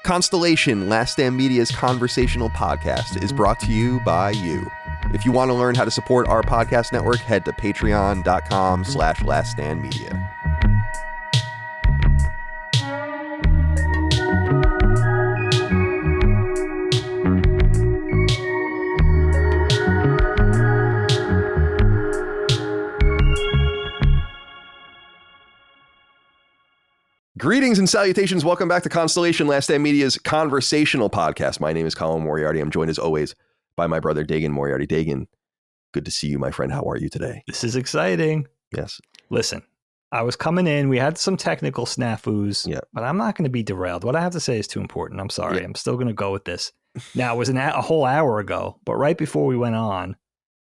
Constellation, Last Stand Media's conversational podcast, is brought to you by you. If you want to learn how to support our podcast network, head to patreon.com/laststandmedia. Greetings and salutations. Welcome back to Constellation, Last Stand Media's conversational podcast. My name is Colin Moriarty. I'm joined as always by my brother, Dagan Moriarty. Dagan, good to see you, my friend. How are you today? This is exciting. Yes. Listen, I was coming in. We had some technical snafus, but I'm not going to be derailed. What I have to say is too important. I'm sorry. I'm still going to go with this. Now, it was a whole hour ago, but right before we went on,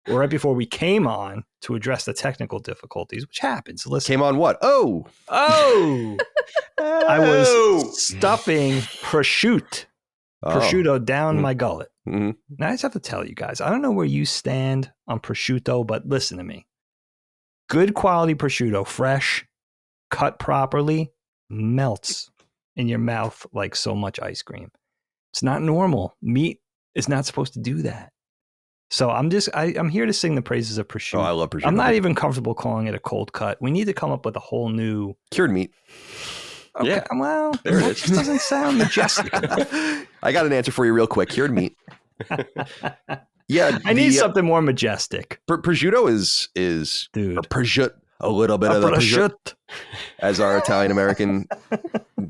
or right before we came on to address the technical difficulties, which happens. Listen. Came on what? Oh! I was stuffing prosciutto down my gullet. Mm-hmm. Now I just have to tell you guys, I don't know where you stand on prosciutto, but listen to me. Good quality prosciutto, fresh, cut properly, melts in your mouth like so much ice cream. It's not normal. Meat is not supposed to do that. So I'm here to sing the praises of prosciutto. Oh, I love prosciutto. I'm not even comfortable calling it a cold cut. We need to come up with a whole new cured meat. Okay, yeah, well, there it is. Just doesn't sound majestic enough. I got an answer for you real quick. Cured meat. Yeah, I need something more majestic. Prosciutto is dude. Prosciutto, a little bit of the prosciutto, as our Italian American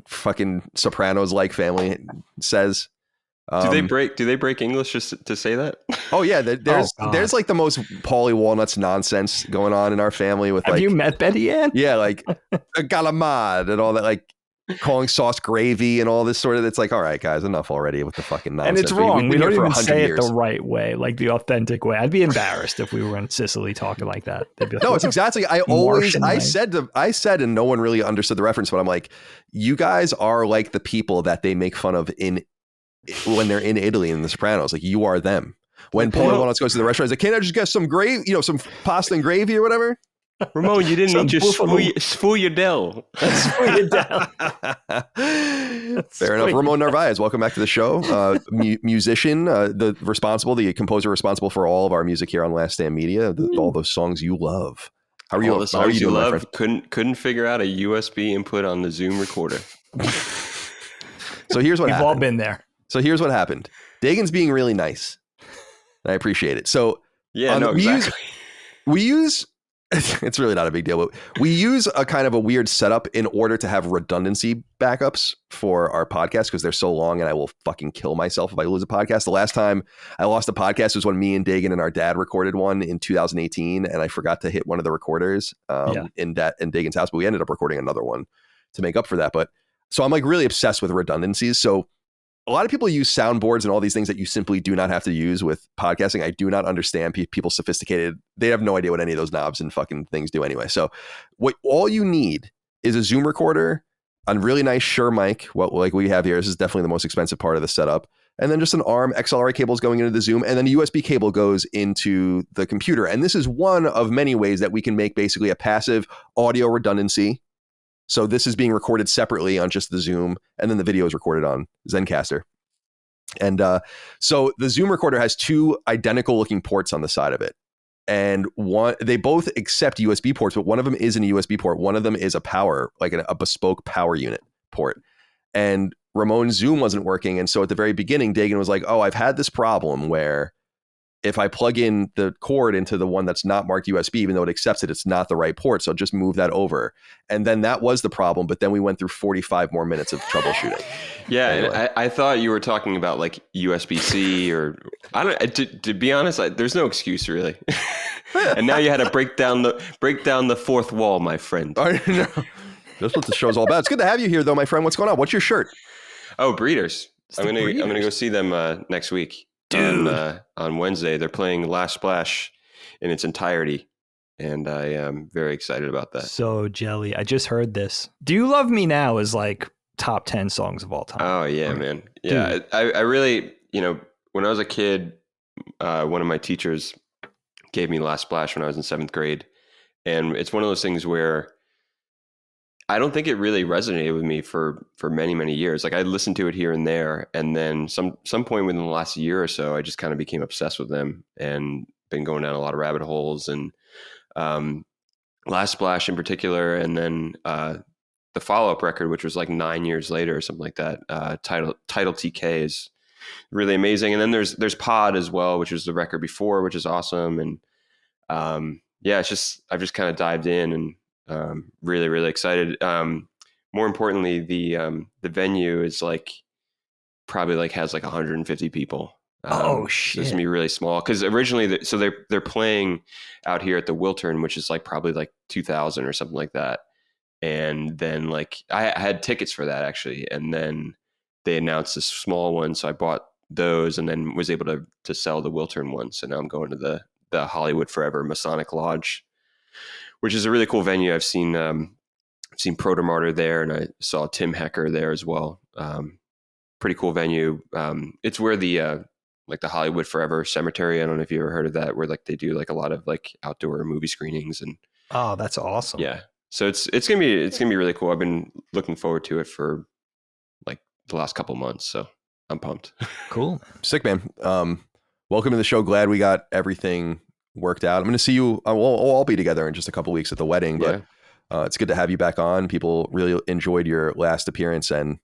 fucking Sopranos like family says. Do they break English just to say that? Oh yeah, there's like the most Paulie Walnuts nonsense going on in our family with. Have you met Betty Ann? Yeah, like galamad and all that, like calling sauce gravy and all this sort of. It's like, all right, guys, enough already with the fucking nonsense. And it's wrong. We don't even say years. it the right way, like the authentic way. I'd be embarrassed if we were in Sicily talking like that. Like, no, it's exactly. I said, and no one really understood the reference, but I'm like, you guys are like the people that they make fun of when they're in Italy in The Sopranos. Like, you are them. When Paulie Walnuts goes to the restaurant, he's like, "Can't I just get some gravy? Some pasta and gravy or whatever?" Ramon, you didn't need to spool your Dell. Fair enough. Ramon Narvaez, welcome back to the show. Musician, the composer responsible for all of our music here on Last Stand Media. All those songs you love. How are you? All the songs you love. Couldn't figure out a USB input on the Zoom recorder. So here's what happened. We've all been there. So here's what happened. Dagan's being really nice. I appreciate it. So yeah, no, exactly. We use it's really not a big deal, but we use a kind of a weird setup in order to have redundancy backups for our podcast because they're so long and I will fucking kill myself if I lose a podcast. The last time I lost a podcast was when me and Dagan and our dad recorded one in 2018 and I forgot to hit one of the recorders in Dagan's house, but we ended up recording another one to make up for that. But so I'm like really obsessed with redundancies. So a lot of people use soundboards and all these things that you simply do not have to use with podcasting. I do not understand people sophisticated. They have no idea what any of those knobs and fucking things do anyway. So all you need is a Zoom recorder, a really nice Shure mic. Well, like we have here, this is definitely the most expensive part of the setup. And then just an ARM XLR cables going into the Zoom. And then a USB cable goes into the computer. And this is one of many ways that we can make basically a passive audio redundancy. So this is being recorded separately on just the Zoom, and then the video is recorded on Zencastr. And so the Zoom recorder has two identical looking ports on the side of it. And they both accept USB ports, but one of them isn't a USB port. One of them is a power, like a bespoke power unit port. And Ramon's Zoom wasn't working. And so at the very beginning, Dagan was like, oh, I've had this problem where if I plug in the cord into the one that's not marked USB, even though it accepts it, it's not the right port. So just move that over. And then that was the problem. But then we went through 45 more minutes of troubleshooting. Yeah. Anyway. I thought you were talking about like USB-C or I don't, to be honest, there's no excuse really. And now you had to break down the fourth wall, my friend. I know. That's what the show's all about. It's good to have you here though, my friend. What's going on? What's your shirt? Oh, Breeders. I'm going to go see them next week. On Wednesday. They're playing Last Splash in its entirety, and I am very excited about that. So jelly. I just heard this. Do You Love Me Now is like top 10 songs of all time. Oh yeah, man. Yeah, I really, when I was a kid, one of my teachers gave me Last Splash when I was in 7th grade, and it's one of those things where I don't think it really resonated with me for many, many years. Like I listened to it here and there, and then some point within the last year or so, I just kind of became obsessed with them and been going down a lot of rabbit holes. And Last Splash in particular, and then the follow-up record, which was like 9 years later or something like that, title TK is really amazing. And then there's Pod as well, which was the record before, which is awesome. And it's just I've just kind of dived in and really, really excited. More importantly, the venue is like probably like has like 150 people. Oh shit! It's gonna be really small because originally, they're playing out here at the Wiltern, which is like probably like 2,000 or something like that. And then like I had tickets for that actually, and then they announced this small one, so I bought those, and then was able to sell the Wiltern one. So now I'm going to the Hollywood Forever Masonic Lodge, which is a really cool venue. I've seen Protomartyr there, and I saw Tim Hecker there as well. Pretty cool venue. It's where the Hollywood Forever Cemetery. I don't know if you ever heard of that, where like they do like a lot of like outdoor movie screenings. And oh, that's awesome. Yeah, so it's gonna be really cool. I've been looking forward to it for like the last couple months, so I'm pumped. Cool, sick, man. Welcome to the show. Glad we got everything worked out. I'm going to see you. We'll all be together in just a couple weeks at the wedding, but it's good to have you back on. People really enjoyed your last appearance, and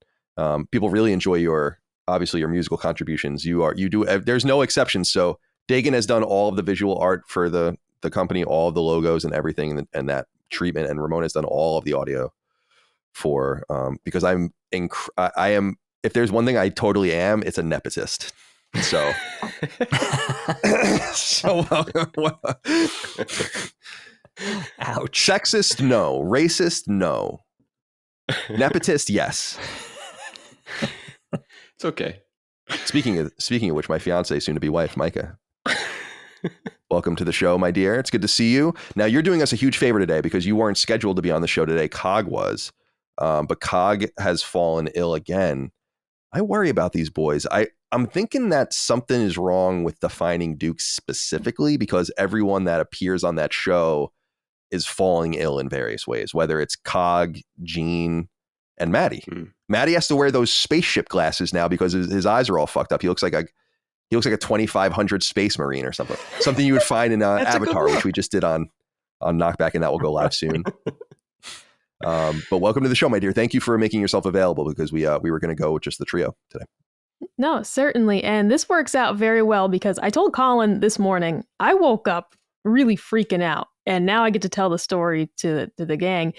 people really enjoy your musical contributions. There's no exceptions. So Dagan has done all of the visual art for the company, all of the logos and everything, and that treatment. And Ramon has done all of the audio for, because I am, if there's one thing I totally am, it's a nepotist. So, ouch. Sexist, no. Racist, no. Nepotist, yes. It's okay. Speaking of which, my fiance, soon to be wife, Micah. Welcome to the show, my dear. It's good to see you. Now, you're doing us a huge favor today because you weren't scheduled to be on the show today. Cog was, but Cog has fallen ill again. I worry about these boys. I'm thinking that something is wrong with Defining Dukes specifically, because everyone that appears on that show is falling ill in various ways, whether it's Cog, Gene, and Maddie. Maddie has to wear those spaceship glasses now because his eyes are all fucked up. He looks like a 2500 Space Marine or something. Something you would find in Avatar, which we just did on Knockback, and that will go live soon. But welcome to the show, my dear. Thank you for making yourself available, because we were going to go with just the trio today. No, certainly. And this works out very well because I told Colin this morning, I woke up really freaking out. And now I get to tell the story to the gang.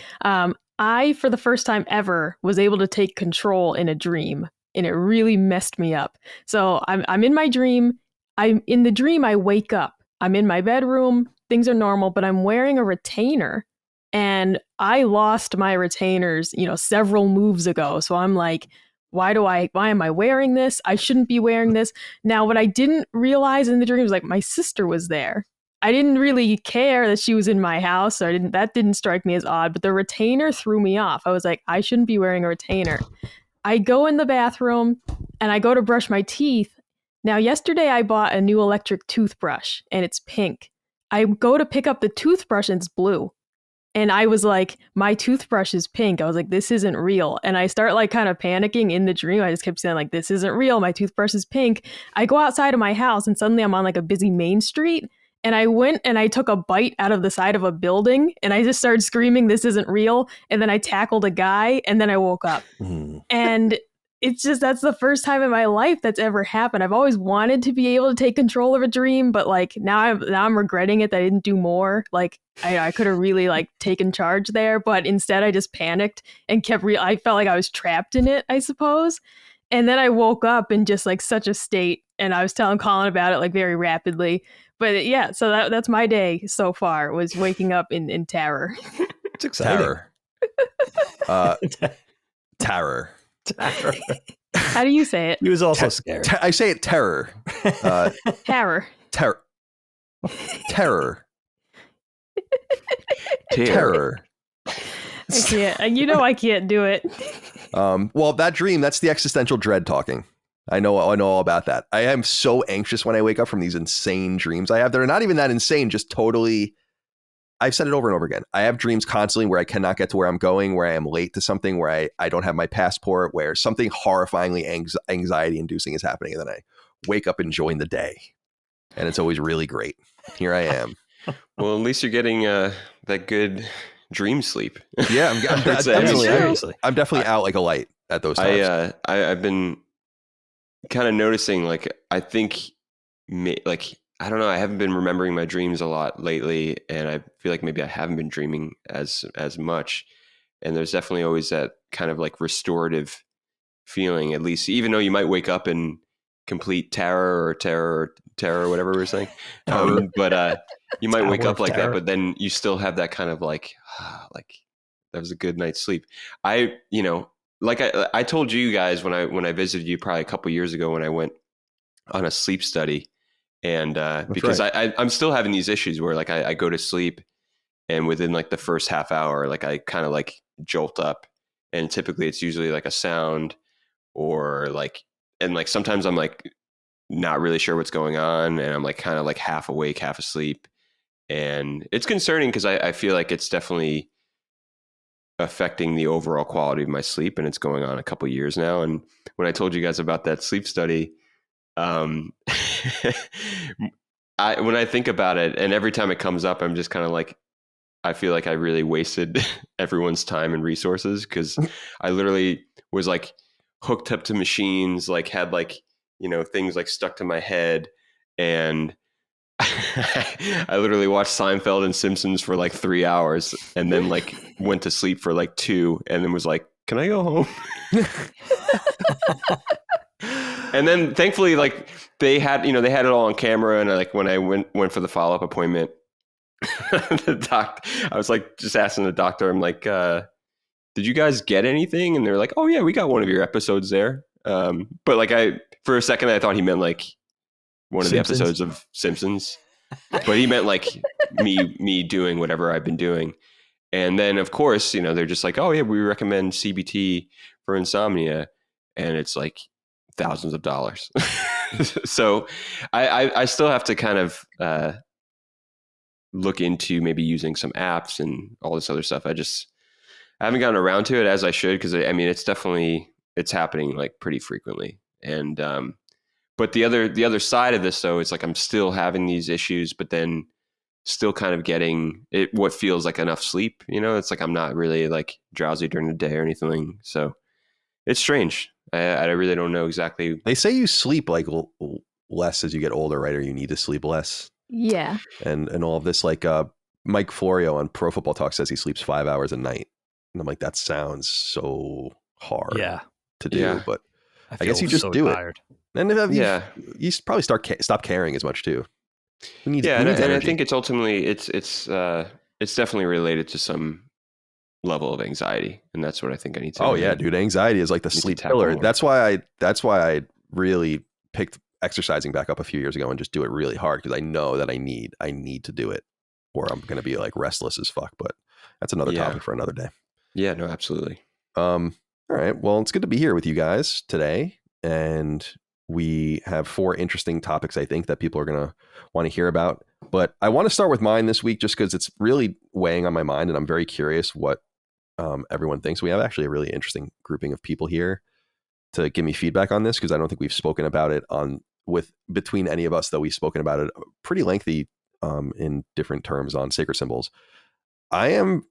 I, for the first time ever, was able to take control in a dream, and it really messed me up. So I'm in my dream. In the dream, I wake up. I'm in my bedroom. Things are normal, but I'm wearing a retainer. And I lost my retainers, several moves ago. So I'm like, why am I wearing this? I shouldn't be wearing this. Now, what I didn't realize in the dream was like my sister was there. I didn't really care that she was in my house. So that didn't strike me as odd, but the retainer threw me off. I was like, I shouldn't be wearing a retainer. I go in the bathroom and I go to brush my teeth. Now, yesterday I bought a new electric toothbrush and it's pink. I go to pick up the toothbrush and it's blue. And I was like, my toothbrush is pink. I was like, this isn't real. And I start like kind of panicking in the dream. I just kept saying like, this isn't real. My toothbrush is pink. I go outside of my house and suddenly I'm on like a busy main street. And I went and I took a bite out of the side of a building and I just started screaming, this isn't real. And then I tackled a guy and then I woke up. And it's just, that's the first time in my life that's ever happened. I've always wanted to be able to take control of a dream, but like now I'm regretting it that I didn't do more. Like I could have really like taken charge there, but instead I just panicked and I felt like I was trapped in it, I suppose. And then I woke up in just like such a state, and I was telling Colin about it like very rapidly. But yeah, so that's my day so far, was waking up in terror. It's exciting. Terror. How do you say it? He was also scared. I say it terror. Terror. Terror. Terror. I can't. I can't do it. Well, that dream, that's the existential dread talking. I know all about that. I am so anxious when I wake up from these insane dreams I have. They're not even that insane, just totally. I've said it over and over again. I have dreams constantly where I cannot get to where I'm going, where I am late to something, where I don't have my passport, where something horrifyingly anxiety inducing is happening. And then I wake up enjoying the day. And it's always really great. Here I am. Well, at least you're getting that good dream sleep. Yeah, I'm definitely out like a light at those times. I've been kind of noticing, like, I think, like, I don't know, I haven't been remembering my dreams a lot lately, and I feel like maybe I haven't been dreaming as much. And there's definitely always that kind of like restorative feeling, at least, even though you might wake up in complete terror, whatever we were saying. But you might wake up like that, but then you still have that kind of like that was a good night's sleep. I told you guys when I visited you probably a couple years ago when I went on a sleep study, and because right. I'm still having these issues where like I go to sleep, and within like the first half hour, like I kind of like jolt up, and typically it's usually like a sound or like, and like sometimes I'm like not really sure what's going on, and I'm like kind of like half awake, half asleep, and it's concerning because I feel like it's definitely affecting the overall quality of my sleep, and it's going on a couple of years now. And when I told you guys about that sleep study, when I think about it, and every time it comes up, I'm just kind of like, I feel like I really wasted everyone's time and resources, because I literally was like hooked up to machines, like had like, you know, things like stuck to my head, and I literally watched Seinfeld and Simpsons for like 3 hours, and then like went to sleep for like 2, and then was like, can I go home? And then thankfully, like they had it all on camera. And like when I went for the follow-up appointment, I was like just asking the doctor, I'm like, did you guys get anything? And they're like, oh yeah, we got one of your episodes there. But like for a second, I thought he meant like one of the episodes of Simpsons, but he meant like me doing whatever I've been doing. And then of course, you know, they're just like, oh yeah, we recommend CBT for insomnia. And it's like thousands of dollars. So I still have to kind of look into maybe using some apps and all this other stuff. I haven't gotten around to it as I should, because I mean it's happening like pretty frequently. And but the other side of this though, it's like I'm still having these issues, but then still kind of getting what feels like enough sleep. You know, it's like I'm not really like drowsy during the day or anything. So it's strange. I really don't know exactly. They say you sleep like less as you get older, right? Or you need to sleep less. Yeah. And all of this, like Mike Florio on Pro Football Talk says he sleeps 5 hours a night. And I'm like, that sounds so hard to do, but I guess you just do it. And you probably stop caring as much too. And I think it's ultimately it's definitely related to some level of anxiety, and that's what I think I need to. Oh yeah, dude, anxiety is like the sleep killer. That's why I really picked exercising back up a few years ago and just do it really hard, because I know that I need to do it, or I'm going to be like restless as fuck. But that's another topic for another day. Yeah, no, absolutely. All right, well, it's good to be here with you guys today, and we have 4 interesting topics I think that people are going to want to hear about. But I want to start with mine this week just because it's really weighing on my mind, and I'm very curious what everyone thinks. We have actually a really interesting grouping of people here to give me feedback on this, because I don't think we've spoken about it between any of us, though we've spoken about it pretty lengthy in different terms on sacred symbols. I am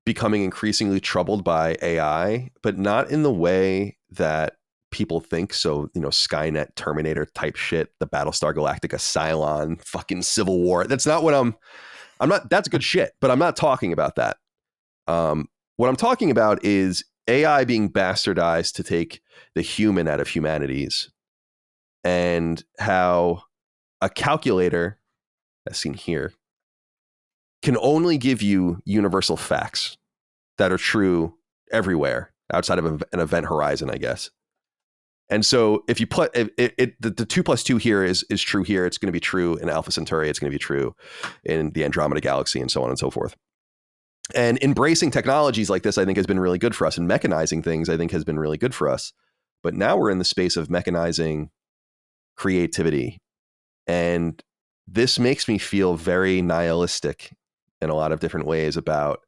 becoming increasingly troubled by AI, but not in the way that people think. So, you know, Skynet, Terminator type shit, the Battlestar Galactica, Cylon, fucking Civil War. That's not what I'm not, that's good shit, but I'm not talking about that. What I'm talking about is AI being bastardized to take the human out of humanities, and how a calculator, as seen here, can only give you universal facts that are true everywhere outside of an event horizon, I guess. And so if you put the 2 + 2 here is true here, it's going to be true in Alpha Centauri, it's going to be true in the Andromeda Galaxy, and so on and so forth. And embracing technologies like this, I think, has been really good for us. And mechanizing things, I think, has been really good for us. But now we're in the space of mechanizing creativity. And this makes me feel very nihilistic in a lot of different ways about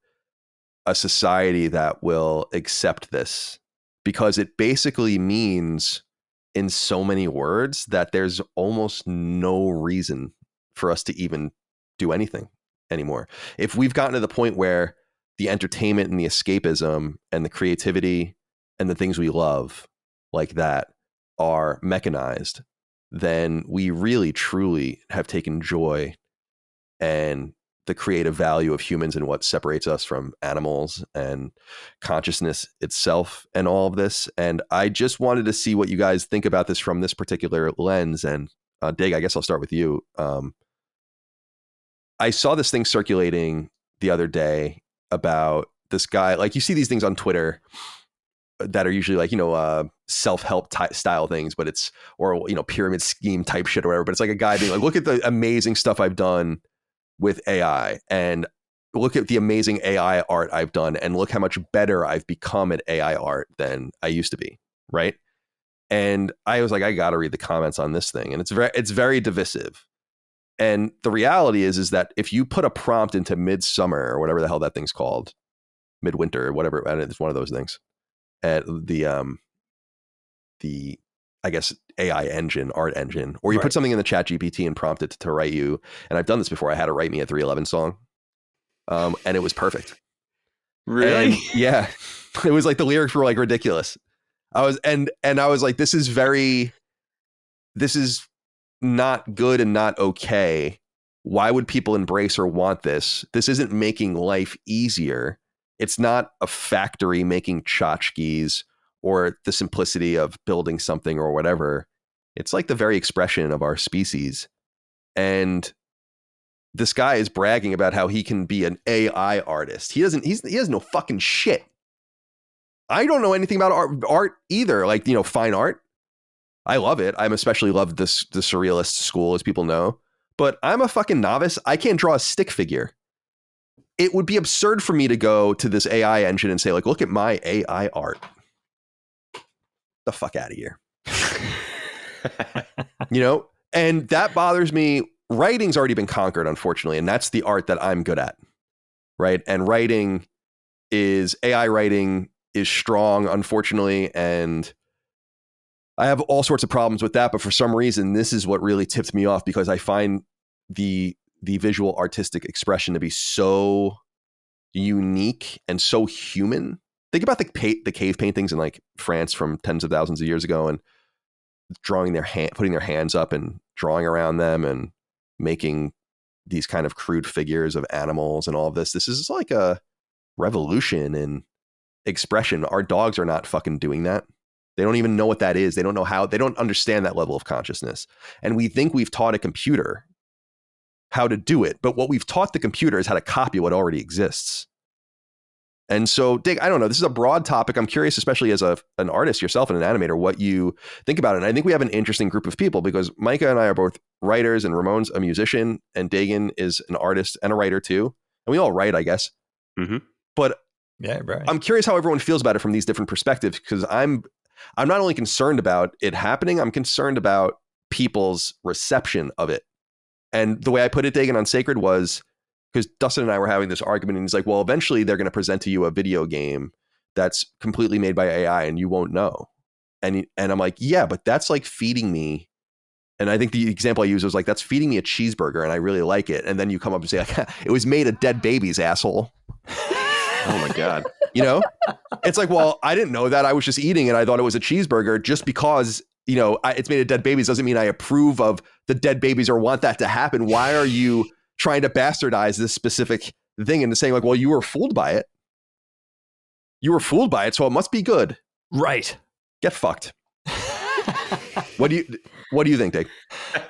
a society that will accept this, because it basically means in so many words that there's almost no reason for us to even do anything anymore. If we've gotten to the point where the entertainment and the escapism and the creativity and the things we love like that are mechanized, then we really truly have taken joy and the creative value of humans and what separates us from animals and consciousness itself and all of this. And I just wanted to see what you guys think about this from this particular lens. And Dig, I guess I'll start with you. I saw this thing circulating the other day about this guy. Like, you see these things on Twitter that are usually like, self-help style things, but it's, or, pyramid scheme type shit or whatever. But it's like a guy being like, look at the amazing stuff I've done with AI, and look at the amazing AI art I've done, and look how much better I've become at AI art than I used to be. Right. And I was like, I got to read the comments on this thing. And it's very divisive. And the reality is that if you put a prompt into Midsummer or whatever the hell that thing's called, Midwinter or whatever, it's one of those things, at the I guess AI engine, art engine, or you put something in the chat GPT and prompt it to write you. And I've done this before. I had it write me a 311 song. And it was perfect. Really? And yeah. It was like the lyrics were like ridiculous. I was like, this is not good and not okay. Why would people embrace or want this? This isn't making life easier. It's not a factory making tchotchkes or the simplicity of building something or whatever. It's like the very expression of our species. And this guy is bragging about how he can be an AI artist. He has no fucking shit. I don't know anything about art either. Like, fine art. I love it. I'm especially love the surrealist school, as people know, but I'm a fucking novice. I can't draw a stick figure. It would be absurd for me to go to this AI engine and say, like, look at my AI art. The fuck out of here. And that bothers me. Writing's already been conquered, unfortunately, and that's the art that I'm good at, right? And AI writing is strong, unfortunately, and I have all sorts of problems with that, but for some reason, this is what really tipped me off, because I find the visual artistic expression to be so unique and so human. Think about the cave paintings in like France from tens of thousands of years ago, and putting their hands up and drawing around them and making these kind of crude figures of animals and all of this. This is like a revolution in expression. Our dogs are not fucking doing that. They don't even know what that is. They don't know how. They don't understand that level of consciousness. And we think we've taught a computer how to do it, but what we've taught the computer is how to copy what already exists. And so, Dig, I don't know. This is a broad topic. I'm curious, especially as an artist yourself and an animator, what you think about it. And I think we have an interesting group of people, because Micah and I are both writers, and Ramon's a musician, and Dagan is an artist and a writer too. And we all write, I guess. Mm-hmm. But yeah, right. I'm curious how everyone feels about it from these different perspectives, because I'm not only concerned about it happening, I'm concerned about people's reception of it. And the way I put it, Dagan, on Sacred was, because Dustin and I were having this argument, and he's like, well, eventually they're going to present to you a video game that's completely made by AI and you won't know. And I'm like, yeah, but that's like feeding me. And I think the example I used was like, that's feeding me a cheeseburger and I really like it. And then you come up and say, like, it was made of dead babies, asshole. Oh my God. It's like, well, I didn't know that. I was just eating it. I thought it was a cheeseburger. Just because, it's made of dead babies doesn't mean I approve of the dead babies or want that to happen. Why are you trying to bastardize this specific thing and saying like, well, you were fooled by it. You were fooled by it, so it must be good. Right. Get fucked. What do you think, Dave?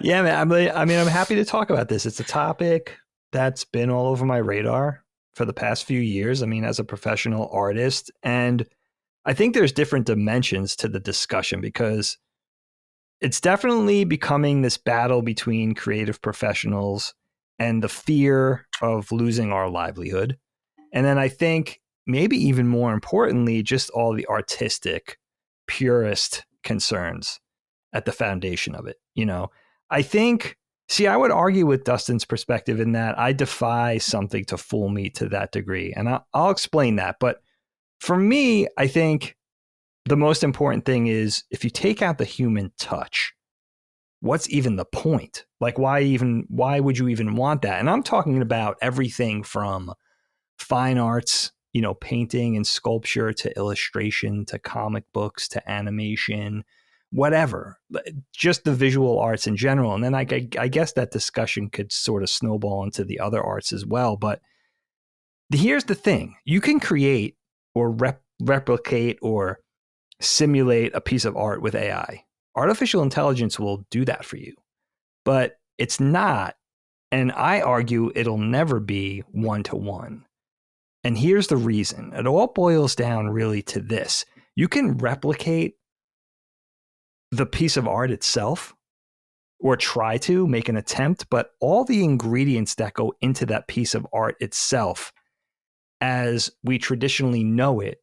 Yeah, man. I'm happy to talk about this. It's a topic that's been all over my radar for the past few years. I mean, as a professional artist, and I think there's different dimensions to the discussion, because it's definitely becoming this battle between creative professionals and the fear of losing our livelihood. And then I think maybe even more importantly, just all the artistic, purist concerns at the foundation of it. I think See, I would argue with Dustin's perspective in that I defy something to fool me to that degree. And I'll explain that. But for me, I think the most important thing is if you take out the human touch, what's even the point? Like, why would you even want that? And I'm talking about everything from fine arts, painting and sculpture, to illustration, to comic books, to animation, whatever, just the visual arts in general. And then I guess that discussion could sort of snowball into the other arts as well. But here's the thing. You can create or replicate or simulate a piece of art with AI. Artificial intelligence will do that for you, but it's not. And I argue it'll never be one-to-one. And here's the reason. It all boils down really to this. You can replicate the piece of art itself or try to make an attempt, but all the ingredients that go into that piece of art itself, as we traditionally know it,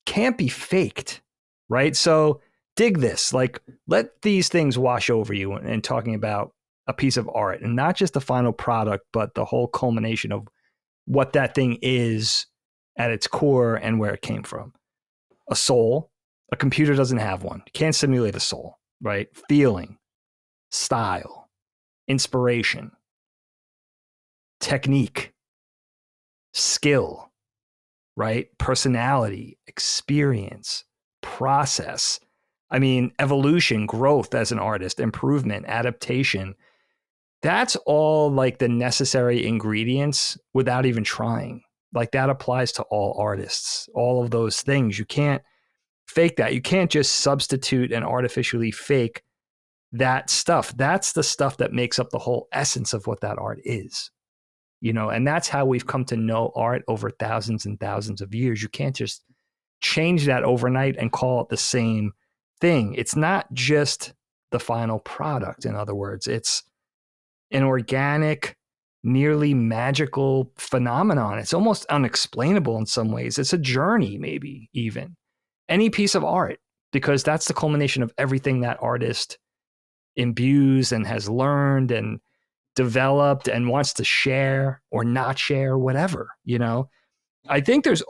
can't be faked, right? So dig this, like let these things wash over you and talking about a piece of art and not just the final product, but the whole culmination of what that thing is at its core and where it came from. A soul, a computer doesn't have one. You can't simulate a soul, right? Feeling, style, inspiration, technique, skill, right? Personality, experience, process. I mean, evolution, growth as an artist, improvement, adaptation. That's all like the necessary ingredients without even trying. Like that applies to all artists, all of those things. You can't fake that. You can't just substitute and artificially fake that stuff. That's the stuff that makes up the whole essence of what that art is, and that's how we've come to know art over thousands and thousands of years. You can't just change that overnight and call it the same thing. It's not just the final product. In other words, it's an organic, nearly magical phenomenon. It's almost unexplainable in some ways. It's a journey, maybe even. Any piece of art, because that's the culmination of everything that artist imbues and has learned and developed and wants to share or not share, whatever, I think there's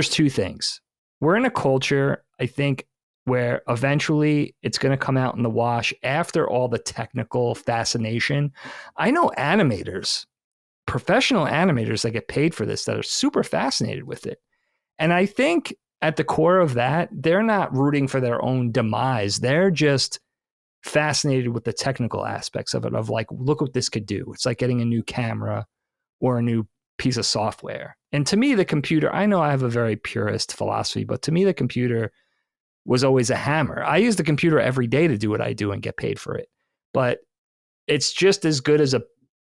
two things. We're in a culture, I think, where eventually it's going to come out in the wash after all the technical fascination. I know animators, professional animators that get paid for this, that are super fascinated with it. And I think at the core of that, they're not rooting for their own demise. They're just fascinated with the technical aspects of it, of like, look what this could do. It's like getting a new camera or a new piece of software. And to me, the computer, I know I have a very purist philosophy, but to me, the computer was always a hammer. I use the computer every day to do what I do and get paid for it. But it's just as good as a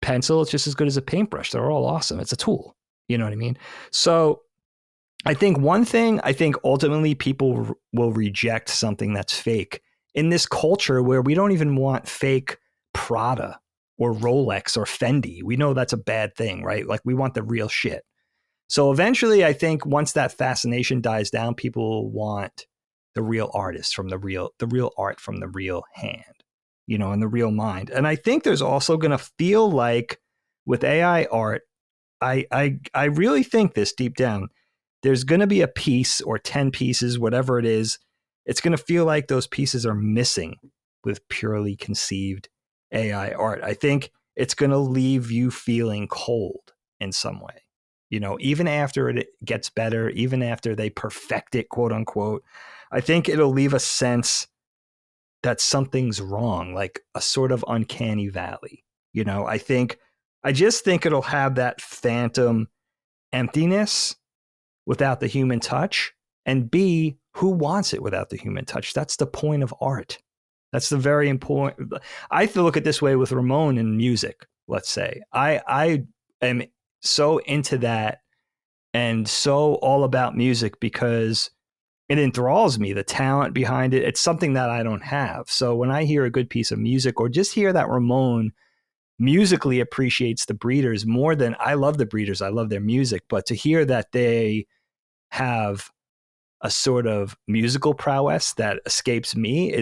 pencil. It's just as good as a paintbrush. They're all awesome. It's a tool. You know what I mean? So I think ultimately people will reject something that's fake in this culture where we don't even want fake Prada or Rolex or Fendi. We know that's a bad thing, right? Like we want the real shit. So eventually I think once that fascination dies down, people want the real artist from the real art from the real hand, and the real mind. And I think there's also going to feel like with AI art, I really think this deep down, there's going to be a piece or 10 pieces, whatever it is. It's going to feel like those pieces are missing with purely conceived AI art. I think it's going to leave you feeling cold in some way, even after it gets better, even after they perfect it, quote unquote. I think it'll leave a sense that something's wrong, like a sort of uncanny valley. I just think it'll have that phantom emptiness without the human touch. And B, who wants it without the human touch? That's the point of art. That's the very important. I have to look at this way with Ramon and music, let's say. I am so into that and so all about music because it enthralls me, the talent behind it. It's something that I don't have. So when I hear a good piece of music or just hear that Ramon musically appreciates the Breeders more than I love the Breeders, I love their music, but to hear that they have a sort of musical prowess that escapes me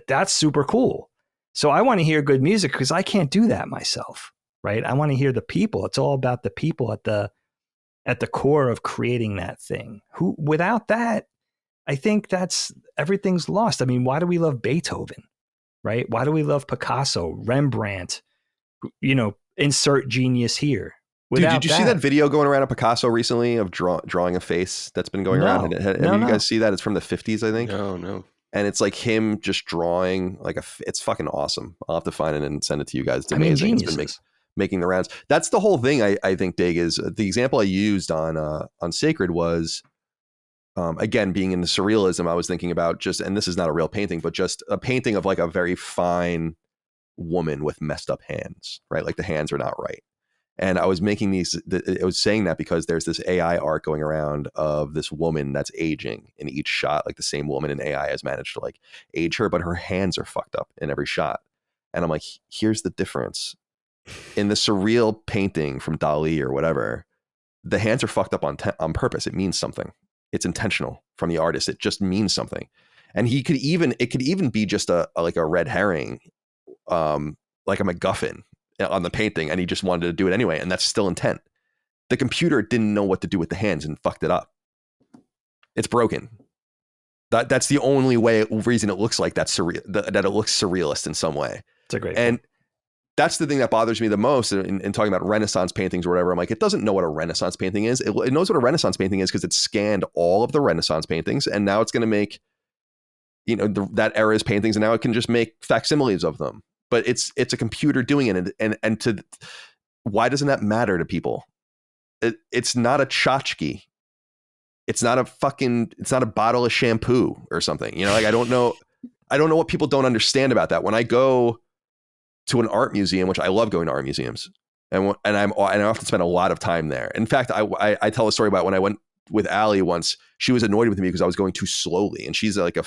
that's super cool. So I want to hear good music because I can't do that myself, right? I want to hear the people. It's all about the people at the core of creating that thing. Who, without that, I think everything's lost. I mean, why do we love Beethoven, right? Why do we love Picasso, Rembrandt? Insert genius here. Dude, did you see that video going around of Picasso recently of drawing a face that's been going around? Have you guys see that? It's from the 50s, I think. No. And it's like him just drawing it's fucking awesome. I'll have to find it and send it to you guys. It's amazing. It's been making the rounds. That's the whole thing. I think, Dig, is the example I used on Sacred was, again, being into surrealism. I was thinking about and this is not a real painting, but just a painting of like a very fine woman with messed up hands, right? Like the hands are not right. And I was making I was saying that because there's this AI art going around of this woman that's aging in each shot. Like the same woman in AI has managed to like age her, but her hands are fucked up in every shot. And I'm like, here's the difference. In the surreal painting from Dali or whatever, the hands are fucked up on purpose. It means something. It's intentional from the artist. It just means something. And it could even be just a red herring, like a MacGuffin on the painting, and he just wanted to do it anyway, and that's still intent. The computer didn't know what to do with the hands and fucked it up. It's broken. That's the only reason it looks like that's surreal, that it looks surrealist in some way. It's a great and point. That's the thing that bothers me the most in talking about Renaissance paintings or whatever. I'm like, it doesn't know what a Renaissance painting is. It knows what a Renaissance painting is because it scanned all of the Renaissance paintings, and now it's going to make that era's paintings, and now it can just make facsimiles of them. But it's a computer doing it, and why doesn't that matter to people? It's not a tchotchke. It's not a bottle of shampoo or something. Like I don't know what people don't understand about that. When I go to an art museum, which I love going to art museums, and I often spend a lot of time there. In fact, I tell a story about when I went with Allie once. She was annoyed with me because I was going too slowly, and she's like a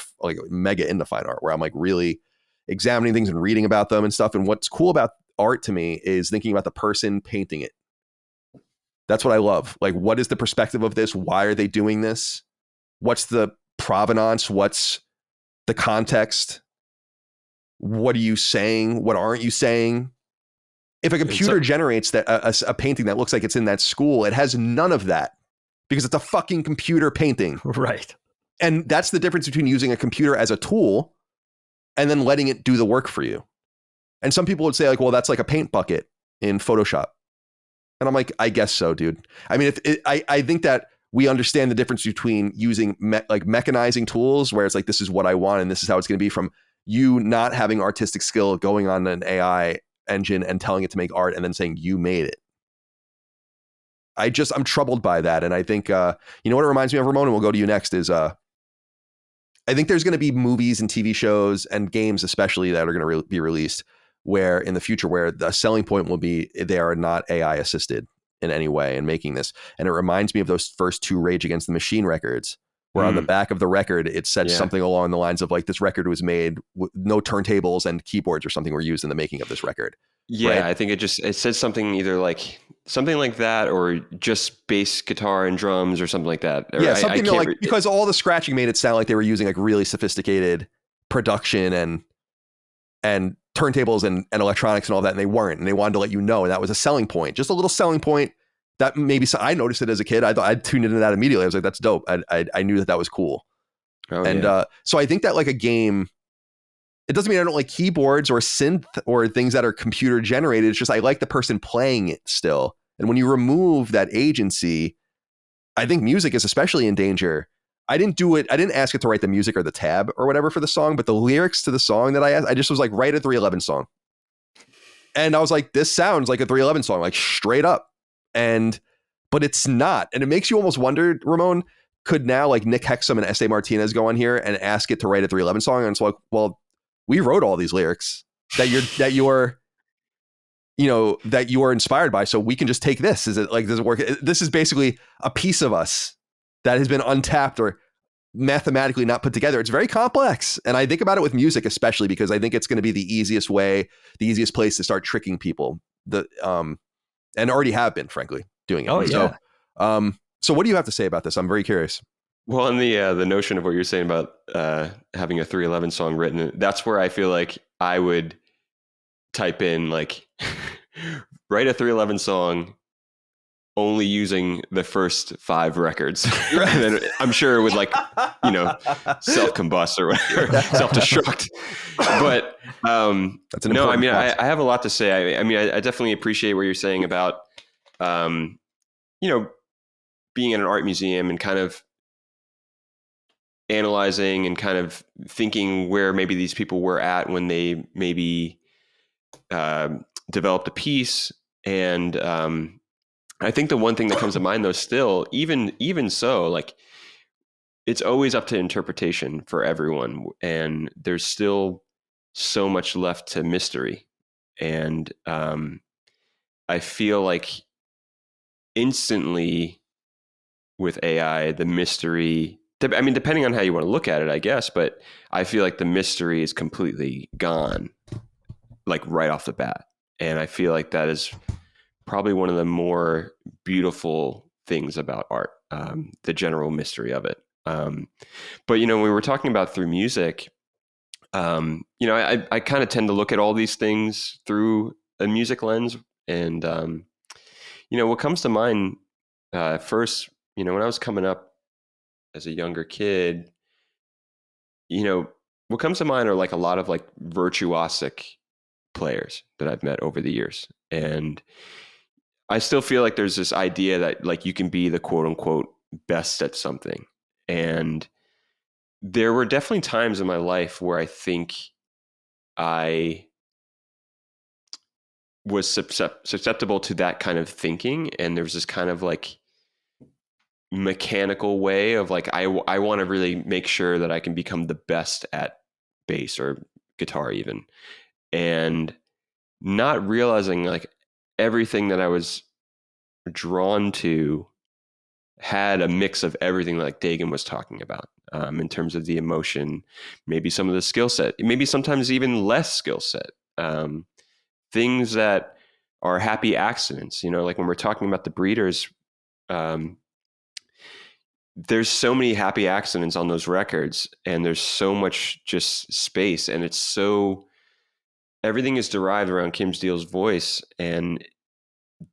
mega into fine art, where I'm like really examining things and reading about them and stuff. And what's cool about art to me is thinking about the person painting it. That's what I love. Like, what is the perspective of this? Why are they doing this? What's the provenance? What's the context? What are you saying? What aren't you saying? If a computer generates that a painting that looks like it's in that school, it has none of that because it's a fucking computer painting. Right. And that's the difference between using a computer as a tool and then letting it do the work for you. And some people would say like, well, that's like a paint bucket in Photoshop. And I'm like, I guess so, dude. I mean, I think that we understand the difference between using mechanizing tools where it's like, this is what I want and this is how it's going to be, from you not having artistic skill, going on an AI engine and telling it to make art and then saying you made it. I'm troubled by that. And I think, what it reminds me of, Ramon, and we'll go to you next, is I think there's going to be movies and TV shows and games especially that are going to be released where in the future where the selling point will be they are not AI assisted in any way in making this. And it reminds me of those first two Rage Against the Machine records where on the back of the record, it said something along the lines of like, this record was made with no turntables and keyboards or something were used in the making of this record. Yeah, right? I think it says something either like something like that or just bass guitar and drums or something like that. Or yeah, something because all the scratching made it sound like they were using like really sophisticated production and turntables and electronics and all that, and they weren't. And they wanted to let you know, and that was a selling point, just a little selling point that maybe I noticed it as a kid. I thought I'd tuned into that immediately. I was like, that's dope. I knew that was cool. Oh, and so I think that like a game, it doesn't mean I don't like keyboards or synth or things that are computer generated. It's just I like the person playing it still. And when you remove that agency, I think music is especially in danger. I didn't ask it to write the music or the tab or whatever for the song, but the lyrics to the song that I asked, I just was like, write a 311 song. And I was like, this sounds like a 311 song, like straight up. But it's not. And it makes you almost wonder, Ramon, could now like Nick Hexum and S.A. Martinez go on here and ask it to write a 311 song? And it's like, well, we wrote all these lyrics that you're inspired by. So we can just take this. Does it work? This is basically a piece of us that has been untapped or mathematically not put together. It's very complex. And I think about it with music, especially because I think it's going to be the easiest place to start tricking people. And already have been, frankly, doing it. Oh, yeah. So what do you have to say about this? I'm very curious. Well, and the notion of what you're saying about having a 311 song written, that's where I feel like I would type in like write a 311 song only using the first 5 records. And then I'm sure it would like, self-combust or whatever, self-destruct. But That's an no, I important mean, prompt. I have a lot to say. I mean, I definitely appreciate what you're saying about, being in an art museum and kind of analyzing and kind of thinking where maybe these people were at when they maybe developed a piece. And I think the one thing that comes to mind though, still, even so, like it's always up to interpretation for everyone. And there's still so much left to mystery. And I feel like instantly with AI, the mystery, I mean, depending on how you want to look at it, I guess, but I feel like the mystery is completely gone, like right off the bat. And I feel like that is probably one of the more beautiful things about art, the general mystery of it. But, when we were talking about through music, I kind of tend to look at all these things through a music lens. And, what comes to mind first, when I was coming up as a younger kid, what comes to mind are like a lot of like virtuosic players that I've met over the years. And I still feel like there's this idea that like you can be the quote unquote best at something. And there were definitely times in my life where I think I was susceptible to that kind of thinking. And there was this kind of like mechanical way of like, I want to really make sure that I can become the best at bass or guitar even. And not realizing like everything that I was drawn to had a mix of everything like Dagan was talking about, in terms of the emotion, maybe some of the skill set, maybe sometimes even less skill set, things that are happy accidents, like when we're talking about the Breeders, there's so many happy accidents on those records and there's so much just space and everything is derived around Kim Steele's voice. And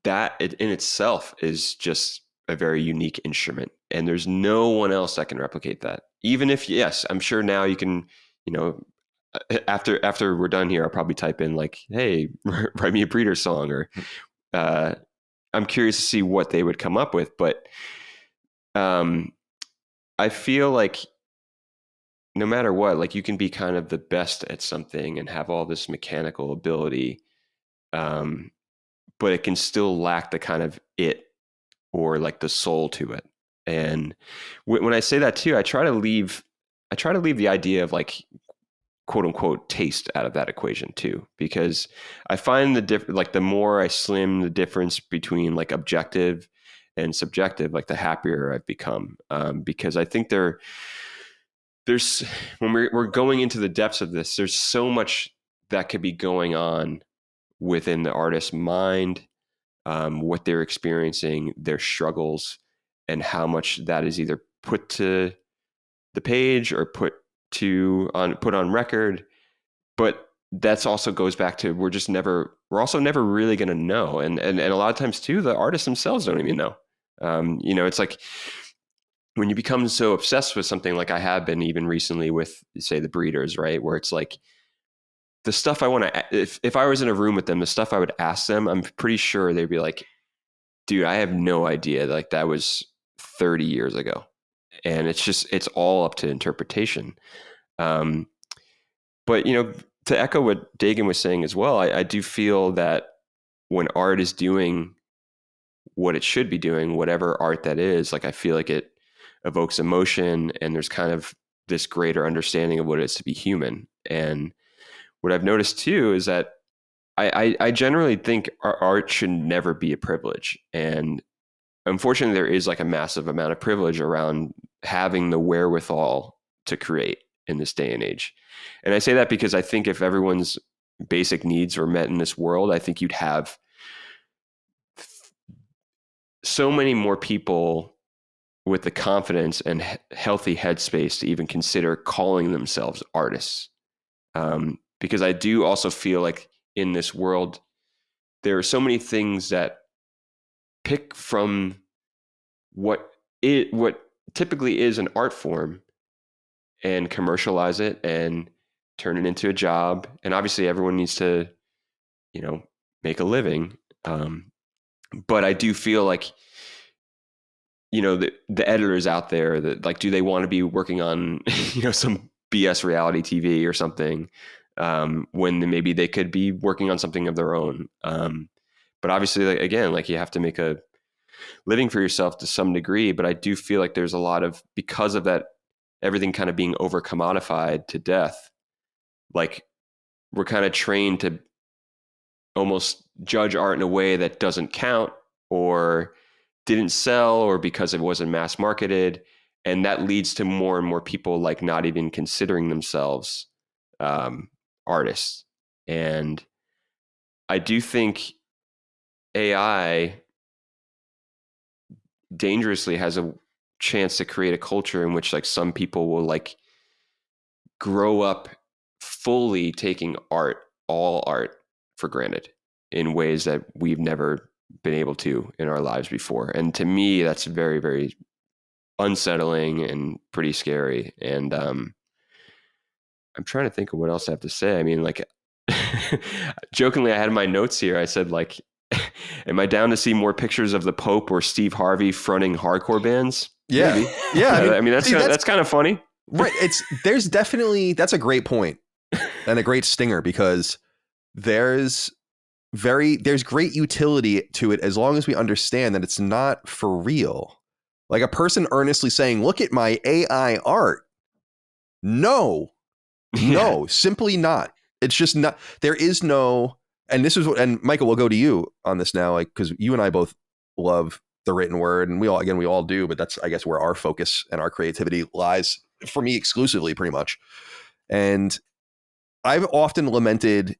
that in itself is just a very unique instrument. And there's no one else that can replicate that. Even if, yes, I'm sure now you can, after we're done here, I'll probably type in like, hey, write me a Breeder song, or I'm curious to see what they would come up with. But I feel like no matter what, like you can be kind of the best at something and have all this mechanical ability, but it can still lack the kind of it or like the soul to it. And when I say that too, I try to leave the idea of like quote unquote taste out of that equation too, because I find the more I slim the difference between like objective and subjective, like the happier I've become. Because I think there's when we're going into the depths of this, there's so much that could be going on within the artist's mind, what they're experiencing, their struggles, and how much that is either put to the page or put on record. But that's also goes back to we're also never really going to know. And a lot of times too, the artists themselves don't even know. It's like when you become so obsessed with something like I have been even recently with, say, the Breeders, right? Where it's like the stuff I want to, if I was in a room with them, the stuff I would ask them, I'm pretty sure they'd be like, dude, I have no idea. Like that was 30 years ago. And it's all up to interpretation. But, to echo what Dagan was saying as well, I do feel that when art is doing what it should be doing, whatever art that is, like I feel like it evokes emotion and there's kind of this greater understanding of what it is to be human. And what I've noticed too is that I generally think our art should never be a privilege. And unfortunately, there is like a massive amount of privilege around having the wherewithal to create in this day and age. And I say that because I think if everyone's basic needs were met in this world, I think you'd have so many more people with the confidence and healthy headspace to even consider calling themselves artists. Because I do also feel like in this world, there are so many things that pick from what typically is an art form and commercialize it and turn it into a job. And obviously everyone needs to, make a living. But I do feel like, the editors out there that like, do they want to be working on, some BS reality TV or something, when maybe they could be working on something of their own. But obviously, like you have to make a living for yourself to some degree. But I do feel like there's a lot of, because of that, everything kind of being over commodified to death, like we're kind of trained to almost judge art in a way that doesn't count or didn't sell, or because it wasn't mass marketed. And that leads to more and more people like not even considering themselves artists. And I do think AI dangerously has a chance to create a culture in which like some people will like grow up fully taking all art for granted in ways that we've never been able to in our lives before. And to me, that's very, very unsettling and pretty scary. And I'm trying to think of what else I have to say. I mean, like jokingly, I had in my notes here, I said like, am I down to see more pictures of the Pope or Steve Harvey fronting hardcore bands? Yeah. Maybe. Yeah. I mean, that's kind of funny. Right. That's a great point and a great stinger, because there's great utility to it as long as we understand that it's not for real. Like a person earnestly saying, look at my AI art. No, simply not. It's just not. There is no. And this is what, and Micah, we'll go to you on this now, like, because you and I both love the written word, and we all do, but that's, I guess, where our focus and our creativity lies for me exclusively, pretty much. And I've often lamented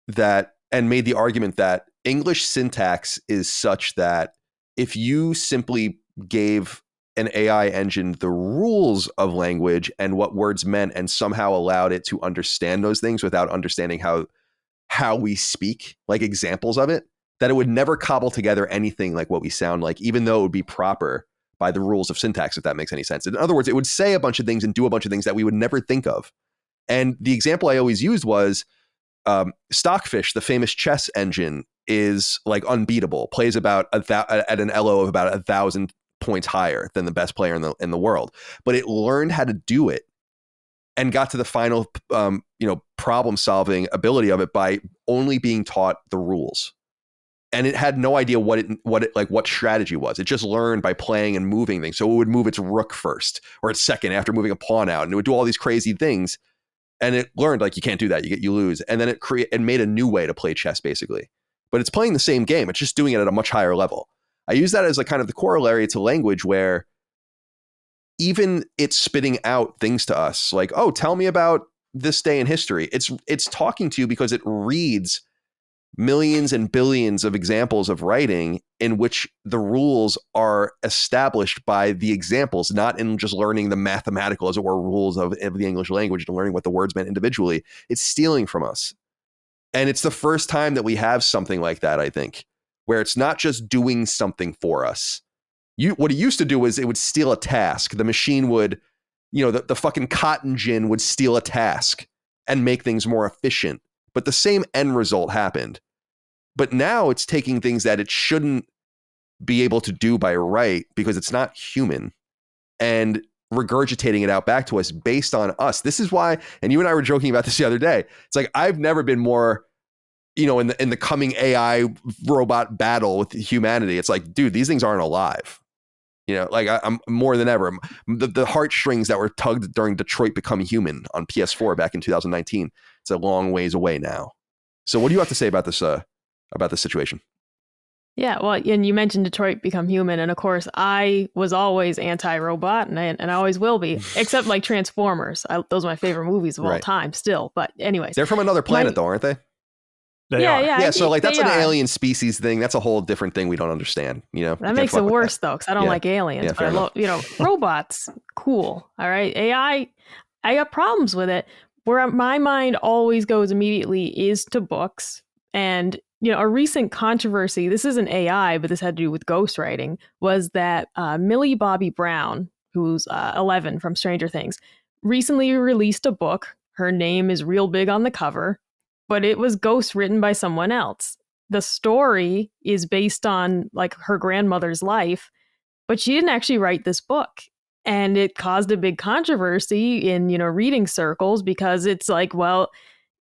that and made the argument that English syntax is such that if you simply gave an AI engine the rules of language and what words meant and somehow allowed it to understand those things without understanding how we speak, like examples of it, that it would never cobble together anything like what we sound like, even though it would be proper by the rules of syntax, if that makes any sense. In other words, it would say a bunch of things and do a bunch of things that we would never think of. And the example I always used was Stockfish, the famous chess engine, is like unbeatable, plays about at an LO of about 1,000 points higher than the best player in the world. But it learned how to do it and got to the final problem solving ability of it by only being taught the rules. And it had no idea what strategy was. It just learned by playing and moving things. So it would move its rook first or its second after moving a pawn out, and it would do all these crazy things. And it learned, like, you can't do that. You lose. And then it made a new way to play chess, basically. But it's playing the same game. It's just doing it at a much higher level. I use that as like kind of the corollary to language, where even it's spitting out things to us like, oh, tell me about this day in history. It's talking to you because it reads millions and billions of examples of writing in which the rules are established by the examples, not in just learning the mathematical, as it were, rules of the English language and learning what the words meant individually. It's stealing from us. And it's the first time that we have something like that, I think, where it's not just doing something for us. What it used to do is it would steal a task. The machine would, the fucking cotton gin would steal a task and make things more efficient. But the same end result happened. But now it's taking things that it shouldn't be able to do by right because it's not human, and regurgitating it out back to us based on us. This is why, and you and I were joking about this the other day. It's like, I've never been more, in the coming AI robot battle with humanity. It's like, dude, these things aren't alive. I'm more than ever. The heartstrings that were tugged during Detroit Become Human on PS4 back in 2019. It's a long ways away now. So what do you have to say about this situation? Yeah, well, and you mentioned Detroit Become Human, and of course, I was always anti-robot, and I always will be, except like Transformers. Those are my favorite movies of all time still. But anyways. They're from another planet though, aren't they? They are. Yeah. So like that's an alien species thing. That's a whole different thing we don't understand. That makes it worse though, because I don't like aliens. Yeah, but I love, robots, cool. All right, AI, I got problems with it. Where my mind always goes immediately is to books, And, you know, a recent controversy, this isn't AI, but this had to do with ghostwriting, was that Millie Bobby Brown, who's 11 from Stranger Things, recently released a book. Her name is real big on the cover, but it was ghost written by someone else. The story is based on like her grandmother's life, but she didn't actually write this book. And it caused a big controversy in, you know, reading circles because it's like, well,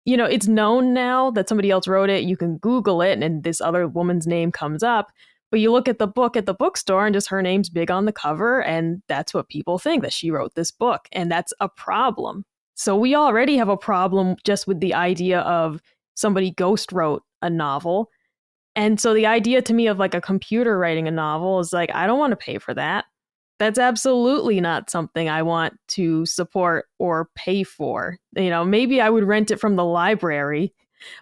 you know, it's known now that somebody else wrote it. You can Google it and this other woman's name comes up. But you look at the book at the bookstore and just her name's big on the cover. And that's what people think, that she wrote this book. And that's a problem. So we already have a problem just with the idea of somebody ghost wrote a novel. And so the idea to me of like a computer writing a novel is like, I don't want to pay for that. That's absolutely not something I want to support or pay for. You know, maybe I would rent it from the library,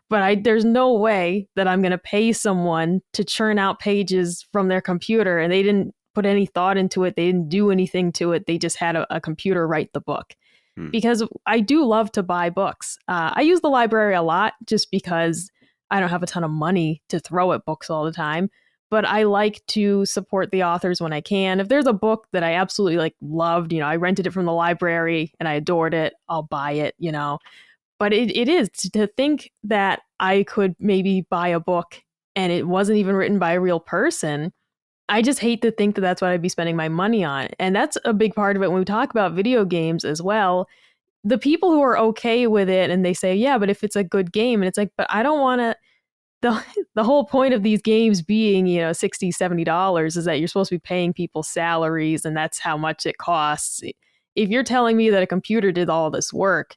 but there's no way that I'm going to pay someone to churn out pages from their computer and they didn't put any thought into it. They didn't do anything to it. They just had a computer write the book. Because I do love to buy books. I use the library a lot just because I don't have a ton of money to throw at books all the time. But I like to support the authors when I can. If there's a book that I absolutely like loved, you know, I rented it from the library and I adored it, I'll buy it, you know. But it is to think that I could maybe buy a book and it wasn't even written by a real person. I just hate to think that that's what I'd be spending my money on. And that's a big part of it when we talk about video games as well. The people who are okay with it and they say, yeah, but if it's a good game, and it's like, but I don't want to. The whole point of these games being, you know, $60, $70 is that you're supposed to be paying people salaries and that's how much it costs. If you're telling me that a computer did all this work,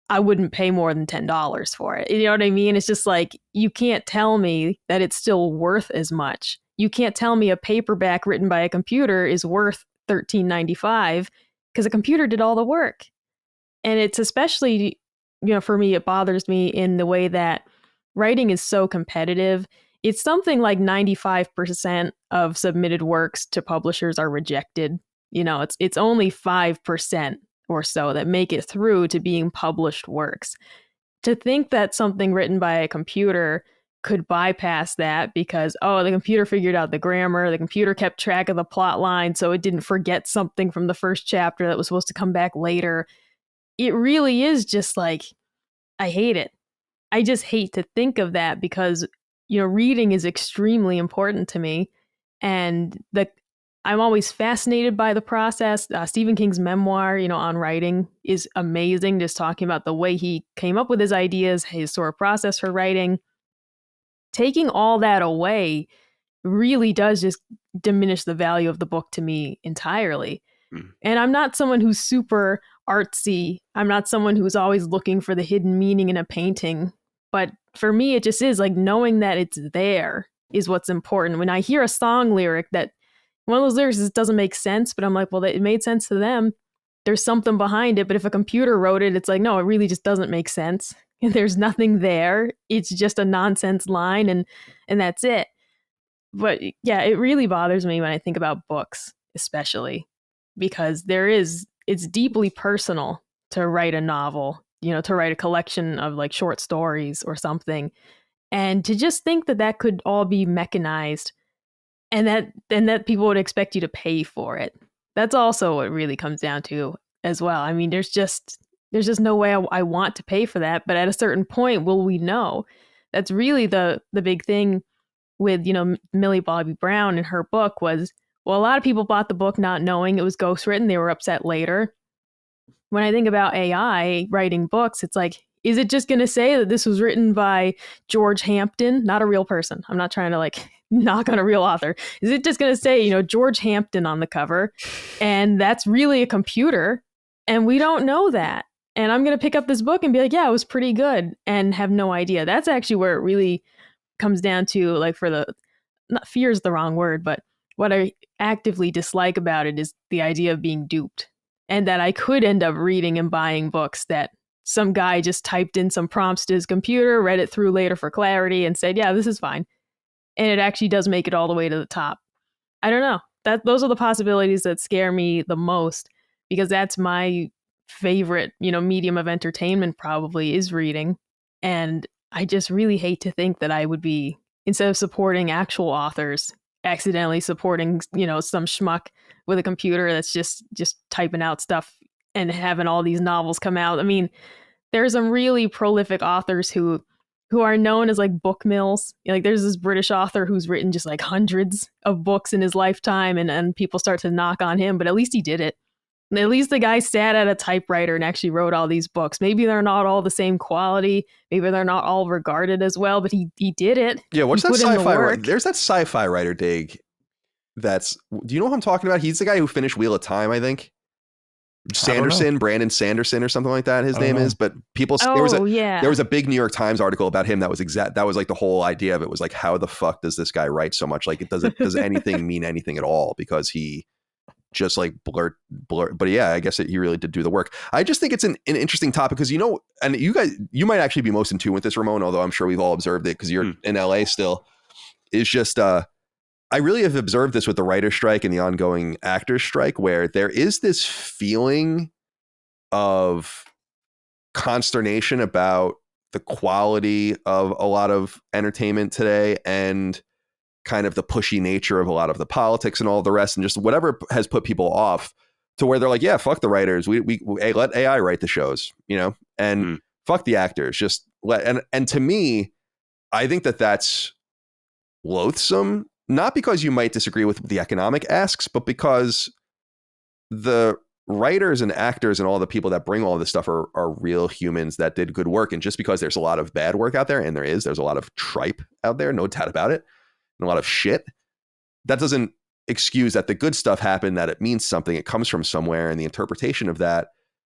I wouldn't pay more than $10 for it. You know what I mean? It's just like, you can't tell me that it's still worth as much. You can't tell me a paperback written by a computer is worth $13.95 because a computer did all the work. And it's especially, you know, for me, it bothers me in the way that writing is so competitive. It's something like 95% of submitted works to publishers are rejected. You know, it's only 5% or so that make it through to being published works. To think that something written by a computer could bypass that because, oh, the computer figured out the grammar, the computer kept track of the plot line, so it didn't forget something from the first chapter that was supposed to come back later. It really is just like, I hate it. I just hate to think of that because, you know, reading is extremely important to me. And I'm always fascinated by the process. Stephen King's memoir, you know, on writing is amazing. Just talking about the way he came up with his ideas, his sort of process for writing. Taking all that away really does just diminish the value of the book to me entirely. And I'm not someone who's super artsy. I'm not someone who's always looking for the hidden meaning in a painting. But for me, it just is like knowing that it's there is what's important. When I hear a song lyric that one of those lyrics just doesn't make sense, but I'm like, well, it made sense to them. There's something behind it. But if a computer wrote it, it's like, no, it really just doesn't make sense. And there's nothing there. It's just a nonsense line and that's it. But yeah, it really bothers me when I think about books, especially because it's deeply personal to write a novel, you know, to write a collection of like short stories or something. And to just think that could all be mechanized and that people would expect you to pay for it. That's also what it really comes down to as well. I mean, there's just no way I want to pay for that. But at a certain point, will we know? That's really the big thing with, you know, Millie Bobby Brown and her book was, well, a lot of people bought the book not knowing it was ghostwritten. They were upset later. When I think about AI writing books, it's like, is it just going to say that this was written by George Hampton, not a real person? I'm not trying to like knock on a real author. Is it just going to say, you know, George Hampton on the cover? And that's really a computer. And we don't know that. And I'm going to pick up this book and be like, yeah, it was pretty good and have no idea. That's actually where it really comes down to, like, not fear is the wrong word, but what I actively dislike about it is the idea of being duped and that I could end up reading and buying books that some guy just typed in some prompts to his computer, read it through later for clarity and said, yeah, this is fine. And it actually does make it all the way to the top. I don't know. Those are the possibilities that scare me the most because that's my favorite, you know, medium of entertainment probably is reading. And I just really hate to think that I would be, instead of supporting actual authors, accidentally supporting, some schmuck with a computer that's just typing out stuff and having all these novels come out. I mean, there's some really prolific authors who are known as like book mills. Like there's this British author who's written just like hundreds of books in his lifetime, and people start to knock on him, but at least he did it. And at least the guy sat at a typewriter and actually wrote all these books. Maybe they're not all the same quality. Maybe they're not all regarded as well, but he did it. Yeah, what's that He put in the sci-fi work. writer? There's that sci-fi writer, Dig. Do you know who I'm talking about? He's the guy who finished Wheel of Time, I think. Sanderson, Brandon Sanderson or something like that his name is. But there was a big New York Times article about him that was like the whole idea of it was like, how the fuck does this guy write so much? Like, does anything mean anything at all? Because he just like blurt. But yeah, I guess he really did do the work. I just think it's an interesting topic because, and you guys, you might actually be most in tune with this, Ramon, although I'm sure we've all observed it because you're in LA still. Is just, I really have observed this with the writer's strike and the ongoing actors' strike, where there is this feeling of consternation about the quality of a lot of entertainment today and kind of the pushy nature of a lot of the politics and all the rest, and just whatever has put people off to where they're like, yeah, fuck the writers. We let AI write the shows, and fuck the actors. Just and to me, I think that's loathsome. Not because you might disagree with the economic asks, but because the writers and actors and all the people that bring all this stuff are real humans that did good work. And just because there's a lot of bad work out there, and there's a lot of tripe out there, no doubt about it, and a lot of shit, that doesn't excuse that the good stuff happened, that it means something, it comes from somewhere, and the interpretation of that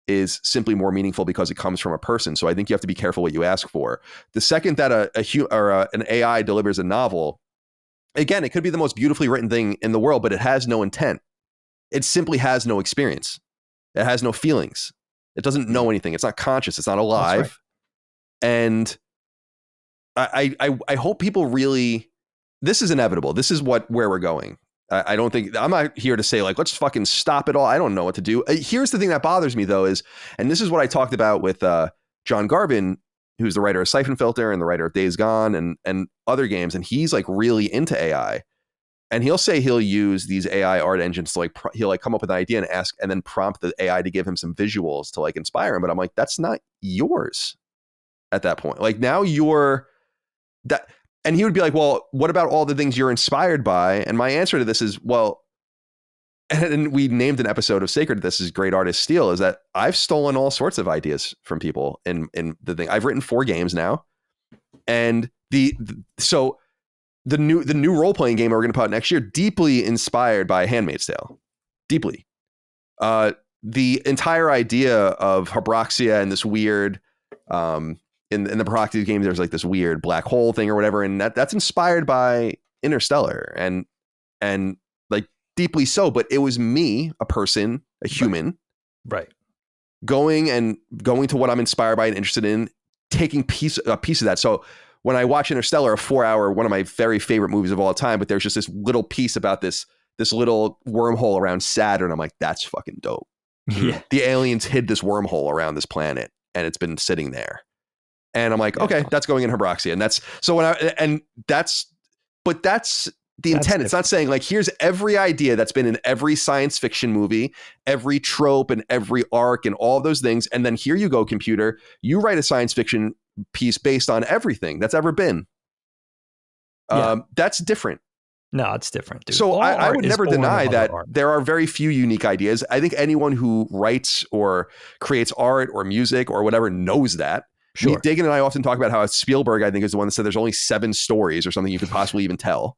is simply more meaningful because it comes from a person. So I think you have to be careful what you ask for. The second that an AI delivers a novel, again, it could be the most beautifully written thing in the world, but it has no intent. It simply has no experience. It has no feelings. It doesn't know anything. It's not conscious. It's not alive. Right. And I hope people really, this is inevitable. This is where we're going. I don't think, I'm not here to say like, let's fucking stop it all. I don't know what to do. Here's the thing that bothers me though is, and this is what I talked about with John Garvin, who's the writer of Siphon Filter and the writer of Days Gone and other games. And he's like really into AI. And he'll say he'll use these AI art engines to he'll like come up with an idea and ask, and then prompt the AI to give him some visuals to like inspire him. But I'm like, that's not yours at that point. Like now you're that. And he would be like, well, what about all the things you're inspired by? And my answer to this is, well, and we named an episode of Sacred, this is Great Artist Steal, is that I've stolen all sorts of ideas from people in the thing. I've written 4 games now. And so the new role-playing game we're going to put out next year, deeply inspired by Handmaid's Tale. Deeply. The entire idea of Habroxia and this weird, in the Habroxia game, there's like this weird black hole thing or whatever. And that's inspired by Interstellar and like deeply so. But it was me, a person, a human, right, going to what I'm inspired by and interested in, taking a piece of that. So when I watch Interstellar, a 4-hour, one of my very favorite movies of all time, but there's just this little piece about this little wormhole around Saturn. I'm like, that's fucking dope. Yeah. The aliens hid this wormhole around this planet and it's been sitting there. And I'm like, okay, that's going in Habroxia. And that's the intent. It's not saying like, here's every idea that's been in every science fiction movie, every trope and every arc and all those things. And then here you go, computer, you write a science fiction piece based on everything that's ever been. That's different. No, it's different, dude. So I would never deny that there are very few unique ideas. I think anyone who writes or creates art or music or whatever knows that. Sure. Dagan and I often talk about how Spielberg, I think, is the one that said there's only 7 stories or something you could possibly even tell.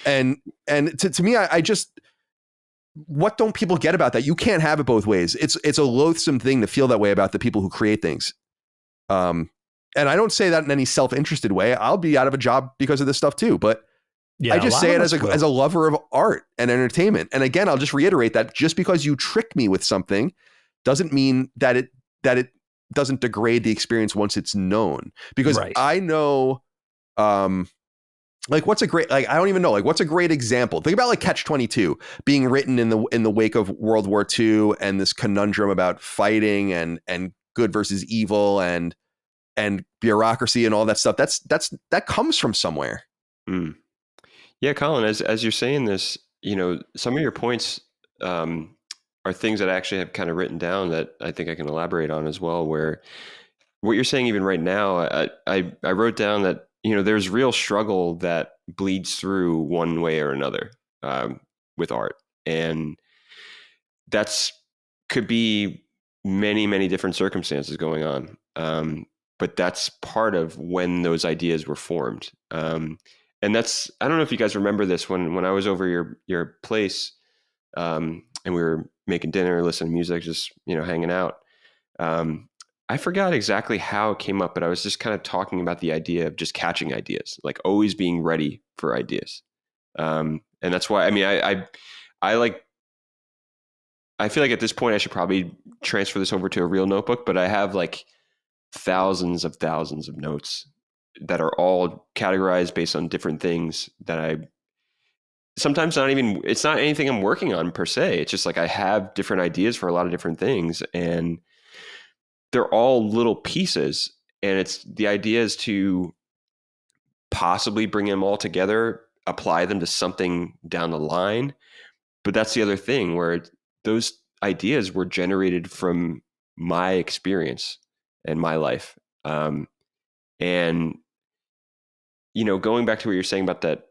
And to me, I just, what don't people get about that? You can't have it both ways. It's a loathsome thing to feel that way about the people who create things. And I don't say that in any self-interested way. I'll be out of a job because of this stuff too. But yeah, I just say it as a lover of art and entertainment. And again, I'll just reiterate that just because you trick me with something doesn't mean that it doesn't degrade the experience once it's known. Because I know, what's a great example? Think about like Catch-22 being written in the wake of World War II and this conundrum about fighting and good versus evil and and bureaucracy and all that stuff. That comes from somewhere. Yeah, Colin, as you're saying this, some of your points are things that I actually have kind of written down that I think I can elaborate on as well, where what you're saying even right now, I wrote down that, there's real struggle that bleeds through one way or another with art. And that's could be many, many different circumstances going on. But that's part of when those ideas were formed. And that's, I don't know if you guys remember this when I was over your place and we were making dinner, listening to music, just, hanging out. I forgot exactly how it came up, but I was just kind of talking about the idea of just catching ideas, like always being ready for ideas. And that's why, I feel like at this point I should probably transfer this over to a real notebook, but I have like thousands of notes that are all categorized based on different things that I sometimes it's not anything I'm working on per se. It's just like I have different ideas for a lot of different things, and they're all little pieces. And the idea is to possibly bring them all together, apply them to something down the line. But that's the other thing, where those ideas were generated from my experience and my life. And, going back to what you're saying about that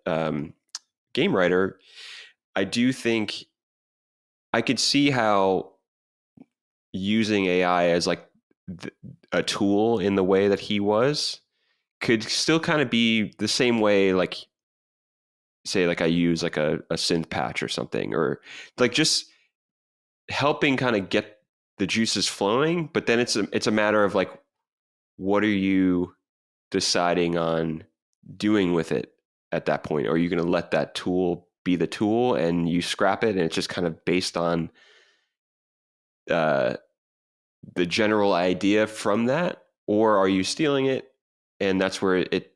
game writer, I do think I could see how using AI as like a tool in the way that he was could still kind of be the same way, like say like I use like a synth patch or something, or like just helping kind of get the juices flowing. But then it's a matter of like, what are you deciding on doing with it at that point? Are you going to let that tool be the tool and you scrap it and it's just kind of based on the general idea from that? Or are you stealing it? And that's where it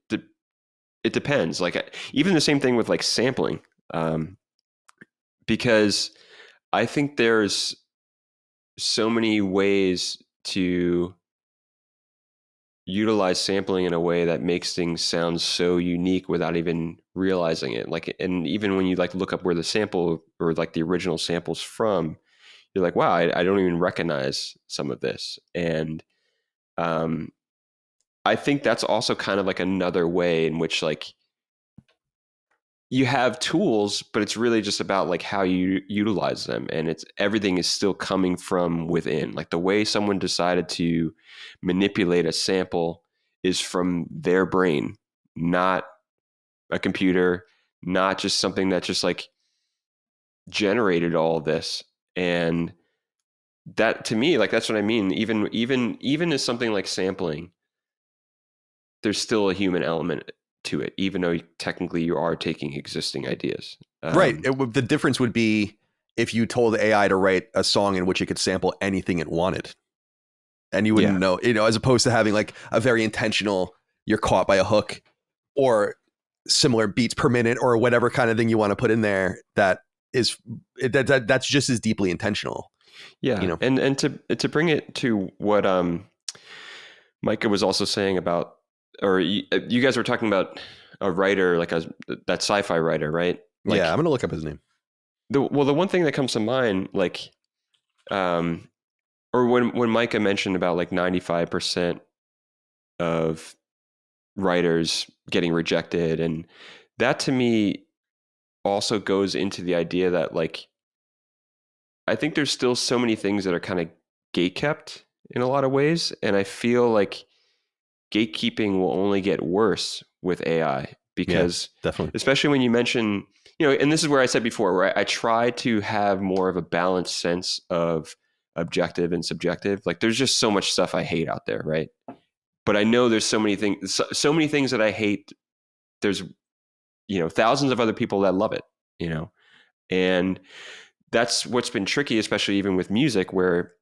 depends. Like even the same thing with like sampling, because I think there's so many ways to utilize sampling in a way that makes things sound so unique without even realizing it. Like, and even when you like look up where the sample or like the original sample's from, you're like, wow, I don't even recognize some of this. And I think that's also kind of like another way in which like you have tools, but it's really just about like how you utilize them. And everything is still coming from within. Like the way someone decided to manipulate a sample is from their brain, not a computer, not just something that just like generated all of this. And that to me, like, that's what I mean. Even as something like sampling, there's still a human element to it, even though technically you are taking existing ideas. Right. The difference would be if you told AI to write a song in which it could sample anything it wanted, and you wouldn't know, as opposed to having like a very intentional, you're caught by a hook or similar beats per minute or whatever kind of thing you want to put in there. That's just as deeply intentional. Yeah. And to bring it to what Micah was also saying about, or you guys were talking about a writer, like that sci-fi writer, right? Like, yeah, I'm going to look up his name. The one thing that comes to mind, like, or when Micah mentioned about like 95% of writers getting rejected, and that to me also goes into the idea that like, I think there's still so many things that are kind of gatekept in a lot of ways. And I feel like gatekeeping will only get worse with AI because definitely, especially when you mention, and this is where I said before, where I try to have more of a balanced sense of objective and subjective. Like there's just so much stuff I hate out there. Right. But I know there's so many things that I hate. There's, thousands of other people that love it, and that's what's been tricky, especially even with music, where,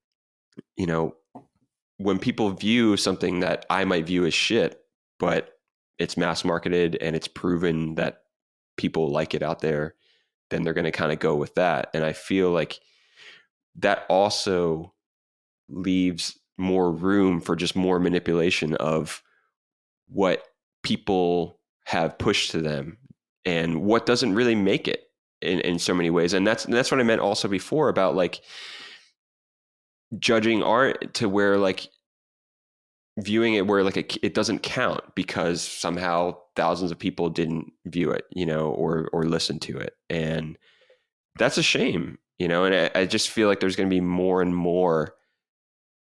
when people view something that I might view as shit, but it's mass marketed and it's proven that people like it out there, then they're going to kind of go with that. And I feel like that also leaves more room for just more manipulation of what people have pushed to them and what doesn't really make it in so many ways. And that's what I meant also before about like judging art to where like viewing it where like it doesn't count because somehow thousands of people didn't view it, you know, or listen to it. And that's a shame, you know, and I just feel like there's going to be more and more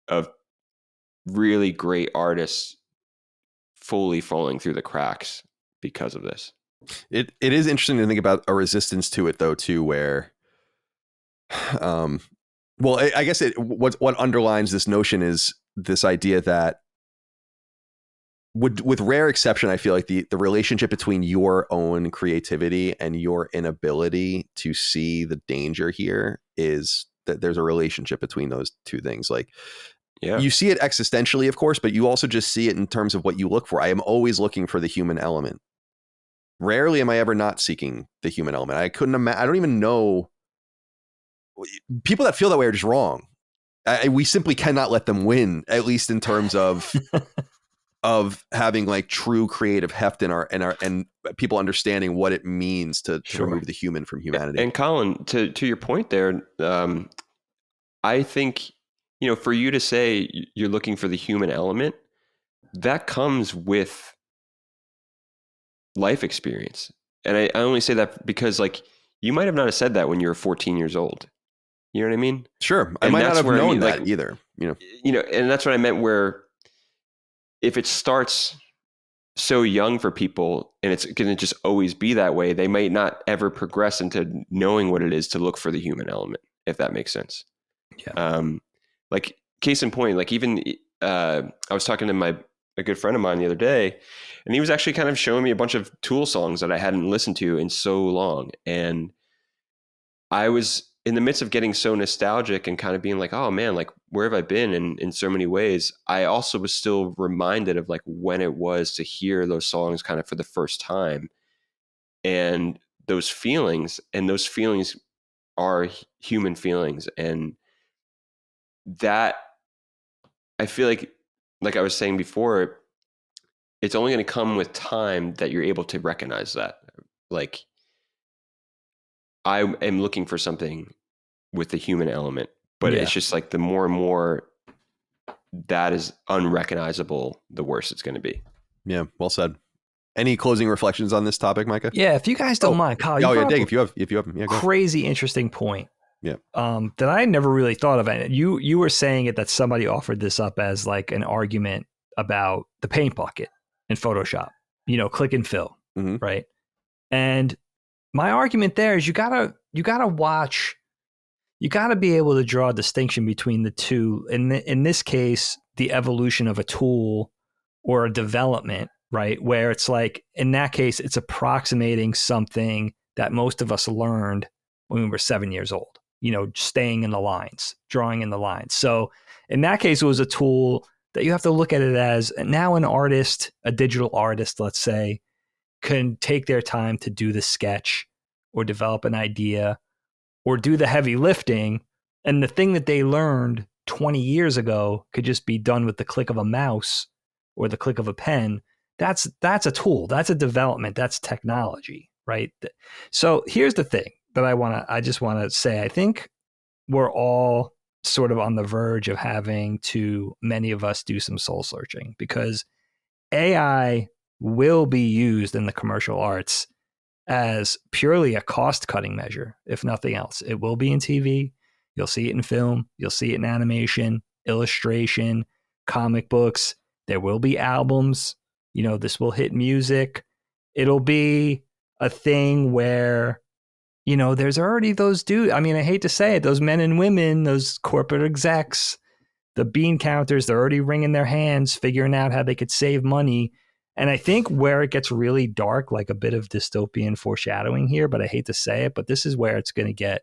of really great artists fully falling through the cracks because of this. It is interesting to think about a resistance to it though, too, where, well, I guess what underlines this notion is this idea that with rare exception, I feel like the relationship between your own creativity and your inability to see the danger here is that there's a relationship between those two things. Like, yeah, you see it existentially, of course, but you also just see it in terms of what you look for. I am always looking for the human element. Rarely am I ever not seeking the human element. I couldn't imagine. I don't even know. People that feel that way are just wrong. We simply cannot let them win, at least in terms of of having like true creative heft in our and people understanding what it means to remove the human from humanity. And Colin, to your point there, I think, you know, for you to say you're looking for the human element, that comes with life experience. And I only say that because like you might have not have said that when you were 14 years old. You know what I mean? Sure. I might not have known that like, either, you know, and that's what I meant where if it starts so young for people and it's going to just always be that way, they might not ever progress into knowing what it is to look for the human element, if that makes sense. Yeah. Like case in point, like even I was talking to a good friend of mine the other day, and he was actually kind of showing me a bunch of Tool songs that I hadn't listened to in so long. And I was in the midst of getting so nostalgic and kind of being like, oh man, like where have I been in so many ways? I also was still reminded of like when it was to hear those songs kind of for the first time and those feelings are human feelings. And that I feel like I was saying before, it's only going to come with time that you're able to recognize that. Like I am looking for something with the human element, but it's just like the more and more that is unrecognizable, the worse it's going to be. Yeah. Well said. Any closing reflections on this topic, Micah? Yeah. If you guys don't mind, Kyle, Dig, if you have them. Yeah, crazy interesting point. Yeah. That I never really thought of. And you were saying it that somebody offered this up as like an argument about the paint bucket in Photoshop, you know, click and fill, right? And my argument there is you gotta watch, you gotta be able to draw a distinction between the two. In this case, the evolution of a tool or a development, right? Where it's like, in that case, it's approximating something that most of us learned when we were 7 years old, you know, staying in the lines, drawing in the lines. So in that case, it was a tool that you have to look at it as now an artist, a digital artist, let's say, can take their time to do the sketch or develop an idea or do the heavy lifting. And the thing that they learned 20 years ago could just be done with the click of a mouse or the click of a pen. That's a tool. That's a development. That's technology, right? So here's the thing that I just want to say. I think we're all sort of on the verge of having to, many of us, do some soul searching, because AI will be used in the commercial arts as purely a cost-cutting measure, if nothing else. It will be in TV. You'll see it in film. You'll see it in animation, illustration, comic books. There will be albums. You know, this will hit music. It'll be a thing where, you know, there's already those dudes. I mean, I hate to say it, those men and women, those corporate execs, the bean counters, they're already wringing their hands, figuring out how they could save money. And I think where it gets really dark, like a bit of dystopian foreshadowing here, but I hate to say it, but this is where it's going to get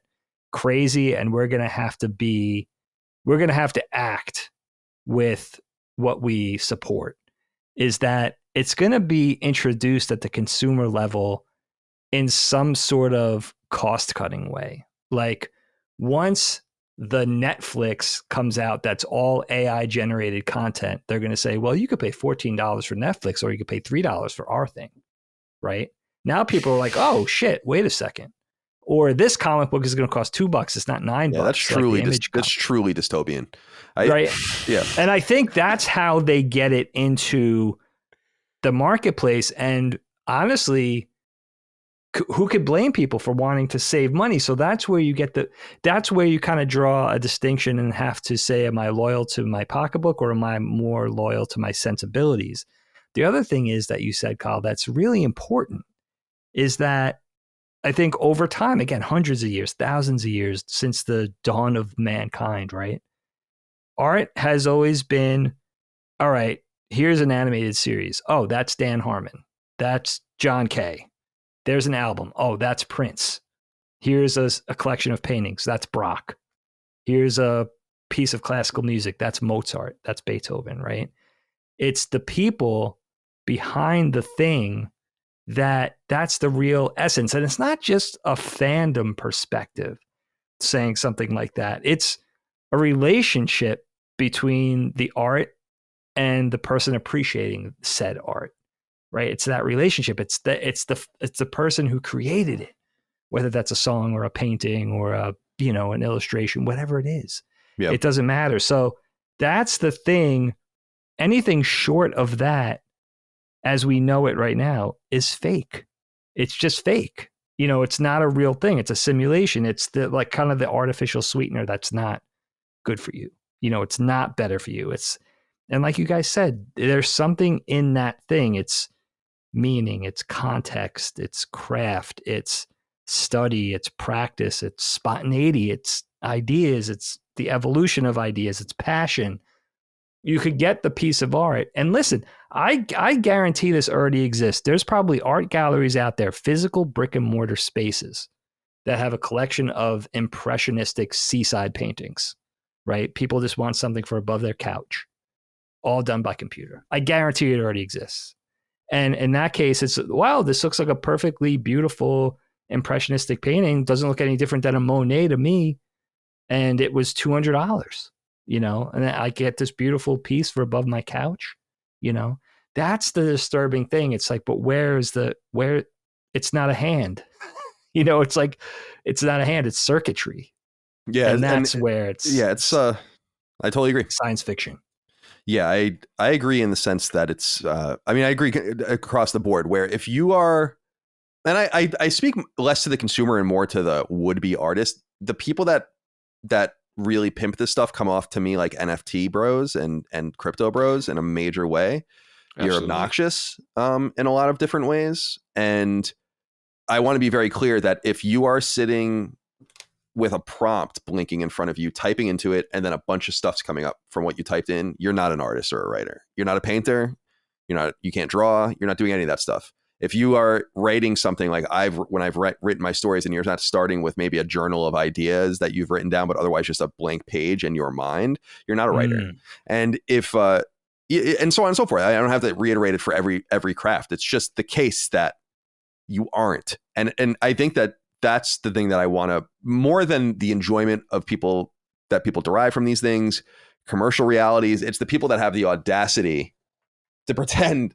crazy, and we're going to have to act with what we support, is that it's going to be introduced at the consumer level in some sort of cost-cutting way. Like once the Netflix comes out that's all AI generated content, they're going to say, well, you could pay $14 for Netflix or you could pay $3 for our thing, right? Now people are like, oh shit, wait a second. Or this comic book is going to cost $2. It's not $9. Yeah, that's truly that's truly dystopian. Right? Yeah. And I think that's how they get it into the marketplace. And honestly, who could blame people for wanting to save money? So that's where you that's where you kind of draw a distinction and have to say, am I loyal to my pocketbook or am I more loyal to my sensibilities? The other thing is that you said, Kyle, that's really important is that I think over time, again, hundreds of years, thousands of years since the dawn of mankind, right? Art has always been, all right, here's an animated series. Oh, that's Dan Harmon. That's John Kay. There's an album. Oh, that's Prince. Here's a collection of paintings. That's Brock. Here's a piece of classical music. That's Mozart. That's Beethoven, right? It's the people behind the thing that's the real essence. And it's not just a fandom perspective saying something like that. It's a relationship between the art and the person appreciating said art. Right? It's that relationship. It's the person who created it, whether that's a song or a painting or an illustration, whatever it is. Yep. It doesn't matter. So that's the thing. Anything short of that, as we know it right now, is fake. It's just fake. It's not a real thing. It's a simulation. It's the kind of the artificial sweetener that's not good for you. It's not better for you. And like you guys said, there's something in that thing. It's meaning, it's context, it's craft, it's study, it's practice, it's spontaneity, it's ideas, it's the evolution of ideas, it's passion. You could get the piece of art. And listen, I guarantee this already exists. There's probably art galleries out there, physical brick and mortar spaces that have a collection of impressionistic seaside paintings, right? People just want something for above their couch, all done by computer. I guarantee it already exists. And in that case, it's, wow, this looks like a perfectly beautiful impressionistic painting. Doesn't look any different than a Monet to me. And it was $200, and I get this beautiful piece for above my couch, That's the disturbing thing. It's like, but where it's not a hand, it's like, it's not a hand, it's circuitry. Yeah. And that's where it's I totally agree. Science fiction. Yeah, I agree in the sense that it's, I agree across the board where if you are, and I speak less to the consumer and more to the would-be artist, the people that really pimp this stuff come off to me like NFT bros and crypto bros in a major way. Absolutely. You're obnoxious in a lot of different ways. And I want to be very clear that if you are sitting with a prompt blinking in front of you, typing into it, and then a bunch of stuff's coming up from what you typed in, you're not an artist or a writer. You're not a painter. You can't draw. You're not doing any of that stuff. If you are writing something like when I've written my stories and you're not starting with maybe a journal of ideas that you've written down, but otherwise just a blank page in your mind, you're not a writer. And if, and so on and so forth. I don't have to reiterate it for every craft. It's just the case that you aren't. And I think that's the thing that I want to, more than the enjoyment of people derive from these things, commercial realities, it's the people that have the audacity to pretend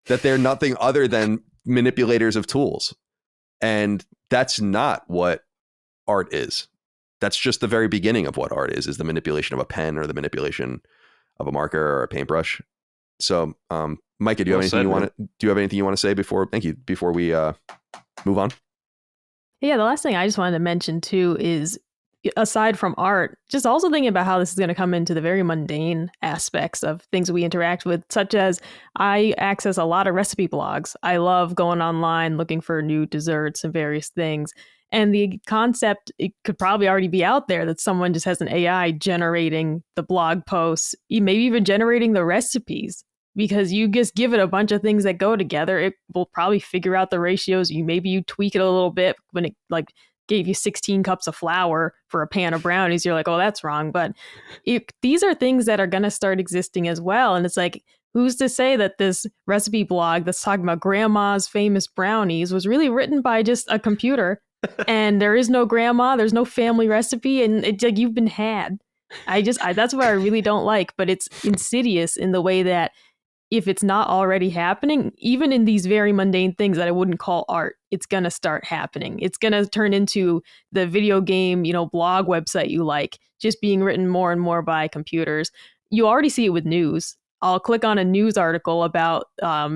that they're nothing other than manipulators of tools. And that's not what art is. That's just the very beginning of what art is the manipulation of a pen or the manipulation of a marker or a paintbrush. So, Micah, do you have anything you want to say before we move on? Yeah, the last thing I just wanted to mention too is, aside from art, just also thinking about how this is going to come into the very mundane aspects of things we interact with, such as I access a lot of recipe blogs. I love going online looking for new desserts and various things. And the concept, it could probably already be out there that someone just has an AI generating the blog posts, maybe even generating the recipes. Because you just give it a bunch of things that go together, it will probably figure out the ratios. Maybe you tweak it a little bit when it gave you 16 cups of flour for a pan of brownies. You're like, oh, that's wrong. But these are things that are going to start existing as well. And it's like, who's to say that this recipe blog that's talking about grandma's famous brownies was really written by just a computer and there is no grandma, there's no family recipe, and it's like you've been had. That's what I really don't like, but it's insidious in the way that if it's not already happening, even in these very mundane things that I wouldn't call art, it's going to start happening. It's going to turn into the video game, blog website you like, just being written more and more by computers. You already see it with news. I'll click on a news article about a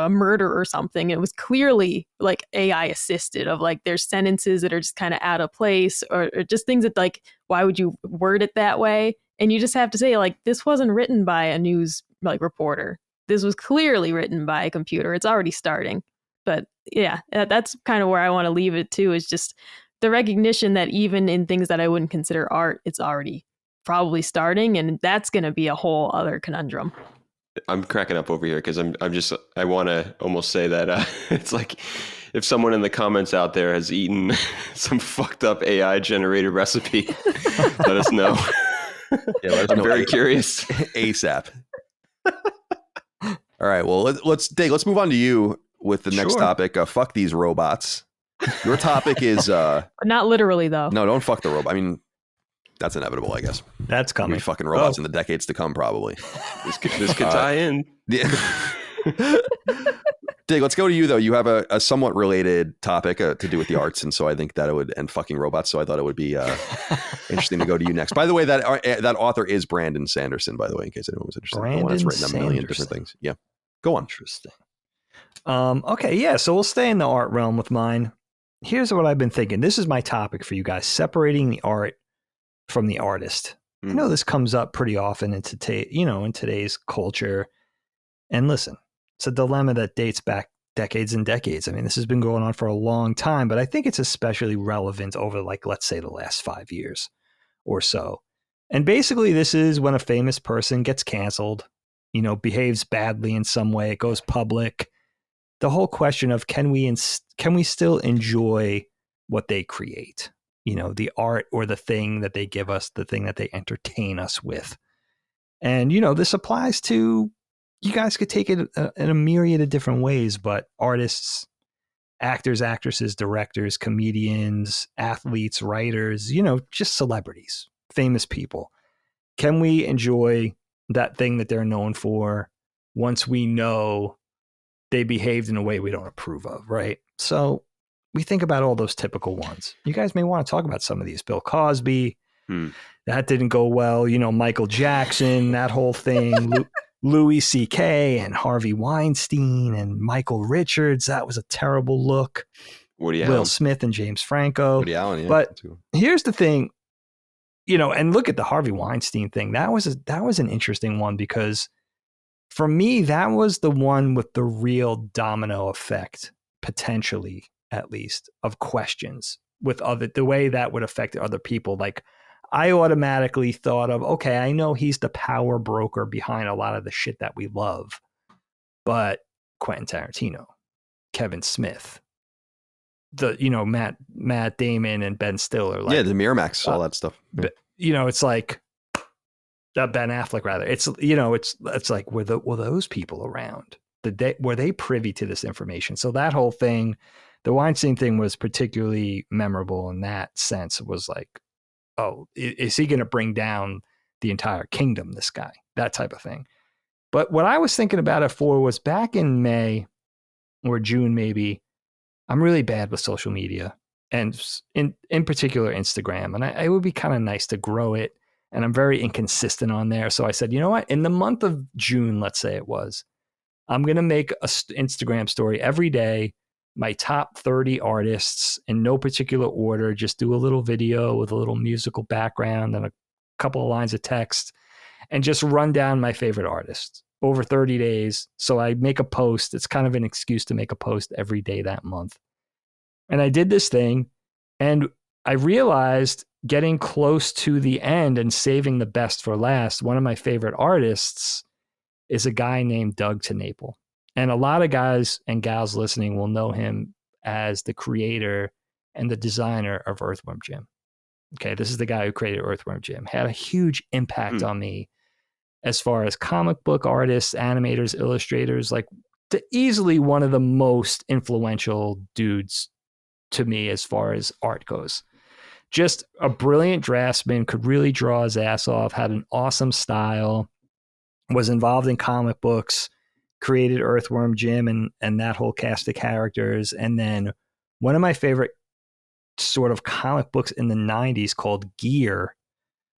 murder or something. It was clearly like AI assisted of like there's sentences that are just kind of out of place or just things that like, why would you word it that way? And you just have to say like, this wasn't written by a news like reporter. This was clearly written by a computer. It's already starting. But yeah, that's kind of where I want to leave it too, is just the recognition that even in things that I wouldn't consider art, it's already probably starting, and that's going to be a whole other conundrum. I'm cracking up over here because I want to almost say that it's like if someone in the comments out there has eaten some fucked up AI generated recipe, let us know. Yeah, let us I'm know very curious. ASAP. All right, well, let's move on to you with the next topic. Fuck these robots. Your topic is not literally though. No, don't fuck the robot. I mean, that's inevitable, I guess. That's coming. Fucking robots in the decades to come, probably. This could tie in. Yeah. Dig, let's go to you though. You have a somewhat related topic to do with the arts, and so I think that it would end fucking robots. So I thought it would be interesting to go to you next. By the way, that author is Brandon Sanderson. By the way, in case anyone was interested, the one that's written a million different things. Yeah, go on. Interesting. Okay, yeah. So we'll stay in the art realm with mine. Here's what I've been thinking. This is my topic for you guys: separating the art from the artist. I know this comes up pretty often in today's culture. And listen, it's a dilemma that dates back decades and decades. I mean, this has been going on for a long time, but I think it's especially relevant over, like, let's say the last 5 years or so. And basically, this is when a famous person gets canceled, behaves badly in some way, it goes public. The whole question of can we still enjoy what they create? The art or the thing that they give us, the thing that they entertain us with. And, this applies to, you guys could take it in a myriad of different ways, but artists, actors, actresses, directors, comedians, athletes, writers, just celebrities, famous people. Can we enjoy that thing that they're known for once we know they behaved in a way we don't approve of, right? So we think about all those typical ones. You guys may want to talk about some of these. Bill Cosby, that didn't go well. Michael Jackson, that whole thing. Louis C.K. and Harvey Weinstein and Michael Richards, that was a terrible look. Will Smith and James Franco. Woody Allen, yeah. But here's the thing, and look at the Harvey Weinstein thing. That was an interesting one because for me, that was the one with the real domino effect, potentially, at least, of questions with the way that would affect other people. Like, I automatically thought of, okay, I know he's the power broker behind a lot of the shit that we love, but Quentin Tarantino, Kevin Smith, Matt Damon and Ben Stiller, like, the Miramax, all that stuff. Yeah. It's like Ben Affleck, rather. It's it's like were those people around? Were they privy to this information? So that whole thing. The Weinstein thing was particularly memorable in that sense. It was like, oh, is he going to bring down the entire kingdom, this guy? That type of thing. But what I was thinking about it for was back in May or June, maybe, I'm really bad with social media and in particular Instagram. And it would be kind of nice to grow it. And I'm very inconsistent on there. So I said, you know what? In the month of June, let's say it was, I'm going to make an Instagram story every day. My top 30 artists in no particular order, just do a little video with a little musical background and a couple of lines of text and just run down my favorite artists over 30 days. So I make a post. It's kind of an excuse to make a post every day that month. And I did this thing and I realized getting close to the end and saving the best for last, one of my favorite artists is a guy named Doug TenNapel. And a lot of guys and gals listening will know him as the creator and the designer of Earthworm Jim. Okay, this is the guy who created Earthworm Jim. Had a huge impact on me as far as comic book artists, animators, illustrators, like easily one of the most influential dudes to me as far as art goes. Just a brilliant draftsman, could really draw his ass off, had an awesome style, was involved in comic books, created Earthworm Jim and that whole cast of characters. And then one of my favorite sort of comic books in the 90s called Gear,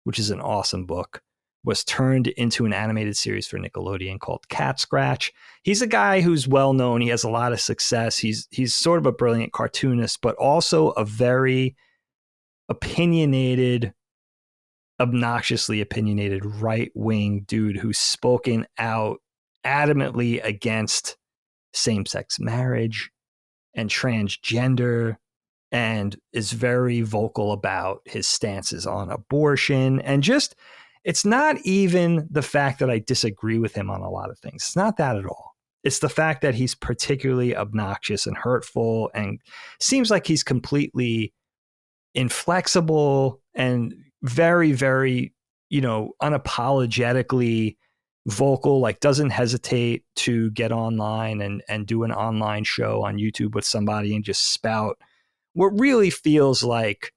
which is an awesome book, was turned into an animated series for Nickelodeon called Cat Scratch. He's a guy who's well known. He has a lot of success. He's sort of a brilliant cartoonist, but also a very opinionated, obnoxiously opinionated right-wing dude who's spoken out adamantly against same-sex marriage and transgender, and is very vocal about his stances on abortion. And just, it's not even the fact that I disagree with him on a lot of things. It's not that at all. It's the fact that he's particularly obnoxious and hurtful, and seems like he's completely inflexible and very, very, unapologetically vocal, like doesn't hesitate to get online and do an online show on YouTube with somebody and just spout what really feels like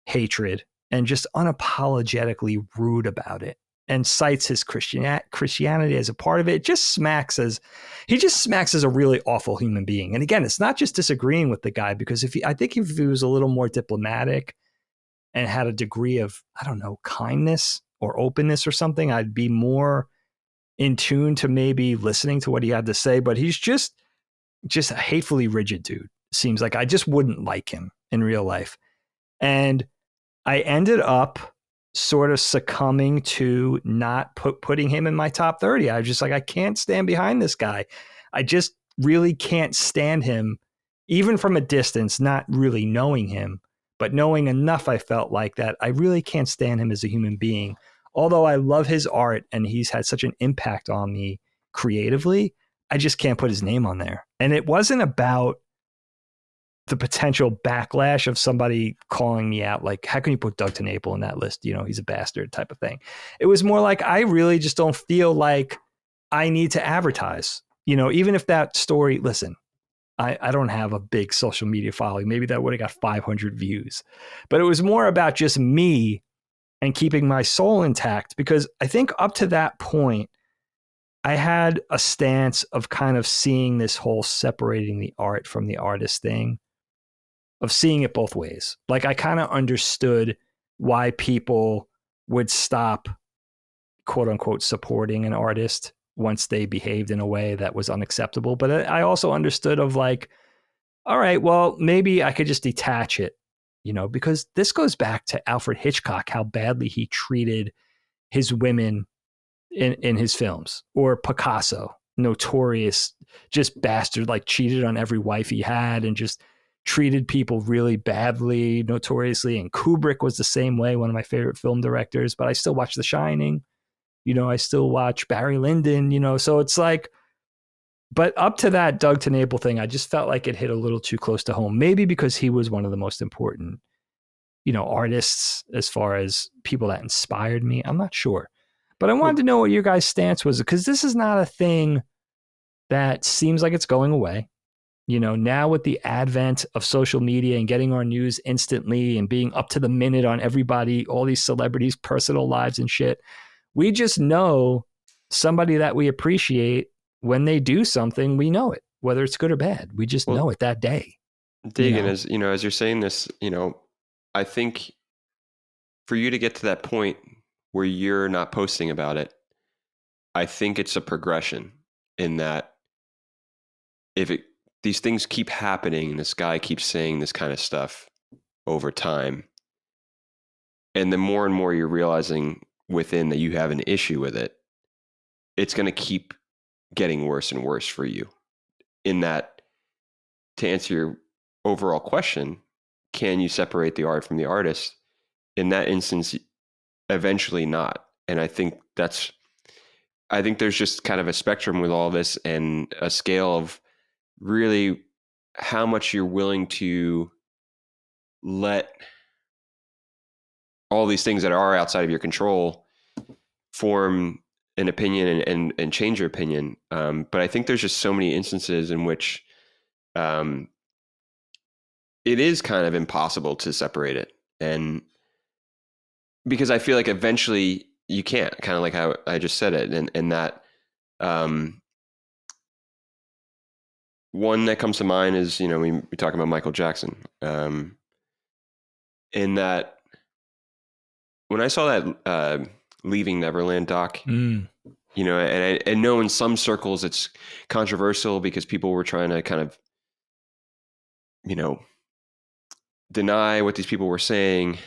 hatred and just unapologetically rude about it, and cites his Christianity as a part of it. He just smacks as a really awful human being. And again, it's not just disagreeing with the guy, because I think if he was a little more diplomatic and had a degree of, I don't know, kindness or openness or something, I'd be more in tune to maybe listening to what he had to say. But he's just a hatefully rigid dude. Seems like I just wouldn't like him in real life. And I ended up sort of succumbing to not putting him in my top 30. I was just like, I can't stand behind this guy. I just really can't stand him, even from a distance, not really knowing him, but knowing enough, I felt like that I really can't stand him as a human being. Although I love his art and he's had such an impact on me creatively, I just can't put his name on there. And it wasn't about the potential backlash of somebody calling me out, like, how can you put Doug TenNapel in that list? He's a bastard type of thing. It was more like, I really just don't feel like I need to advertise, even if that story, listen, I don't have a big social media following. Maybe that would have got 500 views, but it was more about just me and keeping my soul intact, because I think up to that point, I had a stance of kind of seeing this whole separating the art from the artist thing, of seeing it both ways. Like, I kind of understood why people would stop, quote unquote, supporting an artist once they behaved in a way that was unacceptable. But I also understood of like, all right, well, maybe I could just detach it, because this goes back to Alfred Hitchcock, how badly he treated his women in his films, or Picasso, notorious, just bastard, like cheated on every wife he had and just treated people really badly, notoriously. And Kubrick was the same way, one of my favorite film directors. But I still watch The Shining, I still watch Barry Lyndon, so it's like, but up to that Doug TenNapel thing, I just felt like it hit a little too close to home, maybe because he was one of the most important, artists as far as people that inspired me. I'm not sure, but I wanted to know what your guys' stance was, because this is not a thing that seems like it's going away. Now with the advent of social media and getting our news instantly and being up to the minute on everybody, all these celebrities' personal lives and shit, we just know somebody that we appreciate. When they do something, we know it, whether it's good or bad. We just know it that day. Dagan, as you're saying this, I think for you to get to that point where you're not posting about it, I think it's a progression in that these things keep happening and this guy keeps saying this kind of stuff over time, and the more and more you're realizing within that you have an issue with it, it's going to keep getting worse and worse for you. In that, to answer your overall question, can you separate the art from the artist? In that instance, eventually not. And I think there's just kind of a spectrum with all this, and a scale of really how much you're willing to let all these things that are outside of your control form an opinion and change your opinion. But I think there's just so many instances in which it is kind of impossible to separate it. And because I feel like eventually you can't, kind of like how I just said it. And that, one that comes to mind is, you know, we talk about Michael Jackson, in that when I saw that Leaving Neverland doc, you know, and I know in some circles it's controversial because people were trying to kind of, you know, deny what these people were saying.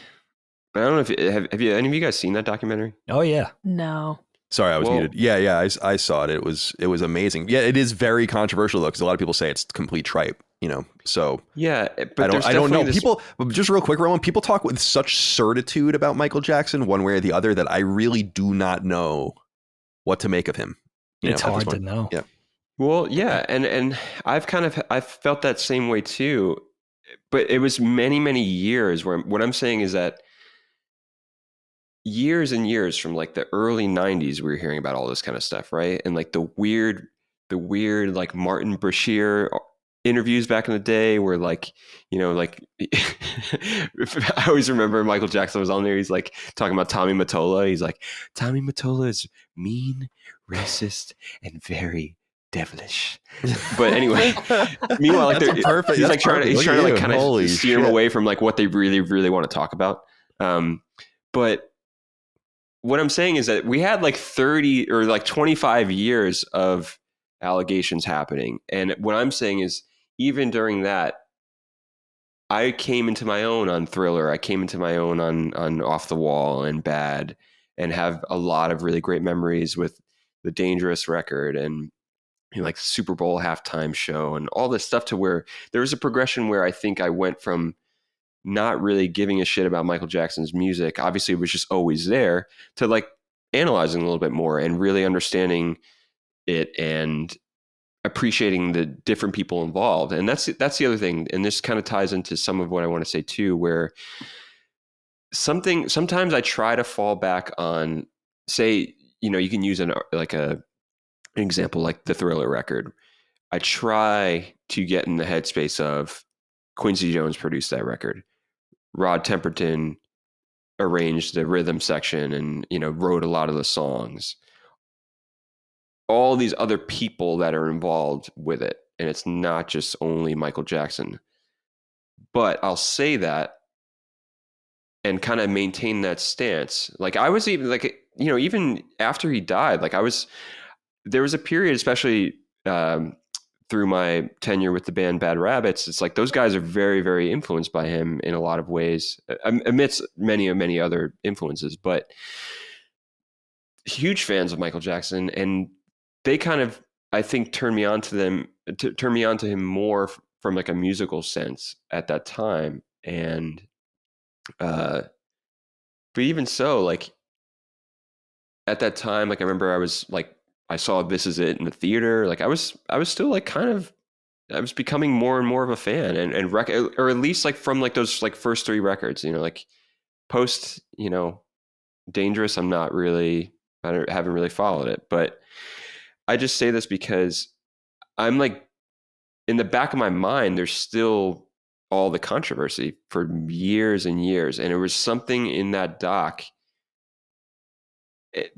But I don't know if have you any of you guys seen that documentary? Oh yeah. No. Sorry, I was muted. Yeah, I saw it. It was amazing. Yeah, it is very controversial though, because a lot of people say it's complete tripe. You know, so yeah, but I don't know. People, just real quick, Ramon. People talk with such certitude about Michael Jackson, one way or the other, that I really do not know what to make of him. It's hard to know. Yeah. Well, yeah, and I've felt that same way too, but it was many years where what I'm saying is that years and years from like the early 90s, we were hearing about all this kind of stuff, right? And like the weird like Martin Bashir interviews back in the day where like, you know, like I always remember Michael Jackson was on there. He's like talking about Tommy Mottola. He's like, Tommy Mottola is mean, racist, and very devilish. But anyway, meanwhile, like they're perfect. He's like trying to like kind of steer them away from like what they really want to talk about. But what I'm saying is that we had like 30 or like 25 years of allegations happening. And what I'm saying is, even during that, I came into my own on Thriller. I came into my own on Off the Wall and Bad, and have a lot of really great memories with the Dangerous record and, you know, like Super Bowl halftime show and all this stuff, to where there was a progression where I think I went from not really giving a shit about Michael Jackson's music, obviously it was just always there, to like analyzing a little bit more and really understanding it and appreciating the different people involved. And that's the other thing. And this kind of ties into some of what I want to say too, where sometimes I try to fall back on, say, you know, you can use an example like the Thriller record. I try to get in the headspace of Quincy Jones produced that record. Rod Temperton arranged the rhythm section and, you know, wrote a lot of the songs. All these other people that are involved with it. And it's not just only Michael Jackson. But I'll say that and kind of maintain that stance. Like I was even like, you know, even after he died, like there was a period, especially through my tenure with the band Bad Rabbits, it's like those guys are very, very influenced by him in a lot of ways, amidst many other influences, but huge fans of Michael Jackson. And they kind of, I think, turned me on to him more from like a musical sense at that time. And, but even so, like at that time, like I remember I saw This Is It in the theater. Like I was still like I was becoming more and more of a fan or at least like from like those like first 3 records, you know, like post, you know, Dangerous. I haven't really followed it, but I just say this because I'm like, in the back of my mind, there's still all the controversy for years and years. And it was something in that doc,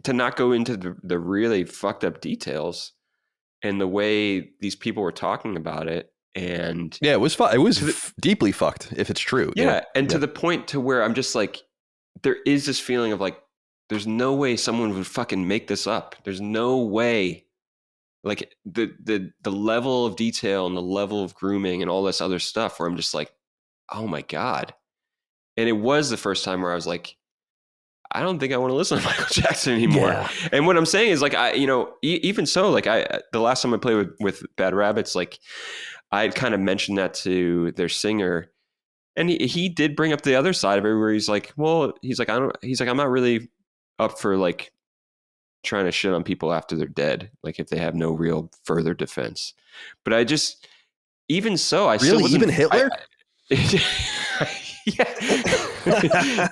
to not go into the really fucked up details and the way these people were talking about it. And yeah, it was deeply fucked if it's true. Yeah. And to the point to where I'm just like, there is this feeling of like, there's no way someone would fucking make this up. There's no way. Like the level of detail and the level of grooming and all this other stuff, where I'm just like, oh my God. And it was the first time where I was like, I don't think I want to listen to Michael Jackson anymore. Yeah. And what I'm saying is like, even so, like the last time I played with Bad Rabbits, like I kind of mentioned that to their singer, and he did bring up the other side of it, where he's like, I'm not really up for like trying to shit on people after they're dead, like if they have no real further defense. But I just, even so, I really still even Hitler. Yeah.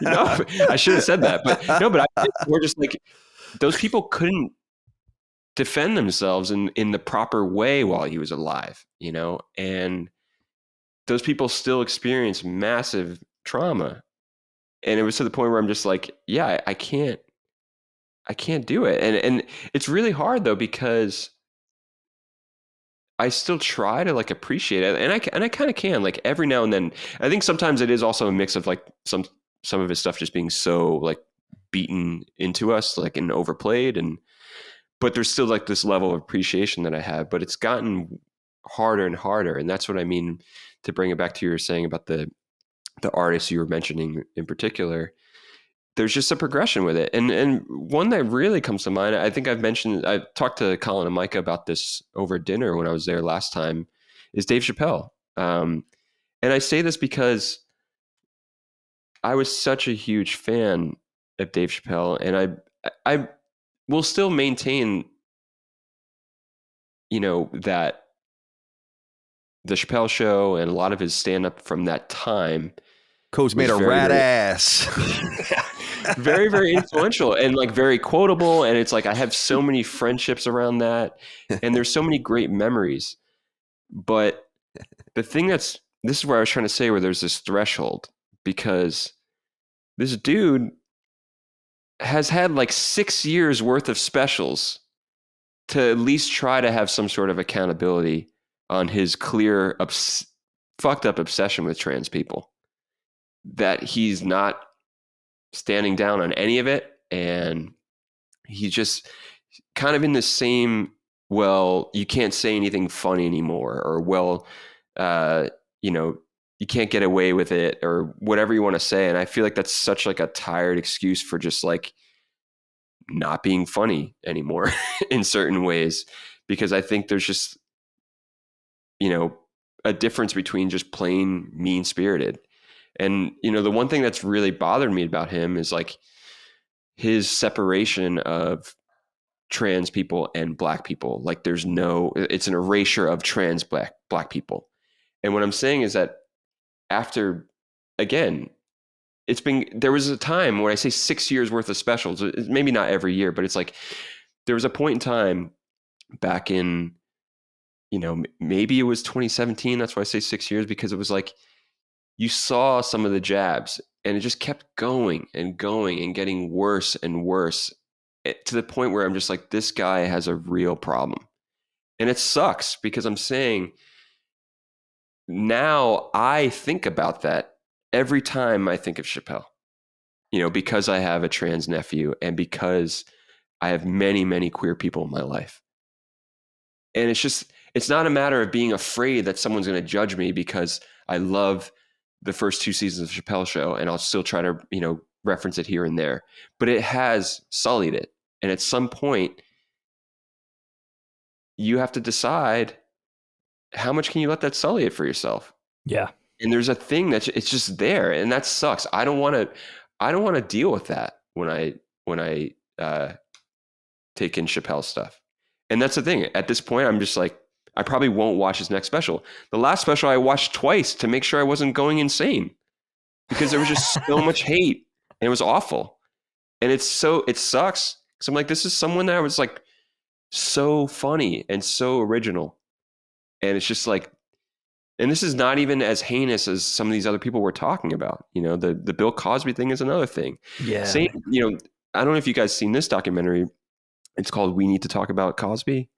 No, I should have said that, but no, but we're just like, those people couldn't defend themselves in the proper way while he was alive, you know? And those people still experience massive trauma. And it was to the point where I'm just like, yeah, I can't do it. And it's really hard though, because I still try to like appreciate it. And I kind of can, like, every now and then. I think sometimes it is also a mix of like some of his stuff just being so like beaten into us, like, and overplayed, but there's still like this level of appreciation that I have, but it's gotten harder and harder. And that's what I mean, to bring it back to what you were saying about the artists you were mentioning in particular. There's just a progression with it. And one that really comes to mind, I think I talked to Colin and Micah about this over dinner when I was there last time, is Dave Chappelle. And I say this because I was such a huge fan of Dave Chappelle, and I will still maintain, that the Chappelle Show and a lot of his stand-up from that time, Coach made a rat ass. very, very influential and like very quotable. And it's like, I have so many friendships around that, and there's so many great memories. But the thing this is where I was trying to say, where there's this threshold, because this dude has had like 6 years worth of specials to at least try to have some sort of accountability on his clear, fucked up obsession with trans people, that he's not standing down on any of it. And he's just kind of in the same, well, you can't say anything funny anymore, or, well, you can't get away with it, or whatever you want to say. And I feel like that's such like a tired excuse for just like not being funny anymore in certain ways, because I think there's just, a difference between just plain mean spirited. And, the one thing that's really bothered me about him is like his separation of trans people and Black people. Like it's an erasure of trans black people. And what I'm saying is that after, again, there was a time when I say 6 years worth of specials, maybe not every year, but it's like, there was a point in time back in, maybe it was 2017. That's why I say 6 years, because it was like, you saw some of the jabs and it just kept going and going and getting worse and worse, to the point where I'm just like, this guy has a real problem. And it sucks, because I'm saying, now I think about that every time I think of Chappelle, because I have a trans nephew, and because I have many, many queer people in my life. And it's not a matter of being afraid that someone's going to judge me because I love the first 2 seasons of Chappelle Show, and I'll still try to, reference it here and there, but it has sullied it. And at some point you have to decide, how much can you let that sully it for yourself? Yeah. And there's a thing it's just there, and that sucks. I don't want to deal with that when I take in Chappelle stuff. And that's the thing. At this point, I'm just like, I probably won't watch his next special. The last special I watched twice to make sure I wasn't going insane, because there was just so much hate, and it was awful. And it sucks. So I'm like, this is someone that was like so funny and so original. And it's just like, and this is not even as heinous as some of these other people we're talking about. The Bill Cosby thing is another thing. Yeah. Same, I don't know if you guys seen this documentary. It's called We Need to Talk About Cosby.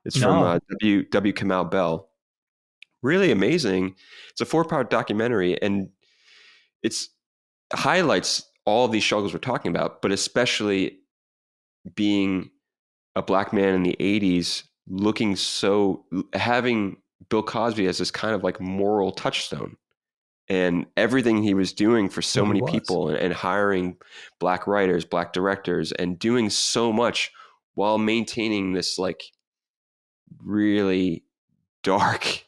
It's from W. Kamau Bell. Really amazing. It's a 4-part documentary, and it's highlights all of these struggles we're talking about, but especially being a Black man in the 80s, having Bill Cosby as this kind of like moral touchstone, and everything he was doing for so many people, and hiring Black writers, Black directors, and doing so much while maintaining this like really dark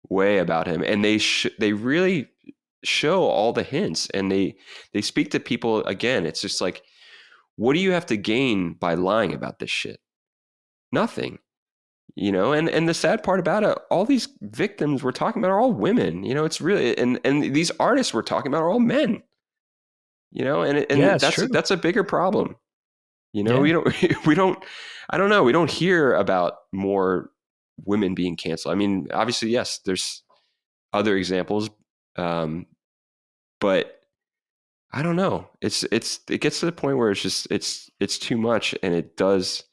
way about him. And they really show all the hints, and they speak to people. Again, it's just like, what do you have to gain by lying about this shit? Nothing. And the sad part about it, all these victims we're talking about are all women. It's really, and these artists we're talking about are all men. That's a bigger problem. We don't I don't know, we don't hear about more women being canceled. I mean, obviously, yes, there's other examples, but I don't know. It gets to the point where it's too much, and it does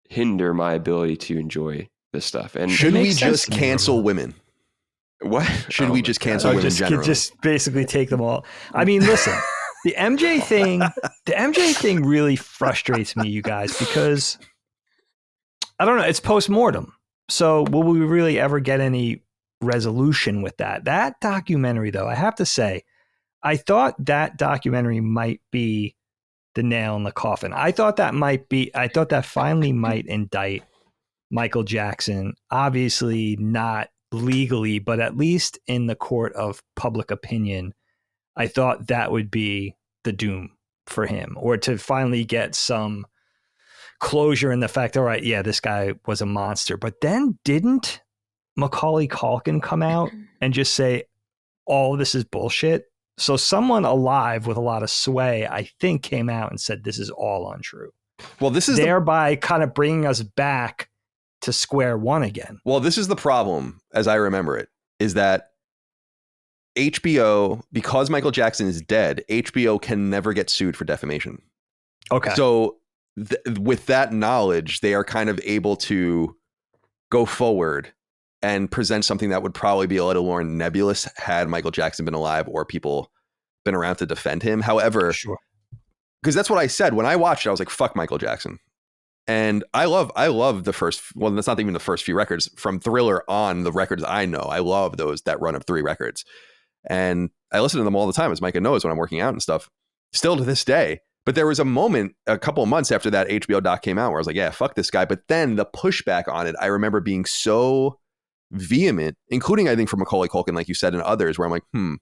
hinder my ability to enjoy this stuff. And should we just cancel women? What? Should we just cancel women in general? Just basically take them all. I mean, listen, the MJ thing really frustrates me, you guys, because I don't know. It's post-mortem. So will we really ever get any resolution with that? That documentary, though, I have to say, I thought that documentary might be the nail in the coffin. I thought that finally might indict Michael Jackson. Obviously not legally, but at least in the court of public opinion, I thought that would be the doom for him, or to finally get some closure in the fact, all right, yeah, this guy was a monster. But then didn't Macaulay Culkin come out and just say, all this is bullshit? So someone alive with a lot of sway, I think, came out and said this is all untrue. Well, this is thereby kind of bringing us back to square one again. Well, this is the problem, as I remember it, is that HBO, because Michael Jackson is dead, HBO can never get sued for defamation. Okay. So with that knowledge, they are kind of able to go forward and present something that would probably be a little more nebulous had Michael Jackson been alive or people been around to defend him. However, because that's what I said when I watched it, I was like, fuck Michael Jackson. And I love the first, well, that's not even the first few records from Thriller on, the records I know. I love that run of 3 records. And I listen to them all the time, as Micah knows, when I'm working out and stuff, still to this day. But there was a moment a couple of months after that HBO doc came out where I was like, yeah, fuck this guy. But then the pushback on it, I remember being so vehement, including I think from Macaulay Culkin, like you said, and others, where I'm like, and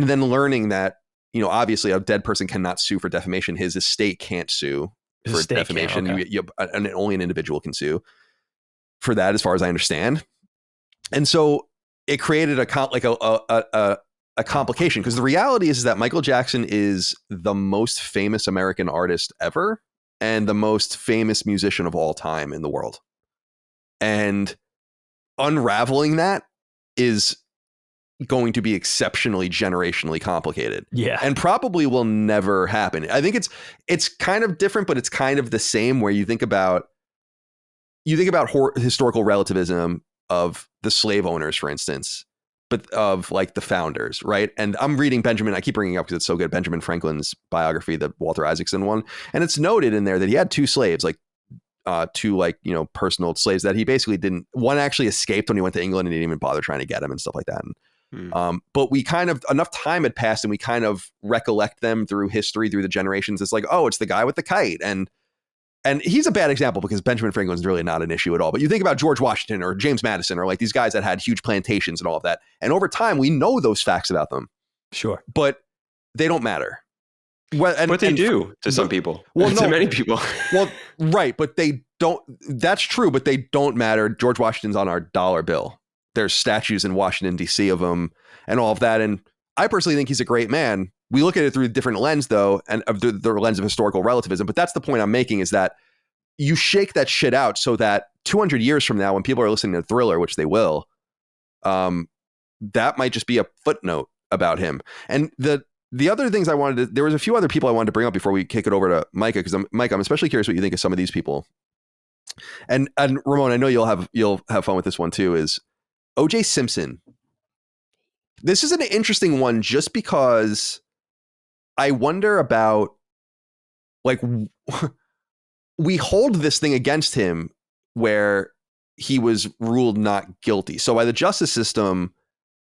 then learning that, you know, obviously a dead person cannot sue for defamation. His estate can't sue for defamation. Only an individual can sue for that, as far as I understand. And so it created a complication, because the reality is that Michael Jackson is the most famous American artist ever and the most famous musician of all time in the world. And unraveling that is going to be exceptionally generationally complicated. Yeah. And probably will never happen. I think it's kind of different, but it's kind of the same, where you think about historical relativism of the slave owners, for instance, but of like the founders, right? And I'm reading I keep bringing it up because it's so good, Benjamin Franklin's biography, the Walter Isaacson one. And it's noted in there that he had 2 slaves, like 2 like, you know, personal slaves that he basically didn't, one actually escaped when he went to England and he didn't even bother trying to get him and stuff like that. And, but we kind of, enough time had passed and we kind of recollect them through history, through the generations. It's like, oh, it's the guy with the kite. And he's a bad example because Benjamin Franklin's really not an issue at all. But you think about George Washington or James Madison or like these guys that had huge plantations and all of that. And over time, we know those facts about them. Sure. But they don't matter. Well, but they do to some people. Well, to many people. Well, right. But they don't. That's true. But they don't matter. George Washington's on our dollar bill. There's statues in Washington, D.C. of him and all of that. And I personally think he's a great man. We look at it through a different lens, though, and of the lens of historical relativism. But that's the point I'm making, is that you shake that shit out so that 200 years from now, when people are listening to Thriller, which they will, that might just be a footnote about him. And the other things there was a few other people I wanted to bring up before we kick it over to Micah, because I'm especially curious what you think of some of these people. And Ramon, I know you'll have fun with this one too, is O.J. Simpson. This is an interesting one just because I wonder about, like, we hold this thing against him where he was ruled not guilty. So by the justice system,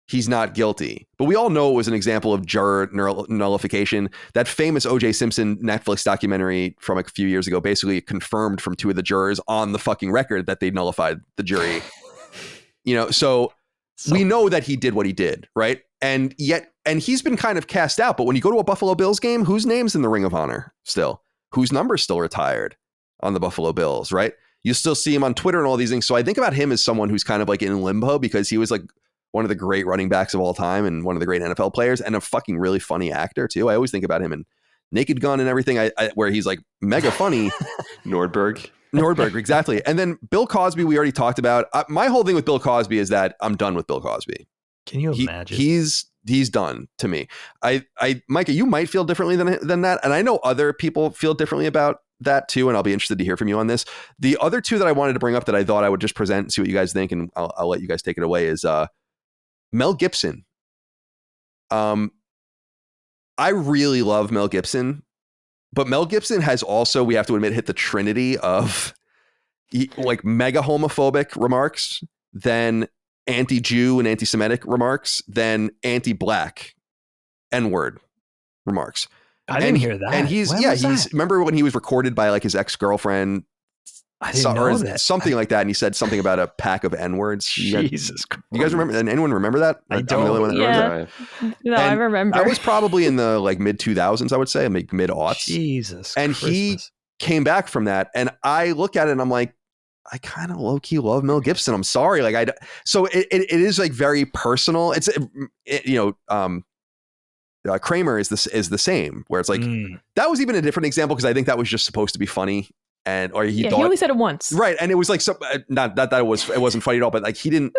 he's not guilty. But we all know it was an example of juror nullification. That famous O.J. Simpson Netflix documentary from a few years ago basically confirmed from 2 of the jurors on the fucking record that they nullified the jury. You know, so we know that he did what he did, right? And he's been kind of cast out. But when you go to a Buffalo Bills game, whose name's in the Ring of Honor still? Whose number's still retired on the Buffalo Bills, right? You still see him on Twitter and all these things. So I think about him as someone who's kind of like in limbo, because he was like one of the great running backs of all time and one of the great NFL players and a fucking really funny actor too. I always think about him in Naked Gun and everything, where he's like mega funny. Nordberg. Nordberg, exactly. And then Bill Cosby, we already talked about. My whole thing with Bill Cosby is that I'm done with Bill Cosby. Can you imagine? He's done to me. Micah, you might feel differently than that. And I know other people feel differently about that too. And I'll be interested to hear from you on this. The other two that I wanted to bring up that I thought I would just present and see what you guys think, and I'll let you guys take it away, is Mel Gibson. I really love Mel Gibson, but Mel Gibson has also, we have to admit, hit the trinity of like mega homophobic remarks, then anti-Jew and anti-Semitic remarks, then anti-black N-word remarks. I didn't hear that. And he's remember when he was recorded by like his ex-girlfriend? I didn't know that. Something like that. And he said something about a pack of N-words. Jesus Christ. You guys remember? And anyone remember that? I don't. I'm the only one that remembers that. No, I remember. That was probably in the like mid 2000s, I would say, mid-aughts. Jesus. And he came back from that. And I look at it and I'm like, I kind of low-key love Mel Gibson. I'm sorry. Like so it is like very personal. It's, Kramer is the same, where it's like, that was even a different example because I think that was just supposed to be funny. Or he only said it once. Right. And it was like, not that it wasn't funny at all, but like it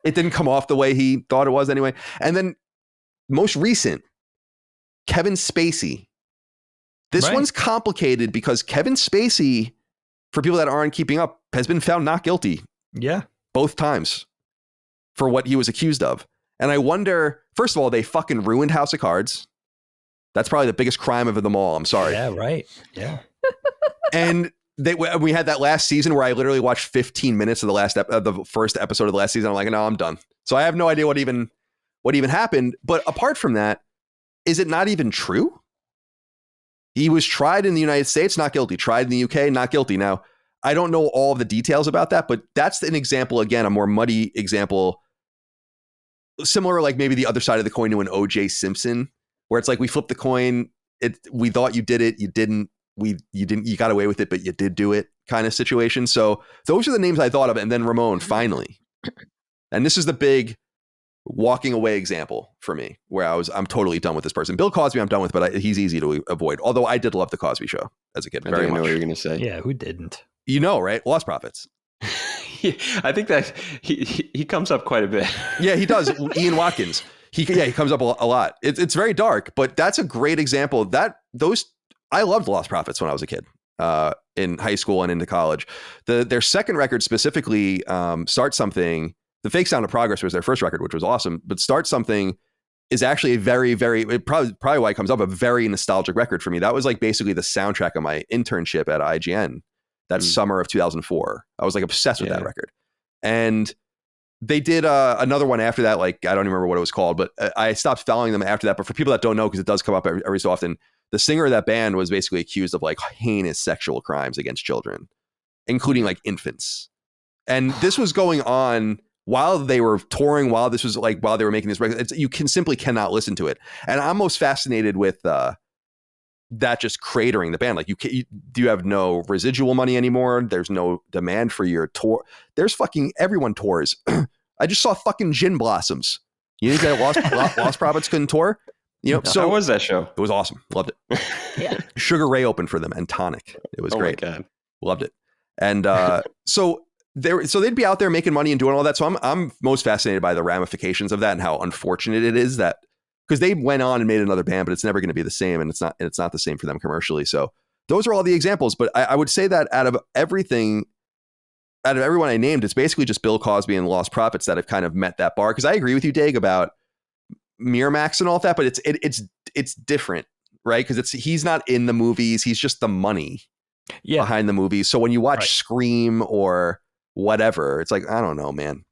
didn't come off the way he thought it was anyway. And then most recent, Kevin Spacey. This one's complicated because Kevin Spacey, for people that aren't keeping up, has been found not guilty. Yeah. Both times for what he was accused of. And I wonder, first of all, they fucking ruined House of Cards. That's probably the biggest crime of them all. I'm sorry. Yeah, right. Yeah. And we had that last season where I literally watched 15 minutes of the first episode of the last season. I'm like, no, I'm done. So I have no idea what even happened. But apart from that, is it not even true? He was tried in the United States, not guilty. Tried in the UK, not guilty. Now, I don't know all of the details about that, but that's an example, again, a more muddy example. Similar, like maybe the other side of the coin to an O.J. Simpson, where it's like we flipped the coin. We thought you did it. You didn't. You got away with it, but you did do it kind of situation. So those are the names I thought of. And then Ramon, finally. And this is the big walking away example for me, where I'm totally done with this person. Bill Cosby, I'm done with, but he's easy to avoid. Although I did love the Cosby Show as a kid. Very much. I know what you're going to say. Yeah, who didn't? You know, right? Lost Profits. I think that he comes up quite a bit. Yeah, he does. Ian Watkins. He comes up a lot. It's very dark, but that's a great example. I loved Lost Profits when I was a kid, in high school and into college. Their second record specifically, Start Something. The Fake Sound of Progress was their first record, which was awesome. But Start Something is actually a very, very, probably why it comes up, a very nostalgic record for me. That was like basically the soundtrack of my internship at IGN that summer of 2004. I was like obsessed with that record. And they did another one after that. Like, I don't even remember what it was called, but I stopped following them after that. But for people that don't know, because it does come up every so often, the singer of that band was basically accused of like heinous sexual crimes against children, including like infants. And this was going on while they were touring, while they were making this record. You cannot listen to it. And I'm most fascinated with that just cratering the band. Like you have no residual money anymore. There's no demand for your tour. There's fucking everyone tours. I just saw fucking Gin Blossoms. You think that Lost Profits couldn't tour? So how was that show? It was awesome. Loved it. Yeah. Sugar Ray opened for them and Tonic. It was great. My God. Loved it. And so they'd be out there making money and doing all that. So I'm most fascinated by the ramifications of that and how unfortunate it is that, because they went on and made another band, but it's never going to be the same, and it's not the same for them commercially. So those are all the examples. But I would say that out of everyone I named, it's basically just Bill Cosby and Lost Profits that have kind of met that bar. Because I agree with you, Dag, about Miramax and all that, but it's different, right? Because he's not in the movies; he's just the money behind the movies. So when you watch Scream or whatever, it's like, I don't know, man.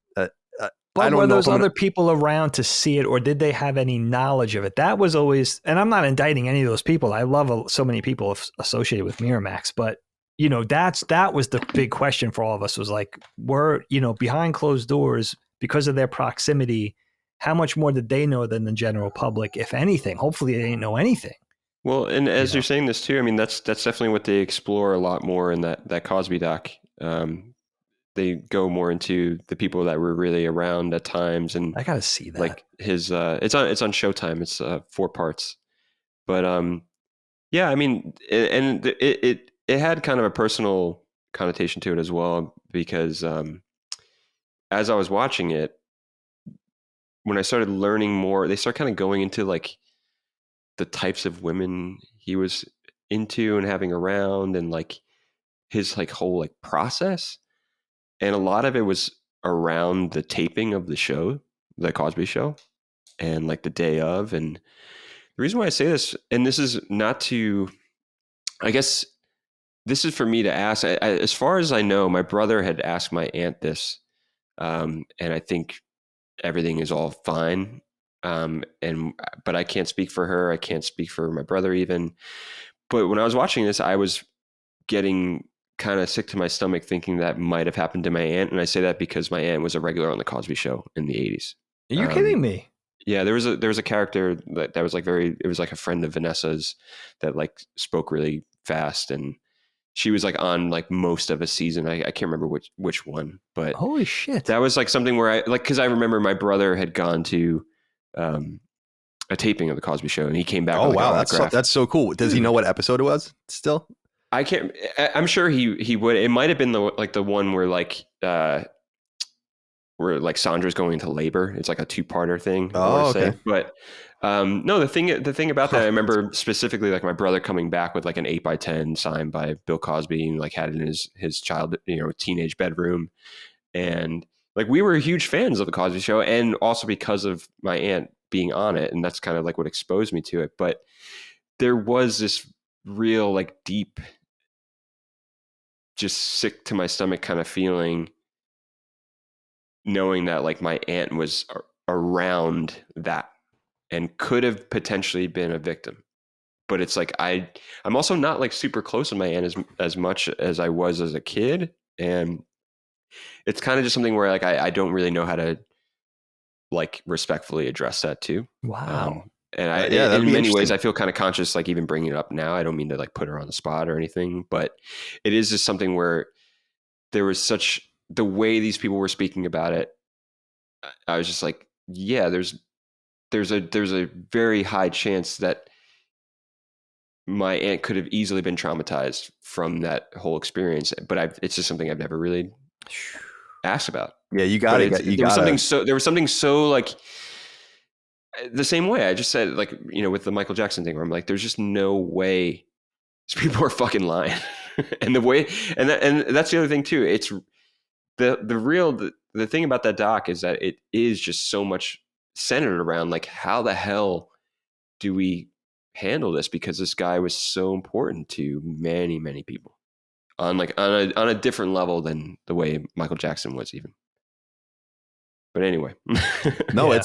But were those other people around to see it, or did they have any knowledge of it? That was always, and I'm not indicting any of those people. I love so many people associated with Miramax, but that was the big question for all of us, was like, behind closed doors, because of their proximity, how much more did they know than the general public, if anything? Hopefully they didn't know anything. Well, and as you're saying this too, I mean, that's definitely what they explore a lot more in that Cosby doc. They go more into the people that were really around at times, and I gotta see that. Like his, it's on Showtime. It's 4 parts, but yeah, I mean, it had kind of a personal connotation to it as well, because as I was watching it, when I started learning more, they start kind of going into like the types of women he was into and having around, and like his like whole like process. And a lot of it was around the taping of the show, the Cosby Show, and like the day of. And the reason why I say this, and this is not to, I guess this is for me to ask, as far as I know, my brother had asked my aunt this, and I think everything is all fine. But I can't speak for her. I can't speak for my brother even. But when I was watching this, I was getting kind of sick to my stomach thinking that might have happened to my aunt. And I say that because my aunt was a regular on the Cosby Show in the 80s. Are you kidding me? Yeah, there was a character that was like it was like a friend of Vanessa's that like spoke really fast, and she was like on like most of a season. I can't remember which one, but holy shit, that was like something where I like, because I remember my brother had gone to a taping of the Cosby Show, and he came back. Oh with, like, wow, that's so cool. Does he know what episode it was still? I can't. I'm sure he would. It might have been the one where like Sandra's going into labor. It's like a 2-parter thing. Oh, okay. Say. But no, the thing about that, I remember specifically like my brother coming back with like an 8x10 signed by Bill Cosby, and like had it in his child, teenage bedroom. And like, we were huge fans of the Cosby Show, and also because of my aunt being on it. And that's kind of like what exposed me to it. But there was this real like deep, just sick to my stomach kind of feeling, knowing that like my aunt was around that and could have potentially been a victim. But it's like, I'm also not like super close to my aunt as much as I was as a kid. And it's kind of just something where like, I don't really know how to like respectfully address that too. Wow. And in many ways, I feel kind of conscious, like even bringing it up now. I don't mean to like put her on the spot or anything, but it is just something where there was the way these people were speaking about it. I was just like, yeah, there's a very high chance that my aunt could have easily been traumatized from that whole experience, but it's just something I've never really asked about. Yeah, there was something so like the same way I just said, like, with the Michael Jackson thing, where I'm like, there's just no way these people are fucking lying. And that's the other thing too. It's the thing about that doc is that it is just so much centered around like, how the hell do we handle this? Because this guy was so important to many, many people on a different level than the way Michael Jackson was even. But anyway, no, yeah.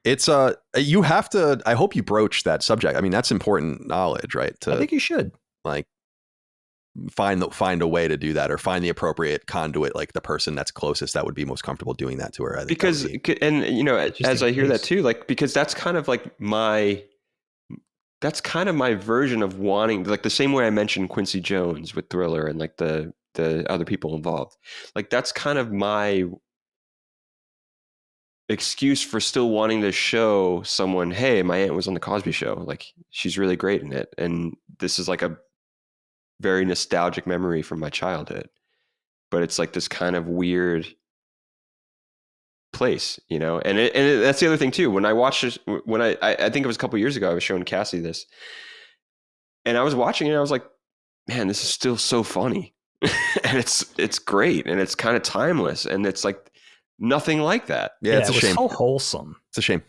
It's you have to, I hope you broach that subject. I mean, that's important knowledge, right? I think you should like find a way to do that, or find the appropriate conduit, like the person that's closest that would be most comfortable doing that to her. I think as I hear that too, like, because that's kind of like my version of wanting, like the same way I mentioned Quincy Jones with Thriller and like the other people involved. Like, that's kind of my excuse for still wanting to show someone, hey, my aunt was on the Cosby Show. Like, she's really great in it. And this is like a very nostalgic memory from my childhood. But it's like this kind of weird place, and that's the other thing too. When I watched this, when I think it was a couple of years ago, I was showing Cassie this, and I was watching it, and I was like, man, this is still so funny. And it's great, and it's kind of timeless, and it's like nothing like that. Yeah, it's a shame. So wholesome. It's a shame.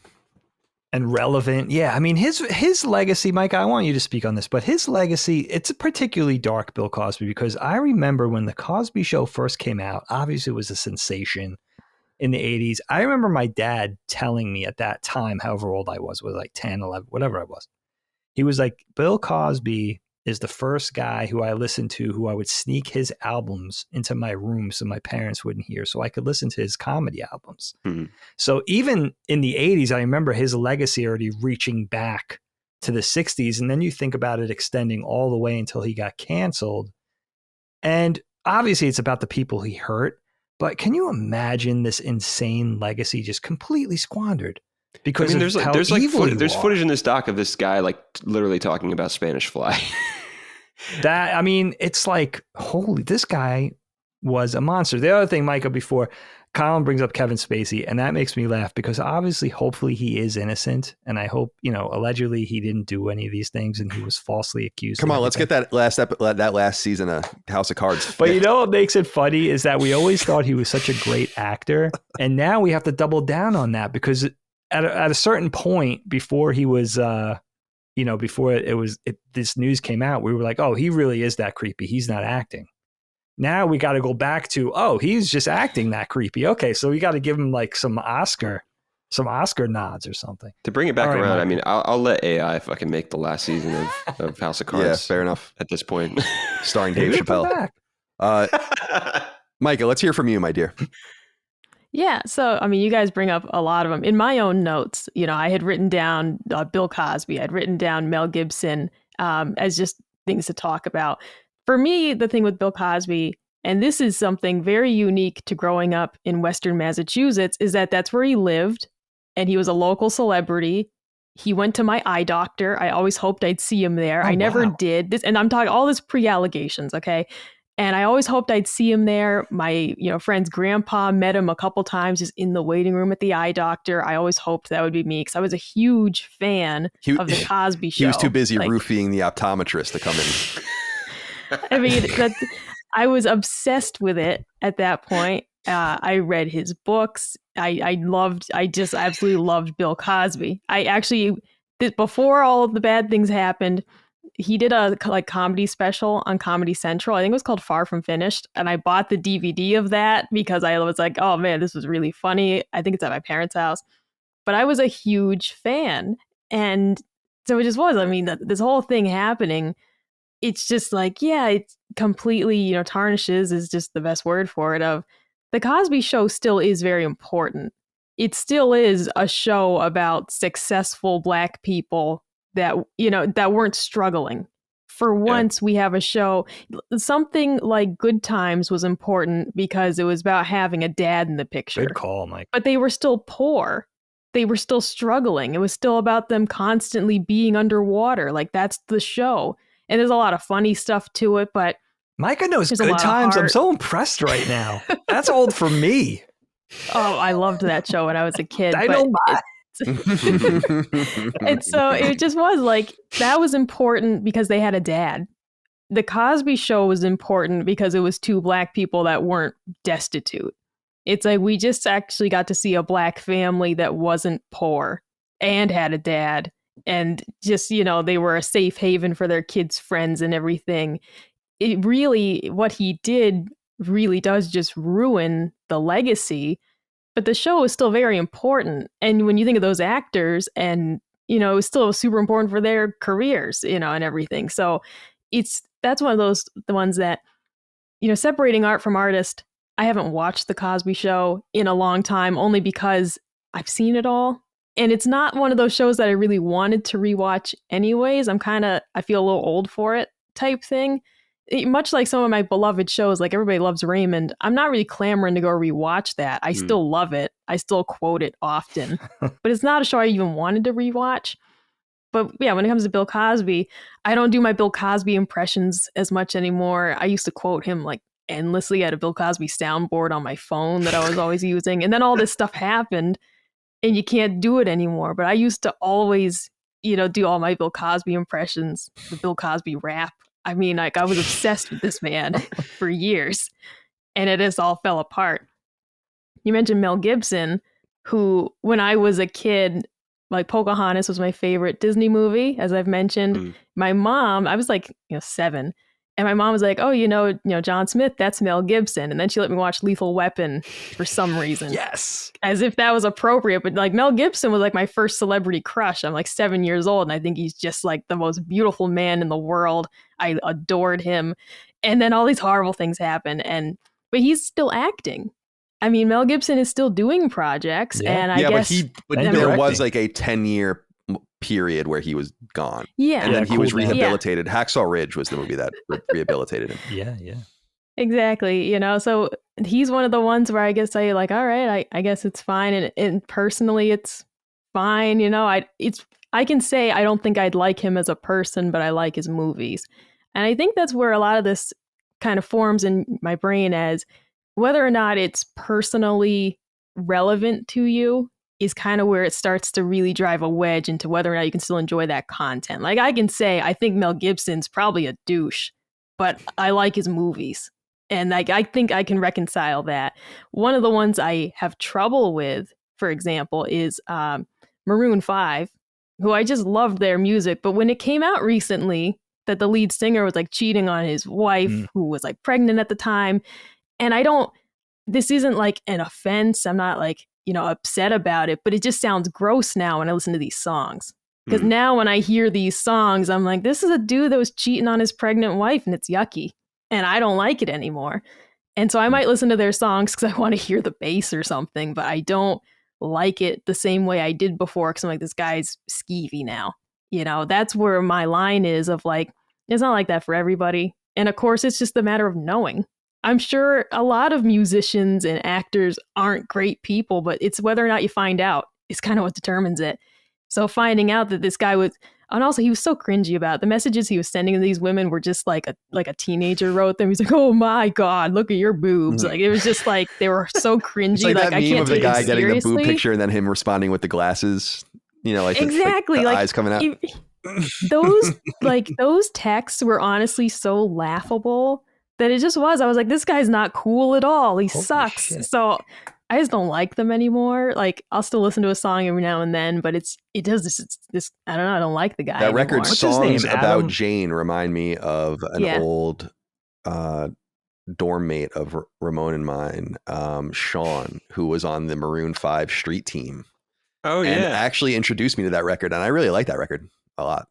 And relevant. Yeah, I mean, his legacy, Mike, I want you to speak on this, but his legacy, it's a particularly dark Bill Cosby, because I remember when the Cosby Show first came out, obviously it was a sensation in the 80s. I remember my dad telling me at that time, however old I was like 10, 11, whatever I was. He was like, Bill Cosby is the first guy who I listened to, who I would sneak his albums into my room so my parents wouldn't hear, so I could listen to his comedy albums. Mm-hmm. So even in the 80s, I remember his legacy already reaching back to the 60s. And then you think about it extending all the way until he got canceled. And obviously it's about the people he hurt. But can you imagine this insane legacy just completely squandered? Because there's footage in this doc of this guy like literally talking about Spanish Fly. That, I mean, it's like, holy, this guy was a monster. The other thing, Micah, before Colin brings up Kevin Spacey, and that makes me laugh because obviously, hopefully he is innocent. And I hope, allegedly he didn't do any of these things and he was falsely accused. Come on, let's get that last season of House of Cards. But you know what makes it funny is that we always thought he was such a great actor. And now we have to double down on that because at a certain point before he was, before this news came out, we were like, oh, he really is that creepy. He's not acting. Now we got to go back to, oh, he's just acting that creepy. Okay, so we got to give him like some Oscar nods or something. To bring it back around, I mean, I'll let AI fucking make the last season of House of Cards. Yeah, fair enough. At this point, starring Dave Chappelle. Micah, let's hear from you, my dear. Yeah, so I mean, you guys bring up a lot of them. In my own notes, I had written down Bill Cosby. I'd written down Mel Gibson as just things to talk about. For me, the thing with Bill Cosby, and this is something very unique to growing up in Western Massachusetts, is that that's where he lived, and he was a local celebrity. He went to my eye doctor. I always hoped I'd see him there. I never did. This, and I'm talking all this pre-allegations, okay? And I always hoped I'd see him there. My friend's grandpa met him a couple times just in the waiting room at the eye doctor. I always hoped that would be me because I was a huge fan of the Cosby Show. He was too busy roofing the optometrist to come in. I mean, I was obsessed with it at that point. I read his books. I just absolutely loved Bill Cosby. I actually, before all of the bad things happened, he did a comedy special on Comedy Central. I think it was called Far From Finished. And I bought the DVD of that because I was like, oh man, this was really funny. I think it's at my parents' house. But I was a huge fan. And so it just was. I mean, this whole thing happening, it's just like, yeah, it completely, tarnishes is just the best word for it. Of the Cosby Show still is very important. It still is a show about successful Black people that, that weren't struggling. For once, we have a show. Something like Good Times was important because it was about having a dad in the picture. Good call, Mike. But they were still poor. They were still struggling. It was still about them constantly being underwater. Like, that's the show. And there's a lot of funny stuff to it, but Micah knows Good Times. I'm so impressed right now. That's old for me. Oh, I loved that show when I was a kid. I know. And so it just was like, that was important because they had a dad. The Cosby Show was important because it was two Black people that weren't destitute. It's like, we just actually got to see a Black family that wasn't poor and had a dad. And just, they were a safe haven for their kids' friends and everything. It really, what he did really does just ruin the legacy. But the show is still very important. And when you think of those actors, and, it was still super important for their careers, and everything. So that's one of the ones that, separating art from artist. I haven't watched The Cosby Show in a long time, only because I've seen it all. And it's not one of those shows that I really wanted to rewatch anyways. I feel a little old for it type thing. Much like some of my beloved shows, like Everybody Loves Raymond, I'm not really clamoring to go rewatch that. I still love it. I still quote it often. But it's not a show I even wanted to rewatch. But yeah, when it comes to Bill Cosby, I don't do my Bill Cosby impressions as much anymore. I used to quote him like endlessly. I had a Bill Cosby soundboard on my phone that I was always using. And then all this stuff happened. And you can't do it anymore. But I used to always, do all my Bill Cosby impressions, the Bill Cosby rap. I mean, like, I was obsessed with this man for years. And it just all fell apart. You mentioned Mel Gibson, who, when I was a kid, like Pocahontas was my favorite Disney movie, as I've mentioned. My mom, I was like, 7. And my mom was like, oh, John Smith, that's Mel Gibson. And then she let me watch Lethal Weapon for some reason. Yes. As if that was appropriate. But like, Mel Gibson was like my first celebrity crush. I'm like 7 years old. And I think he's just like the most beautiful man in the world. I adored him. And then all these horrible things happen. But he's still acting. I mean, Mel Gibson is still doing projects. Yeah. And I guess. But there was like a 10-year period where he was gone. Yeah. And then he was rehabilitated. Yeah. Hacksaw Ridge was the movie that rehabilitated him. Yeah. Exactly. So he's one of the ones where I guess I like, all right, I guess it's fine. And personally, it's fine. I can say I don't think I'd like him as a person, but I like his movies. And I think that's where a lot of this kind of forms in my brain as whether or not it's personally relevant to you is kind of where it starts to really drive a wedge into whether or not you can still enjoy that content. Like I can say, I think Mel Gibson's probably a douche, but I like his movies. And like, I think I can reconcile that. One of the ones I have trouble with, for example, is Maroon 5, who I just loved their music. But when it came out recently that the lead singer was like cheating on his wife, who was like pregnant at the time, and this isn't like an offense. I'm not like, upset about it, but it just sounds gross now when I listen to these songs. Because now when I hear these songs, I'm like, this is a dude that was cheating on his pregnant wife and it's yucky. And I don't like it anymore. And so I might listen to their songs because I want to hear the bass or something, but I don't like it the same way I did before because I'm like, this guy's skeevy now. That's where my line is of like, it's not like that for everybody. And of course, it's just a matter of knowing. I'm sure a lot of musicians and actors aren't great people, but it's whether or not you find out is kind of what determines it. So finding out that this guy was, and also he was so cringy about it. The messages he was sending to these women were just like a teenager wrote them. He's like, "Oh my God, look at your boobs!" Like it was just like they were so cringy. It's like that I meme can't of the take guy it getting the seriously. boob picture and then him responding with the glasses. Like exactly, the eyes coming out. Those texts were honestly so laughable that it just was. I was like, this guy's not cool at all. He sucks. Shit. So I just don't like them anymore. Like I'll still listen to a song every now and then, but it does this. I don't know. I don't like the guy. That record, anymore. Songs About Jane, remind me of an old dorm mate of Ramon and mine, Sean, who was on the Maroon 5 street team. Oh yeah, and actually introduced me to that record, and I really like that record a lot.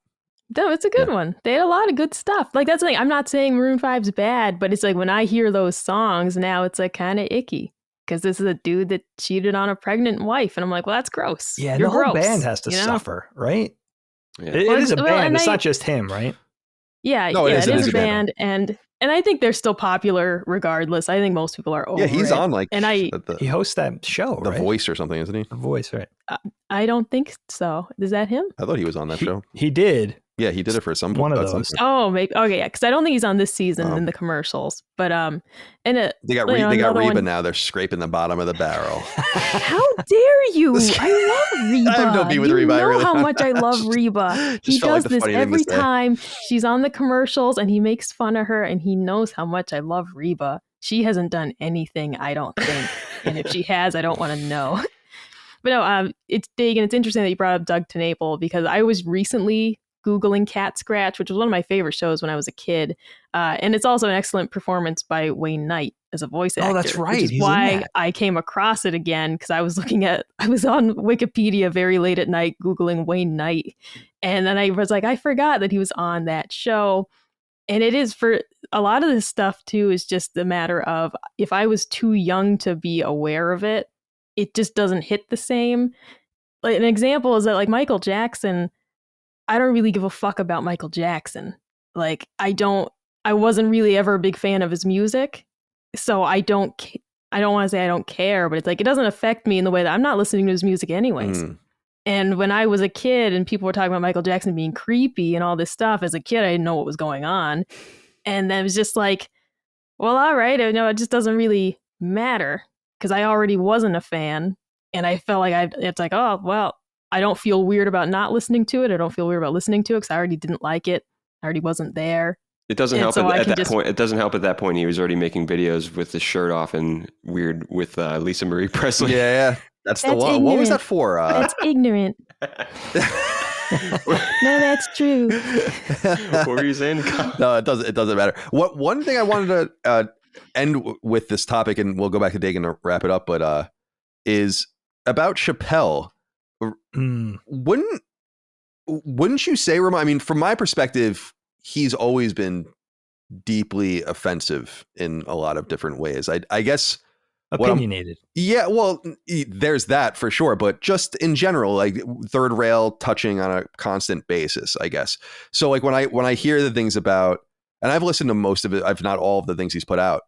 No, it's a good one. They had a lot of good stuff. Like that's the thing. I'm not saying Maroon 5's bad, but it's like when I hear those songs now, it's like kind of icky because this is a dude that cheated on a pregnant wife, and I'm like, well, that's gross. Yeah, You're the whole gross, band has to suffer, right? Yeah. It is a band. It's not just him, right? Yeah, no, it is a band, and I think they're still popular regardless. I think most people are over. Yeah, he's on like, and he hosts that show, The right? Voice or something, isn't he? The Voice, right? I don't think so. Is that him? I thought he was on that show. He did. Yeah, he did it for some one of those. Oh, maybe. Okay, yeah, because I don't think he's on this season in the commercials. But they got Reba now. They're scraping the bottom of the barrel. How dare you? I love Reba. I have no beef with Reba. You know really how much I love Reba. He does this every time she's on the commercials, and he makes fun of her, and he knows how much I love Reba. She hasn't done anything, I don't think, and if she has, I don't want to know. But no, it's Dagan. It's interesting that you brought up Doug TenNapel because I was recently Googling Cat Scratch, which was one of my favorite shows when I was a kid. And it's also an excellent performance by Wayne Knight as a voice actor. Oh, that's right. Which is why I came across it again, because I was on Wikipedia very late at night Googling Wayne Knight. And then I was like, I forgot that he was on that show. And it is, for a lot of this stuff too, is just a matter of if I was too young to be aware of it, it just doesn't hit the same. Like an example is that like Michael Jackson, I don't really give a fuck about Michael Jackson. Like I wasn't really ever a big fan of his music. So I don't want to say I don't care, but it's like, it doesn't affect me in the way that I'm not listening to his music anyways. And when I was a kid and people were talking about Michael Jackson being creepy and all this stuff, as a kid, I didn't know what was going on. And then it was just like, well, all right, I know it just doesn't really matter because I already wasn't a fan. And I felt like it's like, oh, well, I don't feel weird about not listening to it. I don't feel weird about listening to it because I already didn't like it. I already wasn't there. It doesn't help at that point. It doesn't help at that point. He was already making videos with his shirt off and weird with Lisa Marie Presley. Yeah. That's the one. What was that for? That's ignorant. No, that's true. What were you saying? No, it doesn't matter. One thing I wanted to end with this topic, and we'll go back to Dagan to wrap it up, but is about Chappelle. Wouldn't you say, Ramon? I mean, from my perspective, he's always been deeply offensive in a lot of different ways. I guess opinionated. Yeah, well, there's that for sure, but just in general, like third rail touching on a constant basis, I guess. So like when I hear the things about, and I've listened to most of it, if not all of the things he's put out,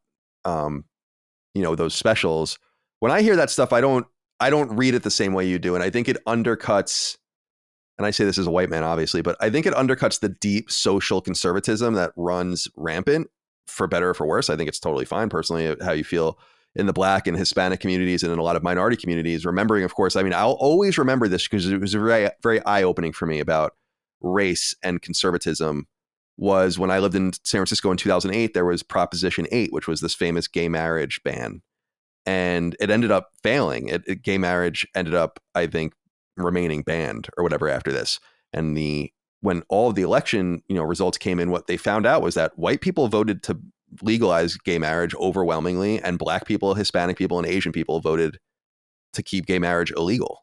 those specials. When I hear that stuff, I don't read it the same way you do, and I think it undercuts and I say this as a white man, obviously, but I think it undercuts the deep social conservatism that runs rampant, for better or for worse. I think it's totally fine, personally, how you feel in the Black and Hispanic communities and in a lot of minority communities. Remembering, of course, I mean, I'll always remember this because it was very, very eye-opening for me about race and conservatism, was when I lived in San Francisco in 2008, there was Proposition 8, which was this famous gay marriage ban. And it ended up failing. Gay marriage ended up, I think, remaining banned or whatever after this. And when all of the election, results came in, what they found out was that white people voted to legalize gay marriage overwhelmingly, and Black people, Hispanic people, and Asian people voted to keep gay marriage illegal.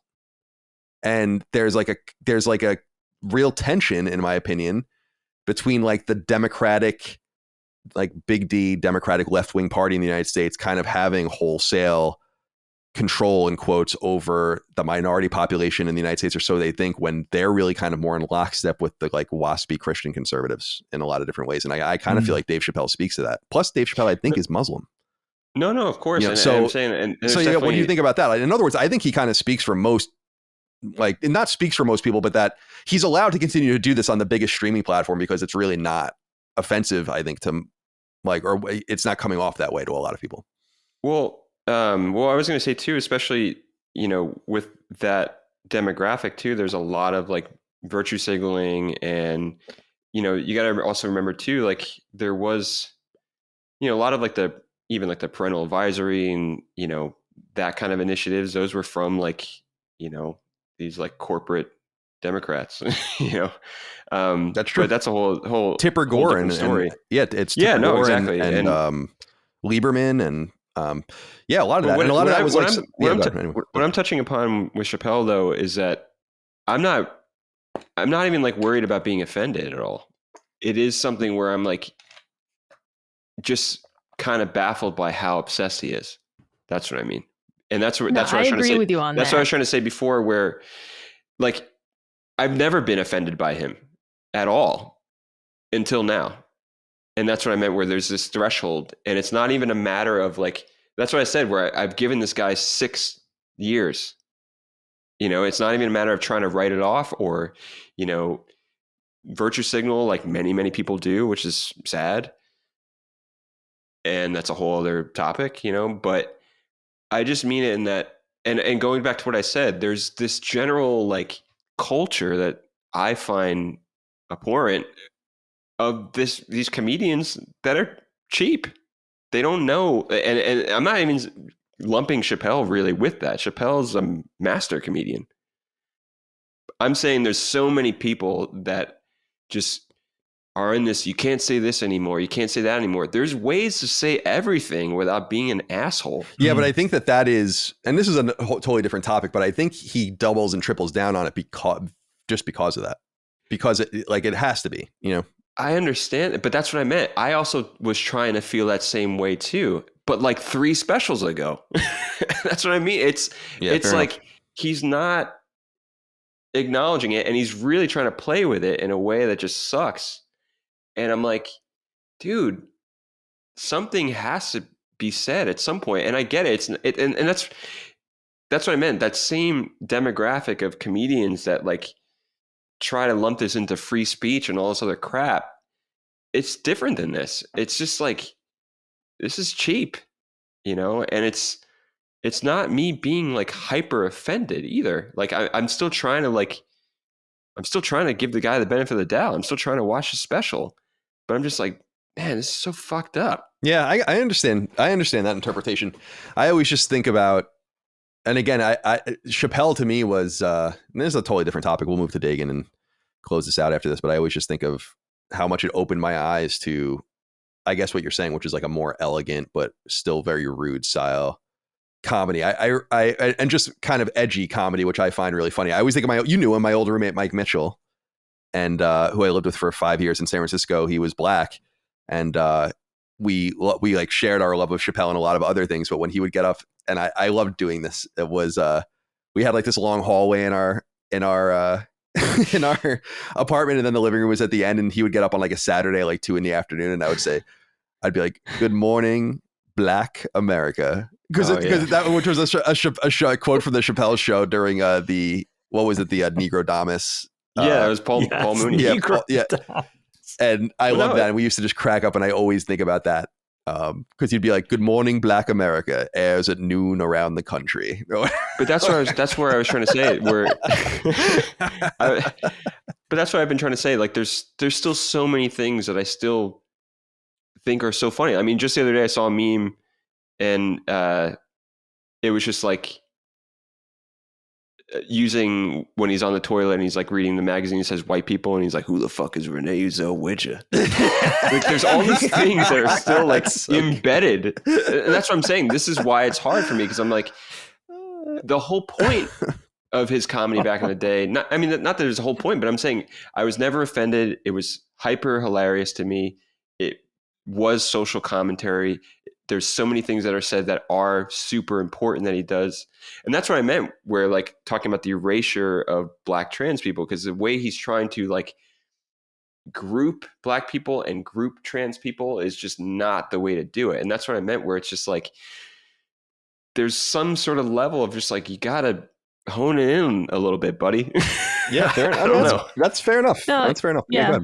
And there's like a real tension, in my opinion, between like the Democratic, like big D Democratic left-wing party in the United States kind of having wholesale control, in quotes, over the minority population in the United States, or so they think, when they're really kind of more in lockstep with the like waspy Christian conservatives in a lot of different ways. And I kind of feel like Dave Chappelle speaks to that. Plus, Dave Chappelle, I think, is Muslim. No, of course. And so I'm saying, and so yeah, what do you think about that? In other words, I think he kind of speaks for most, like, not speaks for most people, but that he's allowed to continue to do this on the biggest streaming platform because it's really not offensive, I think, to like, or it's not coming off that way to a lot of people. Well, I was going to say too, especially, with that demographic too, there's a lot of like virtue signaling, and, you got to also remember too, like there was, a lot of like even the parental advisory and, that kind of initiatives, those were from like, these like corporate Democrats, That's true. But that's a whole Tipper Gore and story. It's Tipper Gore exactly. and Lieberman and a lot of that. And a lot of that was like, what I'm touching upon with Chappelle though is that I'm not even like worried about being offended at all. It is something where I'm like just kind of baffled by how obsessed he is. That's what I mean. And that's what I was trying to say. With you on that's that. what I was trying to say before, where like I've never been offended by him at all until now. And that's what I meant, where there's this threshold, and it's not even a matter of like, that's what I said, where I've given this guy 6 years. It's not even a matter of trying to write it off or, virtue signal like many, many people do, which is sad. And that's a whole other topic, but I just mean it in that, and going back to what I said, there's this general like culture that I find abhorrent of these comedians that are cheap. They don't know, and I'm not even lumping Chappelle really with that. Chappelle's a master comedian. I'm saying there's so many people that just are in this, you can't say this anymore, you can't say that anymore. There's ways to say everything without being an asshole. Yeah, but I think that is, and this is a totally different topic, but I think he doubles and triples down on it because of that. Because it has to be, I understand it, but that's what I meant. I also was trying to feel that same way too, but like 3 specials ago. That's what I mean. It's like he's not acknowledging it, and he's really trying to play with it in a way that just sucks. And I'm like, dude, something has to be said at some point. And I get it. And that's what I meant. That same demographic of comedians that like try to lump this into free speech and all this other crap. It's different than this. It's just like, this is cheap, and it's not me being like hyper offended either. Like I'm still trying to give the guy the benefit of the doubt. I'm still trying to watch the special, but I'm just like, man, this is so fucked up. Yeah, I understand. I understand that interpretation. I always just think about, and again, I Chappelle to me was, and this is a totally different topic. We'll move to Dagan and close this out after this. But I always just think of how much it opened my eyes to, I guess what you're saying, which is like a more elegant but still very rude style comedy. I and just kind of edgy comedy, which I find really funny. I always think of you knew him, my old roommate Mike Mitchell, and who I lived with for 5 years in San Francisco. He was Black, and we like shared our love of Chappelle and a lot of other things. But when he would get up, and I loved doing this. It was we had like this long hallway in our in our apartment, and then the living room was at the end, and he would get up on like a Saturday, like 2 PM, and I'd be like, "Good morning, Black America," because that, which was a quote from the Chappelle show during the Negro Damas Yeah, it was Paul Mooney. Yeah, and I love that. And we used to just crack up, and I always think about that. Because he'd be like, "Good morning, Black America," airs at noon around the country. But that's where I was trying to say it. But that's what I've been trying to say. Like, there's still so many things that I still think are so funny. I mean, just the other day I saw a meme, and it was just like using when he's on the toilet and he's like reading the magazine. It says white people, and he's like, "Who the fuck is Renee Zellweger?" Like, there's all these things that are still like embedded, and that's what I'm saying. This is why it's hard for me, because I'm like, the whole point of his comedy back in the day. Not that there's a whole point, but I'm saying I was never offended. It was hyper hilarious to me. It was social commentary. There's so many things that are said that are super important that he does. And that's what I meant, where like talking about the erasure of Black trans people, because the way he's trying to like group Black people and group trans people is just not the way to do it. And that's what I meant, where it's just like, there's some sort of level of just like, you got to hone it in a little bit, buddy. Yeah, fair enough. I don't know. That's fair enough. No, that's fair enough. Yeah,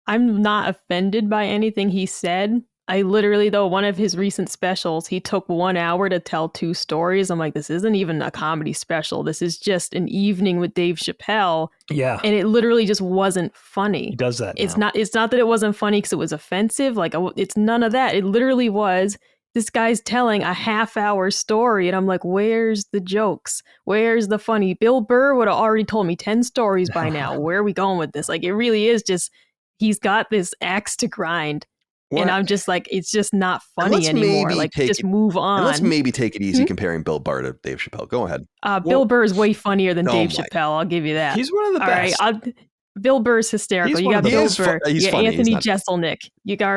I'm not offended by anything he said. I literally, though, one of his recent specials, he took 1 hour to tell 2 stories. I'm like, this isn't even a comedy special. This is just an evening with Dave Chappelle. Yeah. And it literally just wasn't funny. He does that now. It's not that it wasn't funny because it was offensive. Like, it's none of that. It literally was, this guy's telling a half-hour story. And I'm like, where's the jokes? Where's the funny? Bill Burr would have already told me 10 stories by now. Where are we going with this? Like, it really is just, he's got this axe to grind. What? And I'm just like, it's just not funny anymore. Like, just move on. And let's maybe take it easy comparing Bill Burr to Dave Chappelle. Go ahead. Bill Burr is way funnier than Dave Chappelle. I'll give you that. He's one of the best. All right, Bill Burr's hysterical. You got Bill Burr. You got Anthony Jeselnik. You got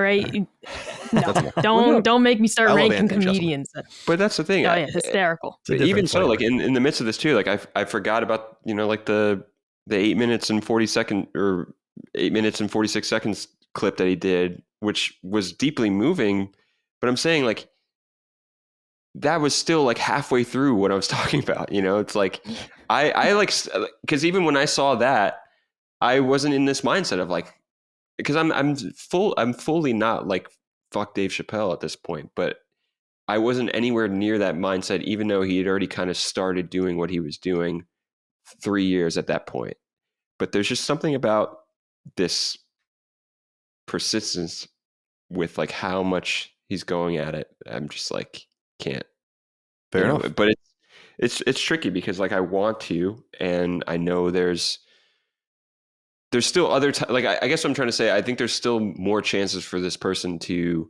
No, don't make me start ranking comedians. But that's the thing. Oh yeah, hysterical. Even so, like in the midst of this too, like I forgot about, like the 8 minutes and 40 or 8 minutes and 46 seconds clip that he did, which was deeply moving. But I'm saying, like, that was still like halfway through what I was talking about. It's like I like, because even when I saw that, I wasn't in this mindset of like, because I'm fully not like fuck Dave Chappelle at this point, but I wasn't anywhere near that mindset, even though he had already kind of started doing what he was doing 3 years at that point. But there's just something about this persistence with like how much he's going at it. I'm just like, can't. Fair enough. But it's tricky because like I want to, and I know there's still other like I guess what I'm trying to say, I think there's still more chances for this person to,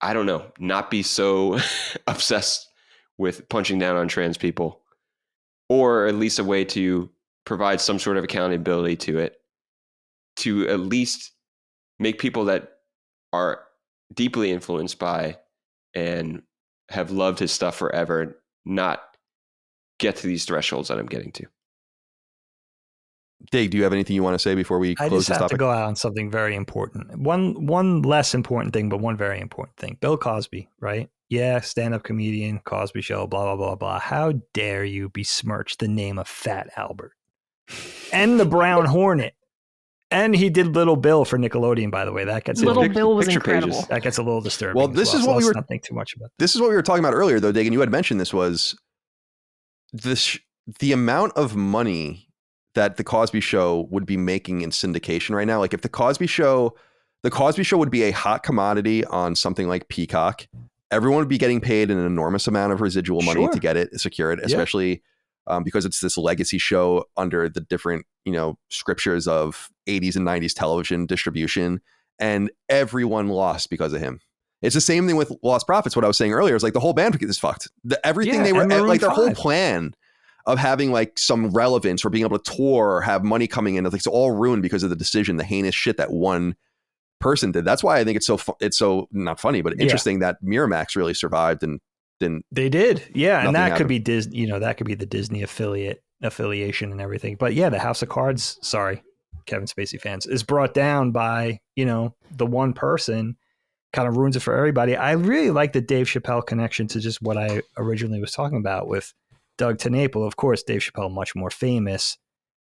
I don't know, not be so obsessed with punching down on trans people, or at least a way to provide some sort of accountability to it, to at least make people that are deeply influenced by and have loved his stuff forever not get to these thresholds that I'm getting to. Dave, do you have anything you want to say before we close this topic? I just have to go out on something very important. One less important thing, but one very important thing. Bill Cosby, right? Yeah, stand-up comedian, Cosby Show, blah, blah, blah, blah. How dare you besmirch the name of Fat Albert and the Brown Hornet? And he did Little Bill for Nickelodeon, by the way. That gets Little Bill was incredible. Pages. That gets a little disturbing. Well, this is what we were. Not think too much about. This is what we were talking about earlier, though, Dagan. You had mentioned this was the amount of money that the Cosby Show would be making in syndication right now. Like, if the Cosby Show would be a hot commodity on something like Peacock, everyone would be getting paid an enormous amount of residual money to get it secured, especially because it's this legacy show under the different, scriptures of 80s and 90s television distribution, and everyone lost because of him. It's the same thing with Lost Profits. What I was saying earlier is like the whole band is fucked. Everything they were like, their whole plan of having like some relevance or being able to tour or have money coming in, it's all ruined because of the decision, the heinous shit that one person did. That's why I think it's so not funny, but interesting that Miramax really survived and didn't. They did. Yeah. And that happened. Could be Disney, that could be the Disney affiliation and everything. But yeah, the House of Cards, sorry, Kevin Spacey fans, is brought down by, the one person, kind of ruins it for everybody. I really like the Dave Chappelle connection to just what I originally was talking about with Doug TenNapel. Of course, Dave Chappelle, much more famous,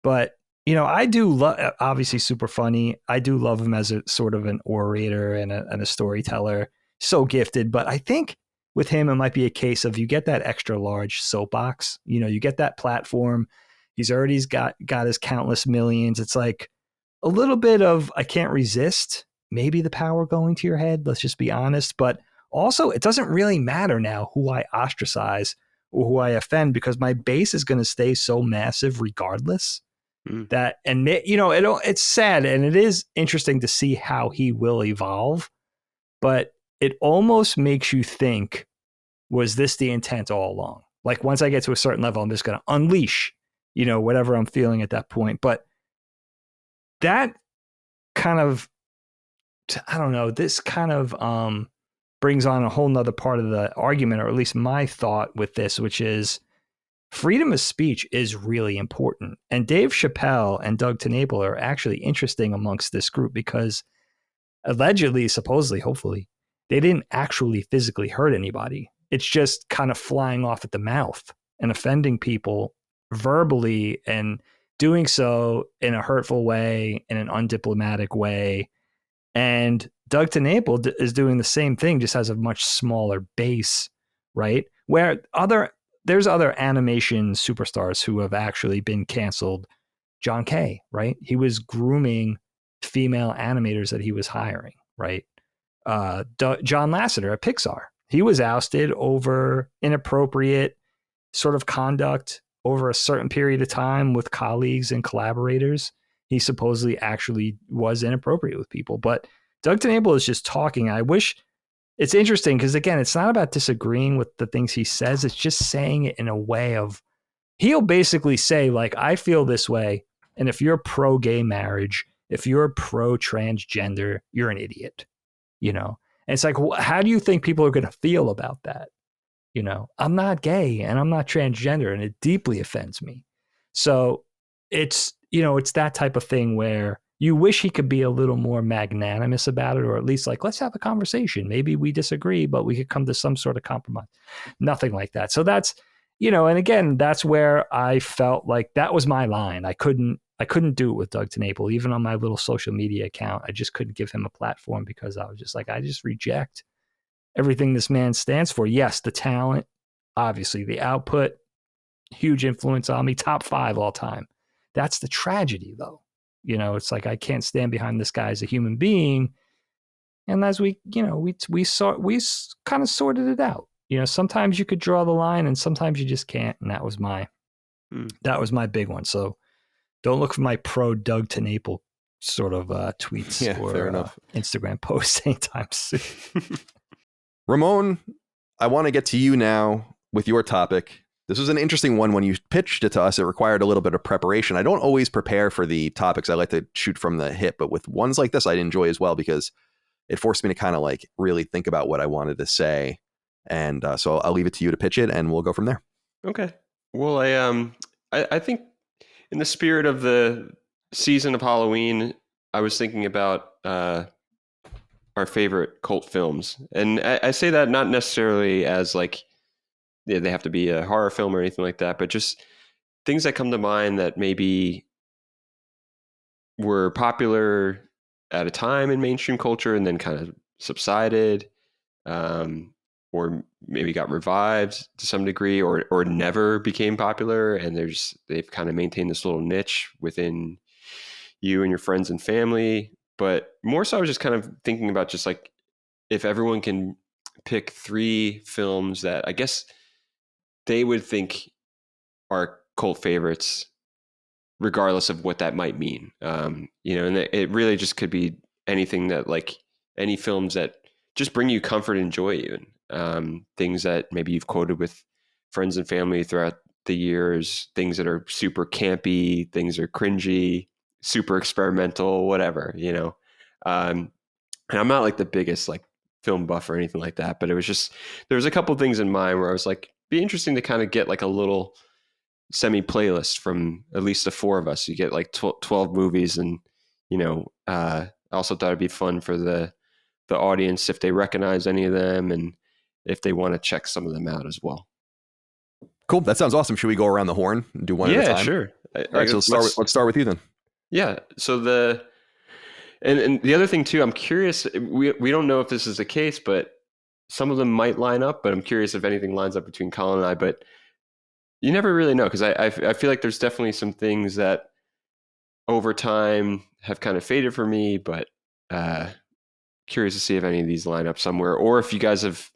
But, I do love, obviously super funny. I do love him as a sort of an orator and a storyteller. So gifted. But I think with him, it might be a case of you get that extra large soapbox, you get that platform. He's already got his countless millions. It's like a little bit of, I can't resist, maybe the power going to your head. Let's just be honest. But also, it doesn't really matter now who I ostracize or who I offend, because my base is going to stay so massive regardless. That, and it's sad, and it is interesting to see how he will evolve, but it almost makes you think, was this the intent all along? Like, once I get to a certain level, I'm just going to unleash, whatever I'm feeling at that point. But that kind of, I don't know, this kind of brings on a whole nother part of the argument, or at least my thought with this, which is freedom of speech is really important. And Dave Chappelle and Doug TenNapel are actually interesting amongst this group, because allegedly, supposedly, hopefully, they didn't actually physically hurt anybody. It's just kind of flying off at the mouth and offending people verbally, and doing so in a hurtful way, in an undiplomatic way. And Doug TenNapel is doing the same thing, just has a much smaller base, right? Where there's other animation superstars who have actually been canceled. John Kay, right? He was grooming female animators that he was hiring, right? John Lasseter at Pixar, he was ousted over inappropriate sort of conduct over a certain period of time with colleagues and collaborators. He supposedly actually was inappropriate with people. But Doug TenNapel is just talking. I wish, it's interesting because, again, it's not about disagreeing with the things he says. It's just saying it in a way of, he'll basically say, like, I feel this way. And if you're pro gay marriage, if you're pro transgender, you're an idiot, And it's like, how do you think people are going to feel about that? I'm not gay and I'm not transgender, and it deeply offends me. So it's, it's that type of thing where you wish he could be a little more magnanimous about it, or at least like, let's have a conversation. Maybe we disagree, but we could come to some sort of compromise. Nothing like that. So that's, and again, that's where I felt like that was my line. I couldn't do it with Doug TenNapel, even on my little social media account. I just couldn't give him a platform, because I was just like, I just reject everything this man stands for. Yes, the talent, obviously the output, huge influence on me, top 5 all time. That's the tragedy, though. It's like, I can't stand behind this guy as a human being. And as we kind of sorted it out. Sometimes you could draw the line and sometimes you just can't. And that was my big one. So don't look for my pro Doug TenNapel sort of tweets or Instagram posts anytime soon. Ramon, I want to get to you now with your topic. This was an interesting one when you pitched it to us. It required a little bit of preparation. I don't always prepare for the topics. I like to shoot from the hip, but with ones like this, I enjoy as well, because it forced me to kind of like really think about what I wanted to say. And so I'll leave it to you to pitch it, and we'll go from there. Okay. Well, I think in the spirit of the season of Halloween, I was thinking about our favorite cult films. And I say that not necessarily as like, they have to be a horror film or anything like that, but just things that come to mind that maybe were popular at a time in mainstream culture and then kind of subsided, or maybe got revived to some degree, or never became popular, and they've kind of maintained this little niche within you and your friends and family. But more so, I was just kind of thinking about just like, if everyone can pick 3 films that I guess they would think are cult favorites, regardless of what that might mean. And it really just could be anything that, like, any films that just bring you comfort and joy, even things that maybe you've quoted with friends and family throughout the years, things that are super campy, things that are cringy, super experimental, whatever, and I'm not like the biggest like film buff or anything like that, but it was just, there was a couple of things in mind where I was like, be interesting to kind of get like a little semi playlist from at least the 4 of us. You get like 12 movies, and I also thought it'd be fun for the audience if they recognize any of them and if they want to check some of them out as well. Cool. That sounds awesome. Should we go around the horn and do one at a time? Yeah, sure. All right, so let's start with you then. Yeah. So and the other thing too, I'm curious. We don't know if this is the case, but some of them might line up. But I'm curious if anything lines up between Colin and I. But you never really know, because I feel like there's definitely some things that over time have kind of faded for me. But curious to see if any of these line up somewhere, or if you guys have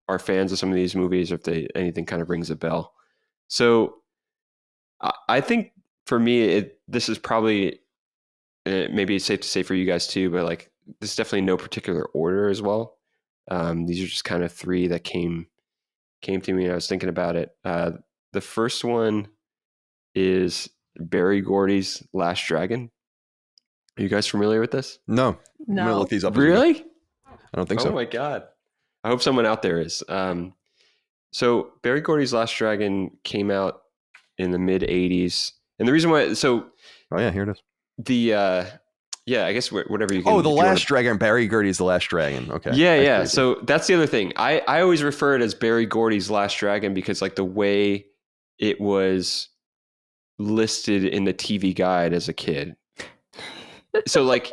are fans of some of these movies, or if anything kind of rings a bell. So I think for me, this is probably, maybe it's safe to say for you guys too, but like this is definitely no particular order as well. These are just kind of three that came to me and I was thinking about it. The first one is Barry Gordy's Last Dragon. Are you guys familiar with this? No. I'm gonna look these up. Really? I don't think so. Oh my God. I hope someone out there is. So Barry Gordy's Last Dragon came out in the mid 80s. And the reason why, oh yeah, here it is. I guess whatever you can. Oh, The Last Dragon. Barry Gordy's The Last Dragon. Okay. Yeah. So that's the other thing. I always refer it as Barry Gordy's Last Dragon because like the way it was listed in the TV guide as a kid. So like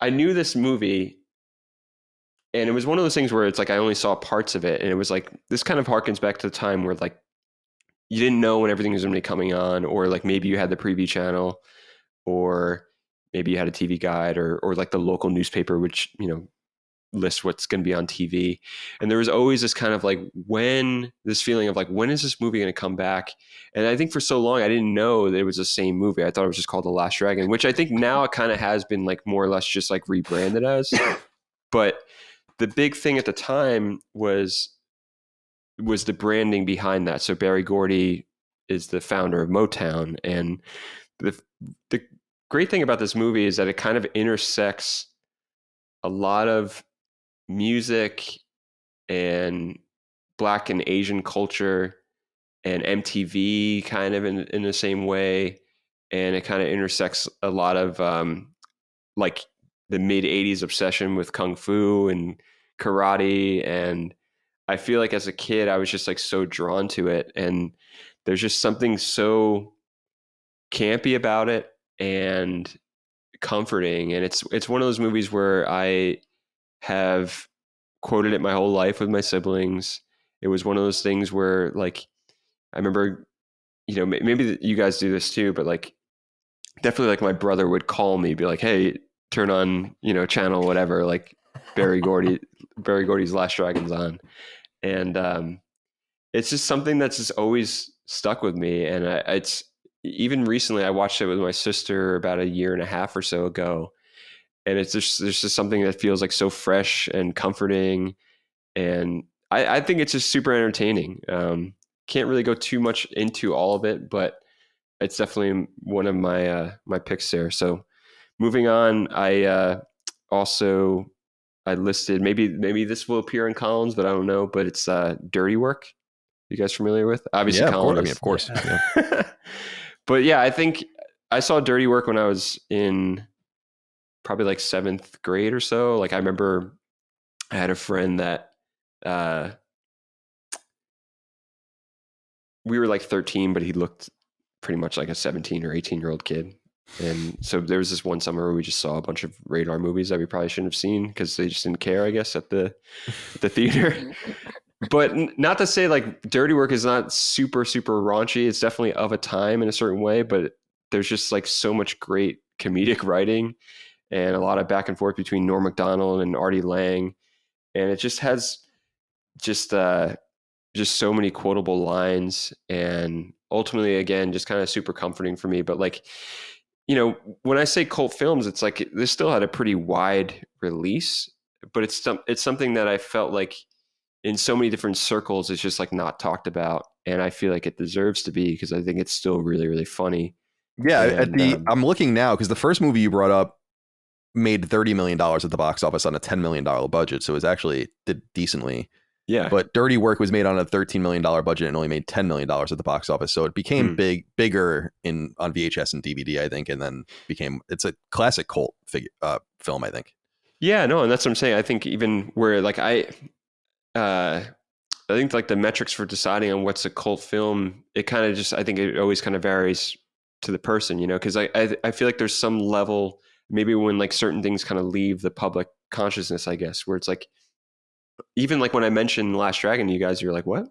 I knew this movie, and it was one of those things where it's like I only saw parts of it, and it was like this kind of harkens back to the time where like you didn't know when everything was going to be coming on, or like maybe you had the preview channel, or maybe you had a TV guide, or like the local newspaper, which lists what's going to be on TV. And there was always this kind of like this feeling of like, when is this movie going to come back? And I think for so long I didn't know that it was the same movie. I thought it was just called The Last Dragon, which I think now it kind of has been like more or less just like rebranded as. But the big thing at the time was the branding behind that. So Barry Gordy is the founder of Motown, and the great thing about this movie is that it kind of intersects a lot of music and Black and Asian culture and MTV kind of in the same way. And it kind of intersects a lot of like the mid 80s obsession with Kung Fu and karate. And I feel like as a kid, I was just like so drawn to it. And there's just something so campy about it and comforting. And it's one of those movies where I have quoted it my whole life with my siblings. It was one of those things where like, I remember, maybe you guys do this too, but like definitely like my brother would call me, be like, hey, turn on, channel, whatever, like Barry Gordy's Last Dragon's on. And it's just something that's just always stuck with me. And it's even recently I watched it with my sister about a year and a half or so ago. And there's just something that feels like so fresh and comforting. And I think it's just super entertaining. Can't really go too much into all of it, but it's definitely one of my picks there. So moving on, I listed, maybe this will appear in Colin's, but I don't know, but it's Dirty Work. You guys familiar with? Obviously, yeah, Colin. Of course. Yeah. But yeah, I think I saw Dirty Work when I was in probably like 7th grade or so. Like I remember I had a friend that we were like 13, but he looked pretty much like a 17 or 18-year-old kid. And so there was this one summer where we just saw a bunch of Radar movies that we probably shouldn't have seen because they just didn't care, I guess, at the theater. But not to say like Dirty Work is not super, super raunchy. It's definitely of a time in a certain way, but there's just like so much great comedic writing and a lot of back and forth between Norm Macdonald and Artie Lang. And it just has just so many quotable lines, and ultimately, again, just kind of super comforting for me. But like, when I say cult films, it's like this still had a pretty wide release, but it's something that I felt like in so many different circles, it's just like not talked about. And I feel like it deserves to be, because I think it's still really, really funny. Yeah. And, I'm looking now, because the first movie you brought up made $30 million at the box office on a $10 million budget. So it was actually did decently. Yeah. But Dirty Work was made on a $13 million budget and only made $10 million at the box office. So it became bigger on VHS and DVD, I think. And then it's a classic cult film, I think. Yeah, no. And that's what I'm saying. I think even where like I think like the metrics for deciding on what's a cult film, it kind of just, I think it always kind of varies to the person, you know, because I feel like there's some level, maybe when like certain things kind of leave the public consciousness, I guess, where it's like, even like when I mentioned Last Dragon, you guys, you're like, what?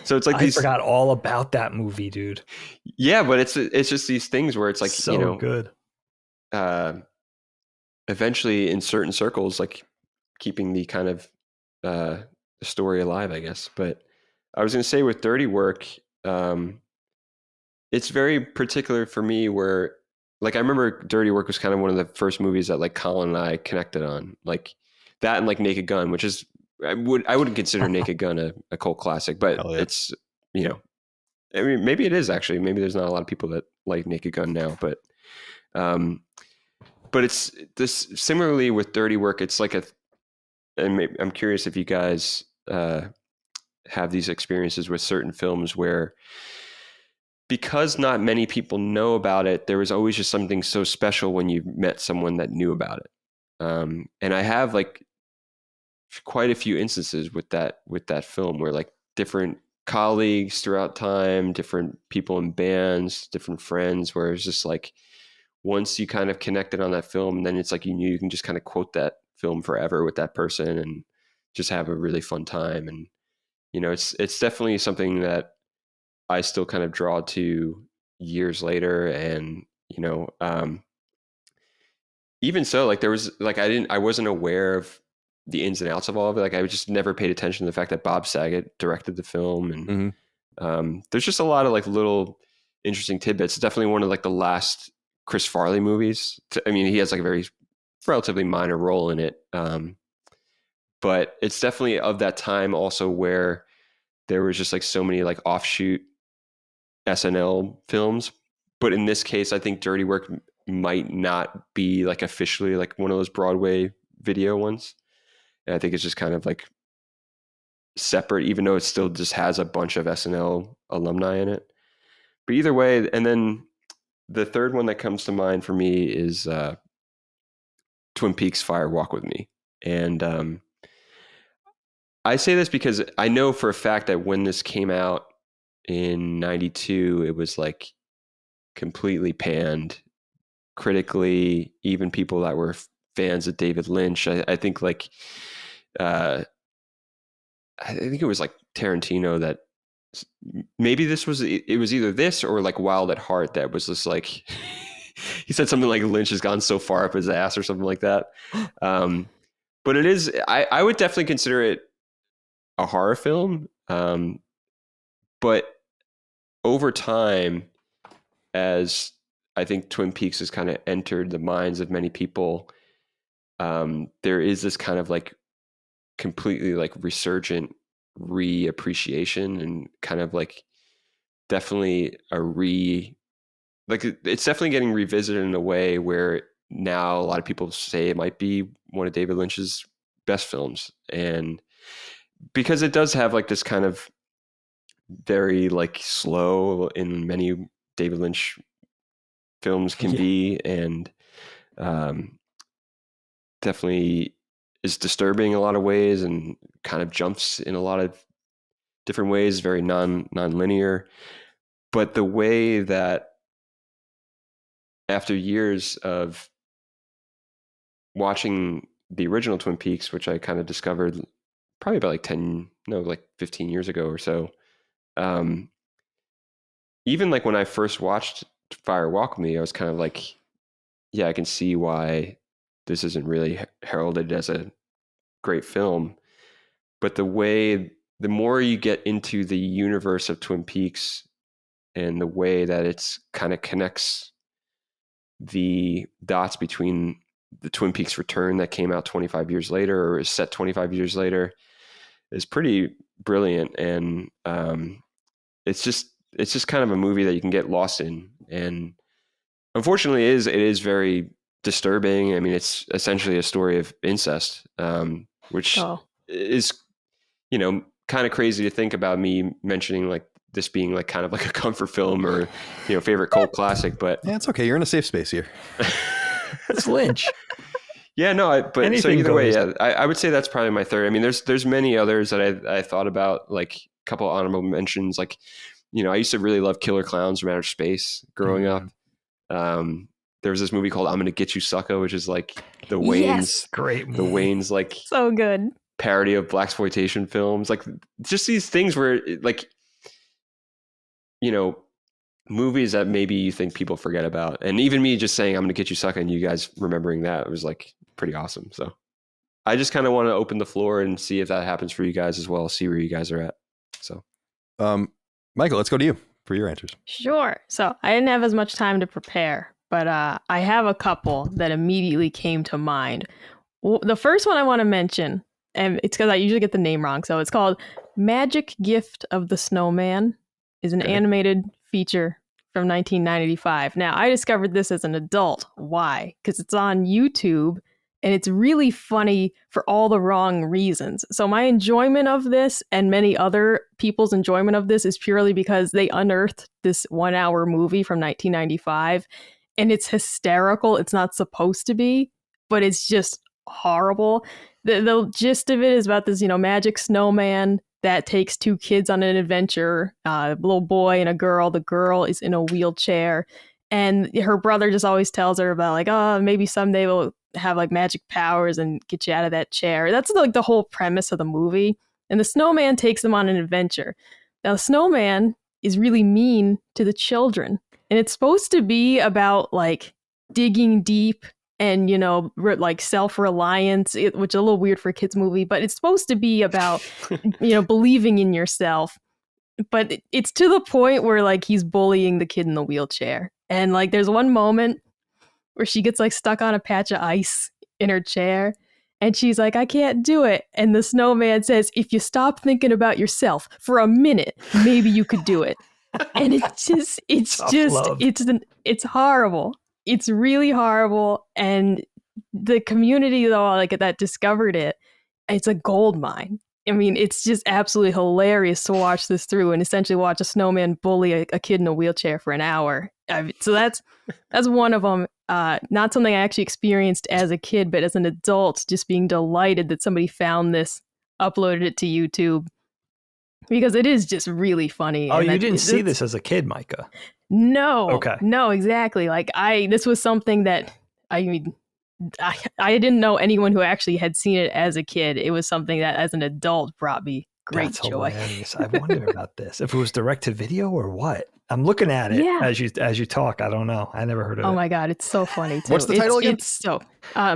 So it's like I forgot all about that movie, dude. Yeah, but it's just these things where it's like, So you know, good. Eventually in certain circles, like keeping the kind of story alive, I guess. But I was going to say with Dirty Work, it's very particular for me where, like, I remember Dirty Work was kind of one of the first movies that like Colin and I connected on, like that and like Naked Gun, which is, I wouldn't consider Naked Gun a cult classic, but it's, you know, I mean, maybe it is actually, maybe there's not a lot of people that like Naked Gun now, but it's this similarly with Dirty Work. It's like and I'm curious if you guys have these experiences with certain films where, because not many people know about it, there was always just something so special when you met someone that knew about it. And I have like quite a few instances with that film where like different colleagues throughout time, different people in bands, different friends, where it's just like, once you kind of connected on that film, then it's like you knew you can just kind of quote that film forever with that person and just have a really fun time. And, you know, it's definitely something that I still kind of draw to years later. And, you know, even so, like there was like, I wasn't aware of the ins and outs of all of it. Like I just never paid attention to the fact that Bob Saget directed the film. And there's just a lot of like little interesting tidbits. It's definitely one of like the last Chris Farley movies. I mean, he has like a very relatively minor role in it. But it's definitely of that time also where there was just like so many like offshoot SNL films. But in this case, I think Dirty Work might not be like officially like one of those Broadway video ones. And I think it's just kind of like separate, even though it still just has a bunch of SNL alumni in it. But either way, and then the third one that comes to mind for me is Twin Peaks Fire Walk with Me. And I say this because I know for a fact that when this came out in 92, it was like completely panned critically, even people that were fans of David Lynch. I think like, I think it was like Tarantino that maybe it was either this or like Wild at Heart that was just like, he said something like Lynch has gone so far up his ass or something like that. But it is, I would definitely consider it a horror film. But over time, as I think Twin Peaks has kind of entered the minds of many people, there is this kind of like completely like resurgent reappreciation and kind of like definitely it's definitely getting revisited in a way where now a lot of people say it might be one of David Lynch's best films. And because it does have like this kind of very like slow in many David Lynch films can be, and definitely is disturbing in a lot of ways and kind of jumps in a lot of different ways, very non-linear. But the way that after years of watching the original Twin Peaks, which I kind of discovered probably about like 15 years ago or so, even like when I first watched Fire Walk With Me, I was kind of like, yeah, I can see why this isn't really heralded as a great film. But the more you get into the universe of Twin Peaks and the way that it's kind of connects the dots between the Twin Peaks Return that came out 25 years later or is set 25 years later is pretty brilliant. And it's just kind of a movie that you can get lost in. And unfortunately it is very disturbing. I mean, it's essentially a story of incest, which is, you know, kind of crazy to think about me mentioning like this being like kind of like a comfort film or, you know, favorite cult classic, but yeah, it's okay. You're in a safe space here. It's Lynch. Yeah, no, but so Anything either way, goes. yeah, I would say that's probably my third. I mean, there's many others that I thought about, like a couple honorable mentions. Like, I used to really love Killer Clowns from Outer Space growing up. There was this movie called I'm Gonna Get You Sucker, which is like the Wayne's, Yes. Great the Wayne's like So good. parody of blaxploitation films. Like just these things where like, movies that maybe you think people forget about. And even me just saying I'm Gonna Get You Sucker and you guys remembering that was like pretty awesome. So I just kind of want to open the floor and see if that happens for you guys as well. See where you guys are at. So, Michael, let's go to you for your answers. Sure. So I didn't have as much time to prepare, but I have a couple that immediately came to mind. The first one I want to mention, and it's because I usually get the name wrong, so it's called Magic Gift of the Snowman, is an animated feature from 1995. Now, I discovered this as an adult. Why? Because it's on YouTube, and it's really funny for all the wrong reasons. So my enjoyment of this and many other people's enjoyment of this is purely because they unearthed this 1-hour movie from 1995, and it's hysterical. It's not supposed to be, but it's just horrible. The gist of it is about this, magic snowman that takes two kids on an adventure, a little boy and a girl. The girl is in a wheelchair, and her brother just always tells her about like, oh, maybe someday we'll have like magic powers and get you out of that chair. That's like the whole premise of the movie. And the snowman takes them on an adventure. Now, the snowman is really mean to the children, and it's supposed to be about like digging deep and, like self-reliance, which is a little weird for a kid's movie, but it's supposed to be about, believing in yourself. But it's to the point where like he's bullying the kid in the wheelchair. And like there's one moment where she gets like stuck on a patch of ice in her chair and she's like, I can't do it. And the snowman says, if you stop thinking about yourself for a minute, maybe you could do it. And it's horrible. It's really horrible. And the community, though, like that discovered it, it's a gold mine. I mean, it's just absolutely hilarious to watch this through and essentially watch a snowman bully a kid in a wheelchair for an hour. So that's one of them. Not something I actually experienced as a kid, but as an adult, just being delighted that somebody found this, uploaded it to YouTube, because it is just really funny. Oh, you didn't see this as a kid, Micah? No. Okay. No, exactly. Like this was something that I didn't know anyone who actually had seen it as a kid. It was something that as an adult brought me great joy. Hilarious. I wonder about this. If it was direct to video or what? I'm looking at it as you talk. I don't know. I never heard of it. Oh my God, it's so funny too. What's the title again? It's so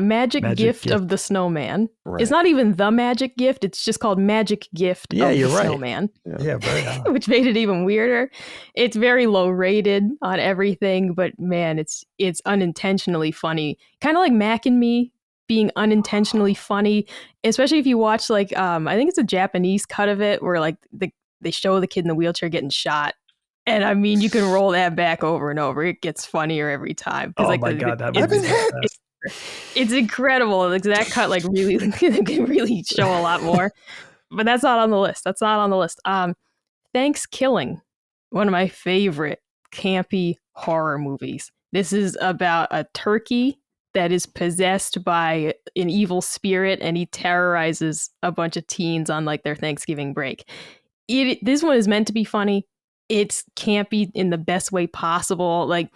Magic Gift of the Snowman. Right. It's not even The Magic Gift. It's just called Magic Gift of the Snowman. Yeah, very odd. Which made it even weirder. It's very low rated on everything, but man, it's unintentionally funny. Kind of like Mac and Me being unintentionally funny, especially if you watch like I think it's a Japanese cut of it where like they show the kid in the wheelchair getting shot. And I mean, you can roll that back over and over. It gets funnier every time. Oh like my God, it's incredible. Like that cut, like really can really show a lot more. But that's not on the list. Thanksgiving, one of my favorite campy horror movies. This is about a turkey that is possessed by an evil spirit, and he terrorizes a bunch of teens on like their Thanksgiving break. This one is meant to be funny. It's campy in the best way possible. Like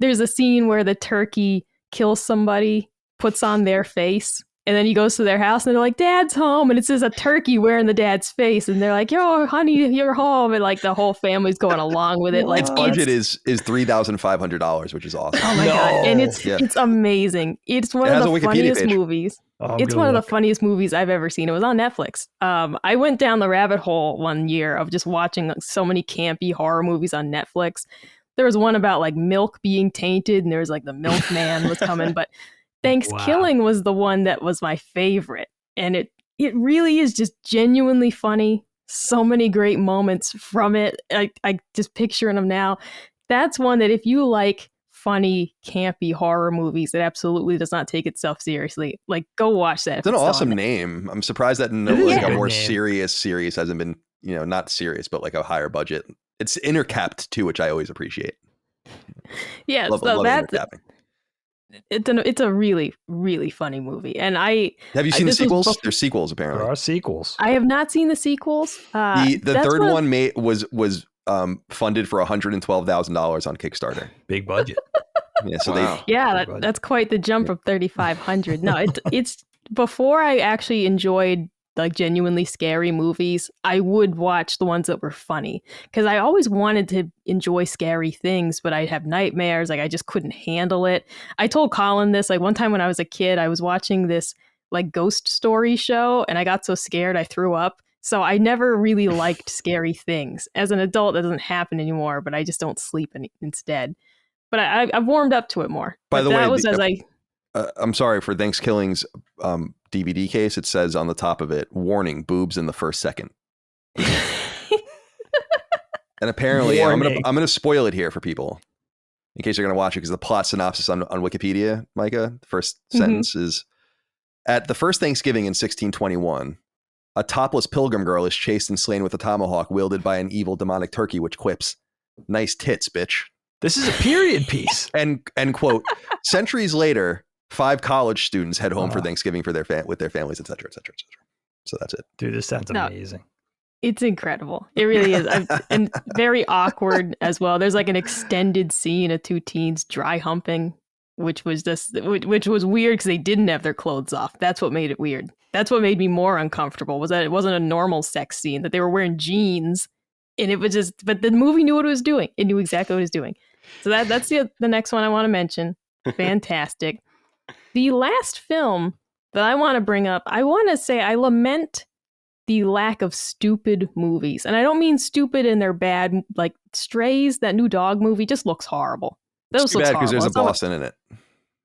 there's a scene where the turkey kills somebody, puts on their face, and then he goes to their house and they're like, Dad's home. And it's just a turkey wearing the dad's face. And they're like, yo, honey, you're home. And like the whole family's going along with it. Like its budget is $3,500, which is awesome. Oh my God. And it's amazing. It's one of the funniest movies. It's one of the funniest movies I've ever seen. It was on Netflix. I went down the rabbit hole one year of just watching so many campy horror movies on Netflix. There was one about like milk being tainted, and there was like the milkman was coming, but Thanksgiving was the one that was my favorite. And it really is just genuinely funny. So many great moments from it. I just picturing them now. That's one that if you like funny, campy horror movies, it absolutely does not take itself seriously. Like, go watch that. It's an awesome name. I'm surprised that a more serious series hasn't been, not serious, but like a higher budget. It's intercapped too, which I always appreciate. Yeah, love so that's intercapping. it's a really, really funny movie. And have you seen the this was sequels? There's sequels apparently. There are sequels. I have not seen the sequels. The That's third what- one was funded for $112,000 on Kickstarter. Big budget. Yeah, so Wow. Yeah, that's quite the jump from 3,500. No, it's before I actually enjoyed like genuinely scary movies, I would watch the ones that were funny because I always wanted to enjoy scary things, but I'd have nightmares. Like I just couldn't handle it. I told Colin this like one time when I was a kid, I was watching this like ghost story show and I got so scared I threw up. So I never really liked scary things. As an adult, that doesn't happen anymore, but I just don't sleep instead. But I've warmed up to it more. By the way, that was as I... I'm sorry, for Thanksgiving's DVD case, it says on the top of it, warning, boobs in the first second. And apparently, I'm gonna spoil it here for people in case you're gonna watch it, because the plot synopsis on Wikipedia, Micah, the first sentence is, at the first Thanksgiving in 1621, a topless pilgrim girl is chased and slain with a tomahawk wielded by an evil demonic turkey, which quips, "Nice tits, bitch." This is a period piece. And quote, centuries later, 5 college students head home for Thanksgiving with their families, et cetera, et cetera, et cetera. So that's it. Dude, this sounds amazing. It's incredible. It really is. And very awkward as well. There's like an extended scene of 2 teens dry humping, which was weird because they didn't have their clothes off. That's what made it weird. That's what made me more uncomfortable, was that it wasn't a normal sex scene, that they were wearing jeans. And it was just, but the movie knew what it was doing. It knew exactly what it was doing. So that's the next one I want to mention. Fantastic. The last film that I want to bring up, I want to say I lament the lack of stupid movies. And I don't mean stupid in their bad, like Strays, that new dog movie just looks horrible. It's too bad because there's a Boston in it.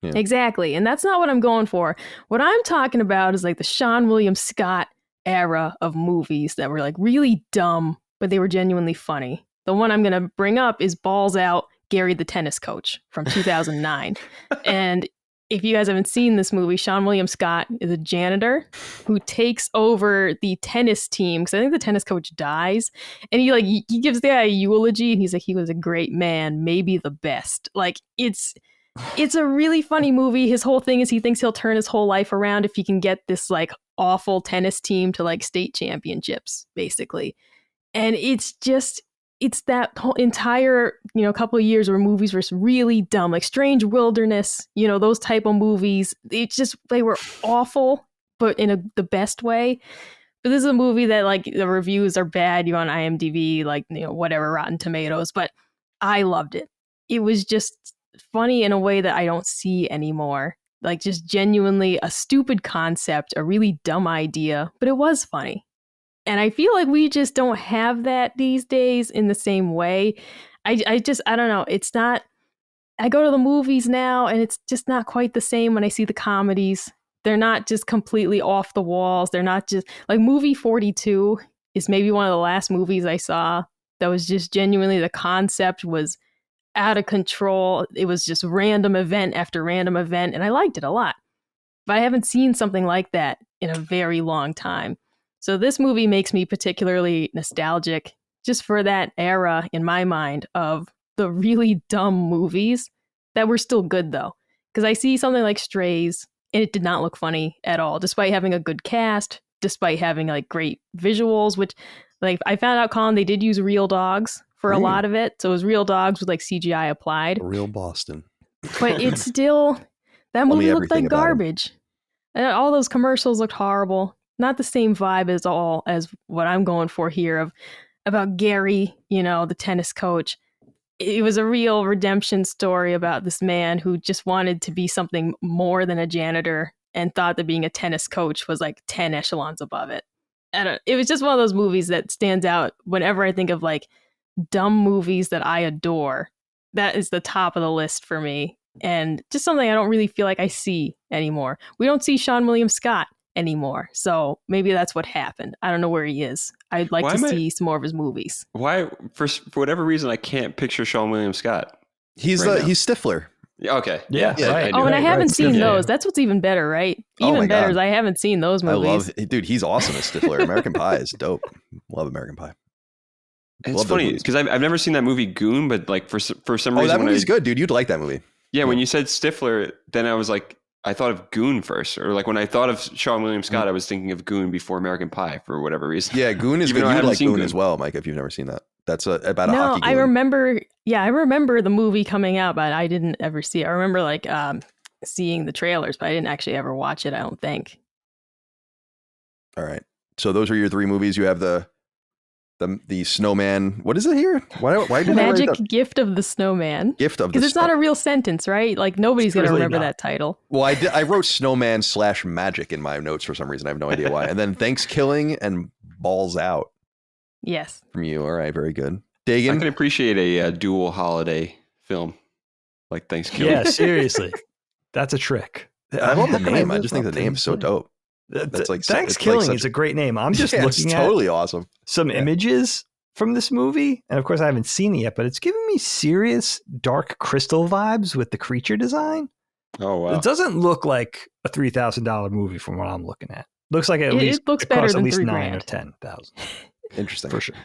Yeah. Exactly. And that's not what I'm going for. What I'm talking about is like the Sean William Scott era of movies that were like really dumb, but they were genuinely funny. The one I'm going to bring up is Balls Out, Gary the Tennis Coach from 2009. And if you guys haven't seen this movie, Sean William Scott is a janitor who takes over the tennis team, because I think the tennis coach dies. And he gives the guy a eulogy, and he's like, he was a great man, maybe the best. Like, it's a really funny movie. His whole thing is he thinks he'll turn his whole life around if he can get this like awful tennis team to like state championships, basically. And it's that whole entire, couple of years where movies were really dumb, like Strange Wilderness, those type of movies. They were awful, but in the best way. But this is a movie that like the reviews are bad. You're on IMDb, like, whatever, Rotten Tomatoes, but I loved it. It was just funny in a way that I don't see anymore. Like just genuinely a stupid concept, a really dumb idea, but it was funny. And I feel like we just don't have that these days in the same way. I don't know. It's not, I go to the movies now and it's just not quite the same when I see the comedies. They're not just completely off the walls. They're not just like movie 42 is maybe one of the last movies I saw that was just genuinely, the concept was out of control. It was just random event after random event. And I liked it a lot, but I haven't seen something like that in a very long time. So this movie makes me particularly nostalgic just for that era in my mind of the really dumb movies that were still good though. Because I see something like Strays and it did not look funny at all, despite having a good cast, despite having like great visuals, which like I found out, Colin, they did use real dogs for a lot of it. So it was real dogs with like CGI applied. Real Boston. But it's still, that movie looked like garbage. And all those commercials looked horrible. Not the same vibe as what I'm going for here about Gary, the tennis coach. It was a real redemption story about this man who just wanted to be something more than a janitor and thought that being a tennis coach was like 10 echelons above it. And it was just one of those movies that stands out whenever I think of like dumb movies that I adore. That is the top of the list for me. And just something I don't really feel like I see anymore. We don't see Sean William Scott anymore. So maybe that's what happened. I don't know where he is. I'd like to see some more of his movies. Why, for whatever reason, I can't picture Sean William Scott. He's Stifler. Yeah, okay. Yeah. Right. Oh, and I haven't seen those. That's what's even better, right? Even better is I haven't seen those movies. Dude, he's awesome as Stifler. American Pie is dope. Love American Pie. It's funny because I've never seen that movie Goon, but like for some reason, that movie's good, dude. You'd like that movie. Yeah, when you said Stifler, then I was like, I thought of Goon first, or like when I thought of Sean William Scott, I was thinking of Goon before American Pie for whatever reason. Yeah, Goon is Even good. though I You would haven't like seen Goon Goon as well, Mike, if you've never seen that. That's about a No, hockey I goon. remember. Yeah, I remember the movie coming out, but I didn't ever see it. I remember like seeing the trailers, but I didn't actually ever watch it. I don't think. All right. So those are your 3 movies. You have the snowman. What is it here? Why did I Magic write that? Gift of the Snowman. Gift of the Because it's not a real sentence, right? Like nobody's going to really remember not. that title. Well, I wrote snowman / magic in my notes for some reason. I have no idea why. And then Thanksgiving and Balls Out Yes. from you. All right. Very good. I Dagan. can appreciate a dual holiday film like Thanksgiving. Yeah, seriously. That's a trick. I love the How can name. I live just think the up to name's so this? dope. That's like Thanksgiving such- is a great name. I'm just Yeah, looking it's at totally awesome. some images from this movie, and of course I haven't seen it yet, but it's giving me serious Dark Crystal vibes with the creature design. Oh, wow. It doesn't look like a $3,000 movie from what I'm looking at. Looks like at It least looks it better costs at than least $3,000. 9 or 10,000 Interesting. for sure.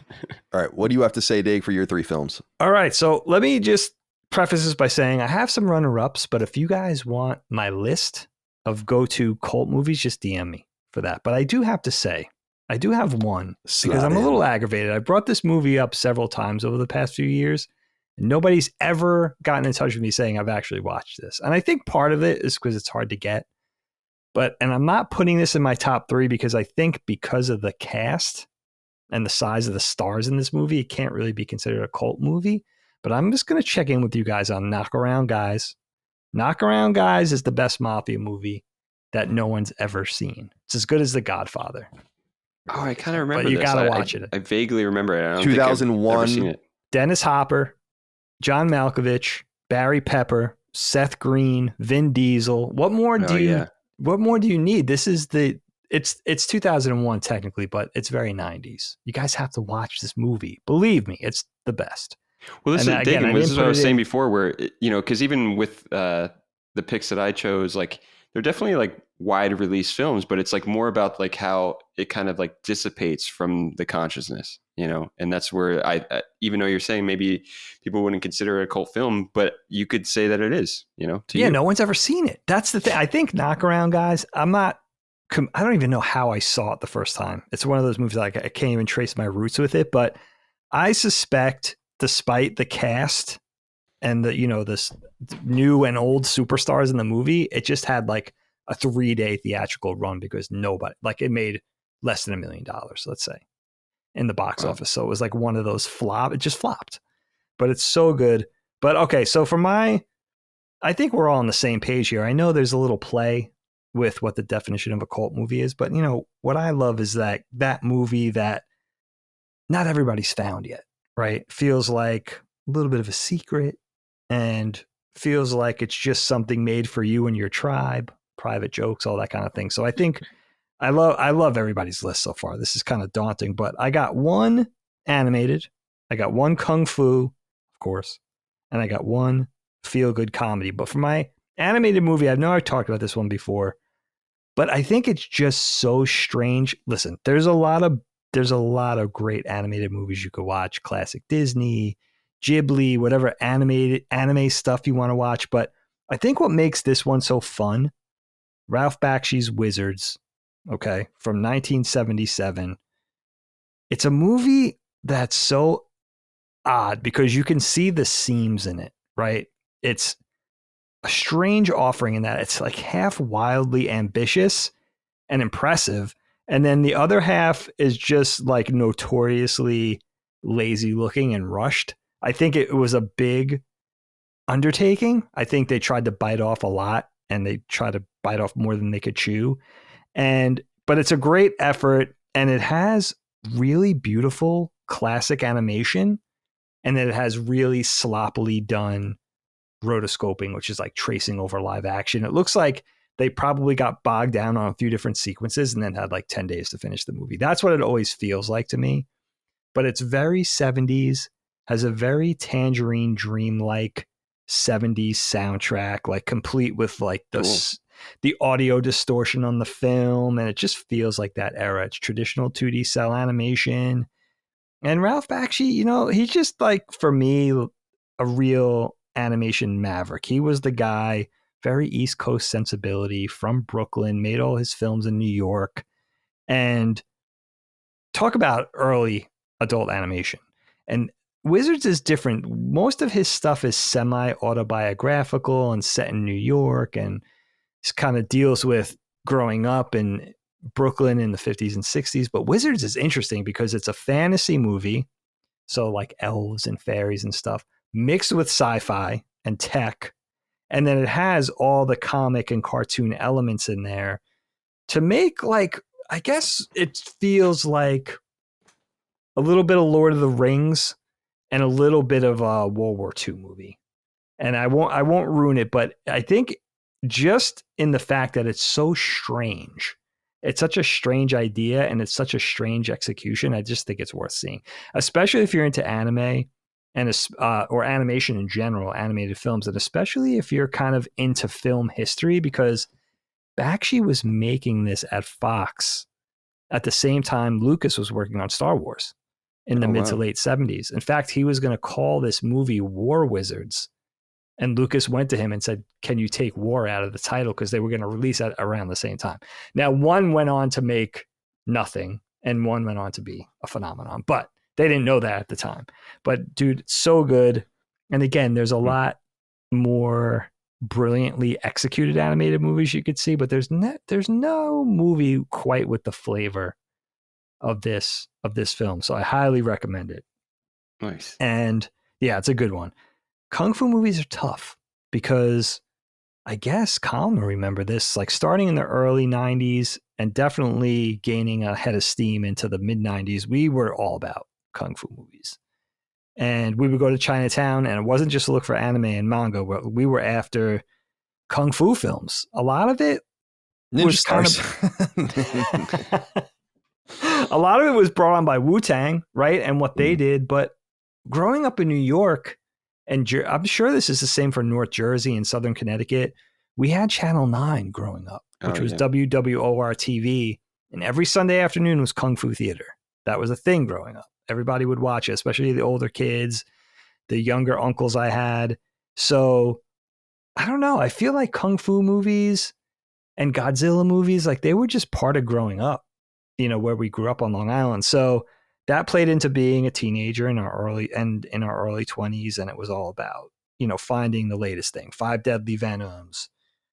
All right. What do you have to say, Dave, for your 3 films? All right, so let me just preface this by saying I have some runner-ups, but if you guys want my list of go-to cult movies, just DM me for that. But I do have to say, I do have one because I'm a little aggravated. I brought this movie up several times over the past few years, and nobody's ever gotten in touch with me saying I've actually watched this. And I think part of it is because it's hard to get. And I'm not putting this in my top 3 because I think because of the cast and the size of the stars in this movie, it can't really be considered a cult movie. But I'm just going to check in with you guys on Knock Around Guys. Knock Around Guys is the best mafia movie that no one's ever seen. It's as good as The Godfather. Oh, I kind of remember But you this. gotta watch it. I vaguely remember it. I don't think I've 2001. ever seen it. Dennis Hopper, John Malkovich, Barry Pepper, Seth Green, Vin Diesel. What more do you need? This is it's 2001 technically, but it's very 90s. You guys have to watch this movie. Believe me, it's the best. Well, this is again, Dagan, I this didn't is what I put was it saying in. before, where because even with the picks that I chose, like they're definitely like wide release films, but it's like more about like how it kind of like dissipates from the consciousness, and that's where I even though you're saying maybe people wouldn't consider it a cult film, but you could say that it is, to you. No one's ever seen it. That's the thing. I think Knock Around Guys, I don't even know how I saw it the first time. It's one of those movies like I can't even trace my roots with it, but I suspect despite the cast and this new and old superstars in the movie, it just had like a 3-day theatrical run because nobody, like it made less than $1 million, let's say, in the box office. So it was like one of those it just flopped, but it's so good. But okay, so I think we're all on the same page here. I know there's a little play with what the definition of a cult movie is, but what I love is that movie that not everybody's found yet, right? Feels like a little bit of a secret and feels like it's just something made for you and your tribe, private jokes, all that kind of thing. So I think I love everybody's list so far. This is kind of daunting, but I got one animated, I got one kung fu, of course, and I got one feel good comedy. But for my animated movie, I know I talked about this one before, but I think it's just so strange. Listen, there's a lot of great animated movies you could watch, classic Disney, Ghibli, whatever anime stuff you want to watch. But I think what makes this one so fun, Ralph Bakshi's Wizards, okay, from 1977. It's a movie that's so odd because you can see the seams in it, right? It's a strange offering in that it's like half wildly ambitious and impressive, and then the other half is just like notoriously lazy looking and rushed. I think it was a big undertaking. I think they tried to bite off a lot and they tried to bite off more than they could chew. But it's a great effort and it has really beautiful classic animation, and then it has really sloppily done rotoscoping, which is like tracing over live action. It looks like they probably got bogged down on a few different sequences and then had like 10 days to finish the movie. That's what it always feels like to me. But it's very 70s, has a very Tangerine Dream-like 70s soundtrack, like complete with like the audio distortion on the film. And it just feels like that era. It's traditional 2D cell animation. And Ralph Bakshi, he's just like, for me, a real animation maverick. He was the guy, very East Coast sensibility, from Brooklyn, made all his films in New York. And talk about early adult animation. And Wizards is different. Most of his stuff is semi-autobiographical and set in New York, and kind of deals with growing up in Brooklyn in the 50s and 60s. But Wizards is interesting because it's a fantasy movie, so like elves and fairies and stuff, mixed with sci-fi and tech. And then it has all the comic and cartoon elements in there to make, like, I guess it feels like a little bit of Lord of the Rings and a little bit of a World War II movie. And I won't ruin it, but I think just in the fact that it's so strange, it's such a strange idea and it's such a strange execution, I just think it's worth seeing, especially if you're into anime and or animation in general, animated films, and especially if you're kind of into film history, because Bakshi was making this at Fox at the same time Lucas was working on Star Wars in the mid to late 70s. In fact, he was going to call this movie War Wizards. And Lucas went to him and said, can you take war out of the title? Because they were going to release it around the same time. Now, one went on to make nothing and one went on to be a phenomenon, but they didn't know that at the time. But dude, so good. And again, there's a lot more brilliantly executed animated movies you could see, but there's no movie quite with the flavor of this film. So I highly recommend it. Nice. And yeah, it's a good one. Kung Fu movies are tough because I guess Colin will remember this, like starting in the early 90s and definitely gaining a head of steam into the mid 90s. We were all about Kung Fu movies. And we would go to Chinatown, and it wasn't just to look for anime and manga. We were after Kung Fu films. A lot of it was a lot of it was brought on by Wu-Tang, right? And what they did. But growing up in New York, and I'm sure this is the same for North Jersey and Southern Connecticut, we had Channel 9 growing up, which was WWOR TV. And every Sunday afternoon was Kung Fu Theater. That was a thing growing up. Everybody would watch it, especially the older kids, the younger uncles I had. So I don't know. I feel like Kung Fu movies and Godzilla movies, like they were just part of growing up, where we grew up on Long Island. So that played into being a teenager in our early 20s. And it was all about, finding the latest thing. 5 Deadly Venoms,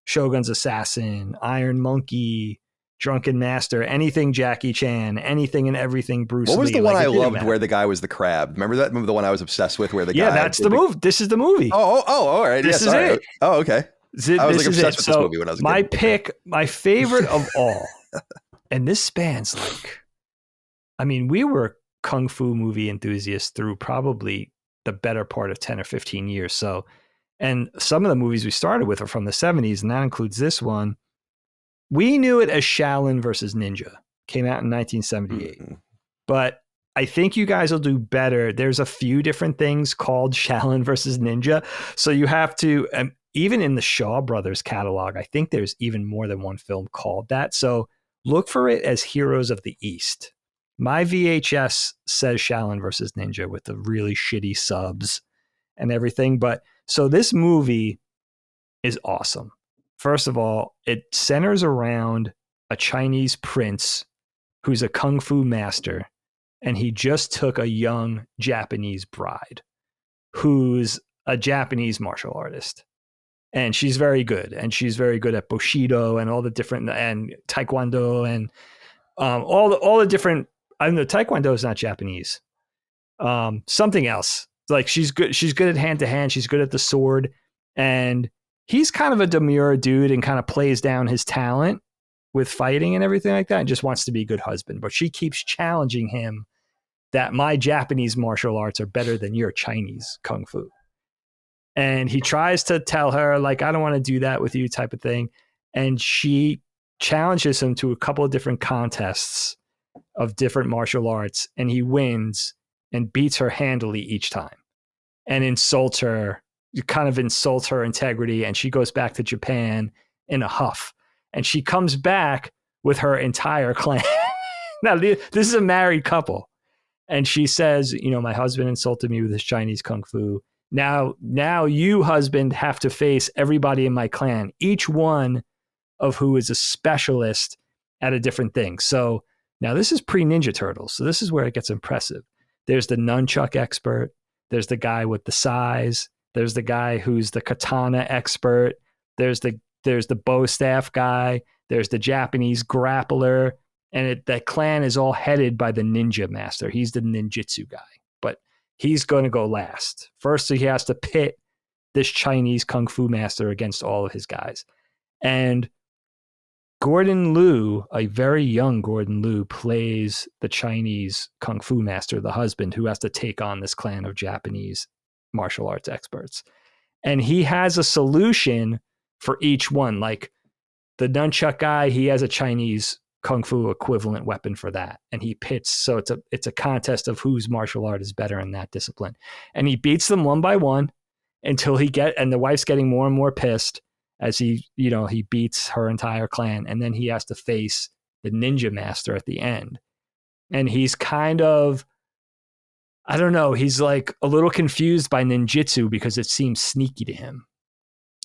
Shogun's Assassin, Iron Monkey, Drunken Master, anything Jackie Chan, anything and everything Bruce Lee. What was the one I loved where the guy was the crab? Remember that? Remember the one I was obsessed with where the guy... Yeah, that's the movie. This is the movie. Oh, all right. This is it. Oh, okay. I was obsessed with this movie when I was a kid. My pick, my favorite of all, and this spans we were Kung Fu movie enthusiasts through probably the better part of 10 or 15 years. So, and some of the movies we started with are from the 70s, and that includes this one. We knew it as Shaolin versus Ninja. Came out in 1978. Mm-hmm. But I think you guys will do better. There's a few different things called Shaolin versus Ninja. So you have to, even in the Shaw Brothers catalog, I think there's even more than one film called that. So look for it as Heroes of the East. My VHS says Shaolin versus Ninja with the really shitty subs and everything. But so this movie is awesome. First of all, it centers around a Chinese prince who's a Kung Fu master, and he just took a young Japanese bride who's a Japanese martial artist. And she's very good. And she's very good at Bushido and all the different, and Taekwondo and all the different, I know Taekwondo is not Japanese. Something else. Like she's good at hand to hand. She's good at the sword. And he's kind of a demure dude and kind of plays down his talent with fighting and everything like that and just wants to be a good husband. But she keeps challenging him that my Japanese martial arts are better than your Chinese Kung Fu. And he tries to tell her, like, I don't want to do that with you type of thing. And she challenges him to a couple of different contests of different martial arts. And he wins and beats her handily each time and insults her integrity. And she goes back to Japan in a huff. And she comes back with her entire clan. Now, this is a married couple. And she says, my husband insulted me with his Chinese Kung Fu. Now you, husband, have to face everybody in my clan, each one of who is a specialist at a different thing. So now this is pre-Ninja Turtles. So this is where it gets impressive. There's the nunchuck expert. There's the guy with the size. There's the guy who's the katana expert. There's the bow staff guy. There's the Japanese grappler. And that clan is all headed by the ninja master. He's the ninjutsu guy. But he's going to go last. First, he has to pit this Chinese kung fu master against all of his guys. And Gordon Liu, a very young Gordon Liu, plays the Chinese kung fu master, the husband, who has to take on this clan of Japanese martial arts experts. And he has a solution for each one. Like the nunchuck guy, he has a Chinese kung fu equivalent weapon for that. And he pits. So it's a contest of whose martial art is better in that discipline. And he beats them one by one until and the wife's getting more and more pissed as he beats her entire clan. And then he has to face the ninja master at the end. And he's kind of, I don't know, he's like a little confused by ninjutsu because it seems sneaky to him.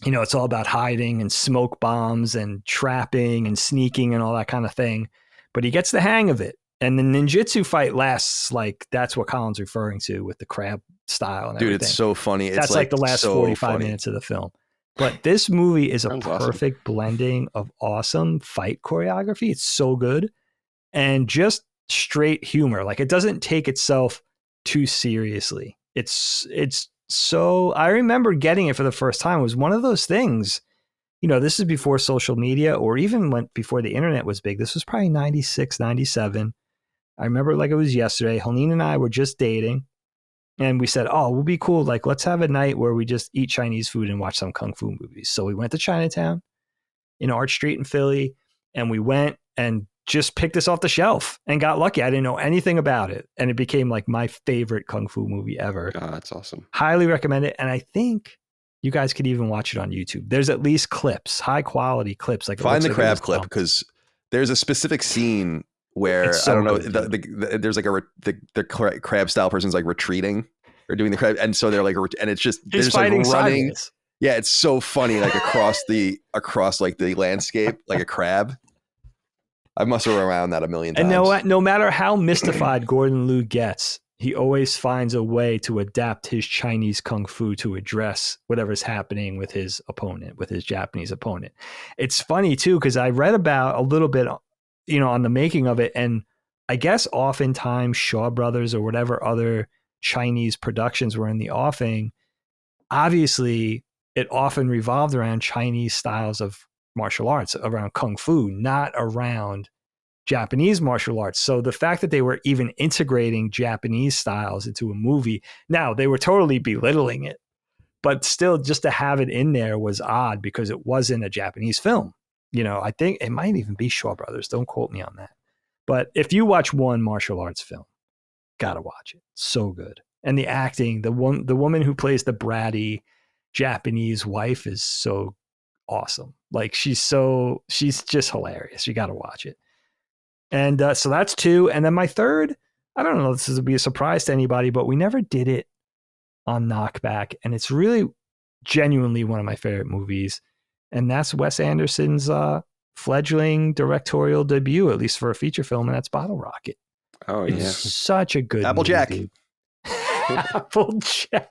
It's all about hiding and smoke bombs and trapping and sneaking and all that kind of thing. But he gets the hang of it. And the ninjutsu fight lasts that's what Colin's referring to with the crab style and everything. Dude, it's so funny. That's like the last 45 minutes of the film. But this movie is a perfect blending of awesome fight choreography. It's so good. And just straight humor. Like, it doesn't take itself too seriously. It's so, I remember getting it for the first time. It was one of those things, this is before social media or even before the internet was big. This was probably 96, 97. I remember like it was yesterday. Helene and I were just dating. And we said, oh, we'll be cool. Like, let's have a night where we just eat Chinese food and watch some Kung Fu movies. So we went to Chinatown in Arch Street in Philly, and we went and just picked this off the shelf and got lucky. I didn't know anything about it. And it became like my favorite Kung Fu movie ever. Oh, that's awesome. Highly recommend it. And I think you guys could even watch it on YouTube. There's at least clips, high quality clips. Like, find the crab clip, because there's a specific scene where so I don't know. There's like the crab style person's like retreating or doing the crab, and so they're like, and it's just he's fighting like running. Sideways. Yeah, it's so funny, like across like the landscape, like a crab. I must have around that a million times. And no matter how mystified Gordon Liu gets, he always finds a way to adapt his Chinese kung fu to address whatever's happening with his opponent, with his Japanese opponent. It's funny too, because I read about a little bit, on the making of it. And I guess oftentimes Shaw Brothers or whatever other Chinese productions were in the offing, obviously it often revolved around Chinese styles of martial arts, around kung fu, not around Japanese martial arts. So the fact that they were even integrating Japanese styles into a movie, now they were totally belittling it, but still just to have it in there was odd because it wasn't a Japanese film. I think it might even be Shaw Brothers. Don't quote me on that. But if you watch one martial arts film, gotta watch it. So good. And the acting, the woman who plays the bratty Japanese wife is so awesome. Like, she's just hilarious. You gotta watch it. And so that's two. And then my third, I don't know if this will be a surprise to anybody, but we never did it on Knockback. And it's really genuinely one of my favorite movies. And that's Wes Anderson's fledgling directorial debut, at least for a feature film, and that's Bottle Rocket. Oh, yeah. It's such a good Applejack. movie. Applejack.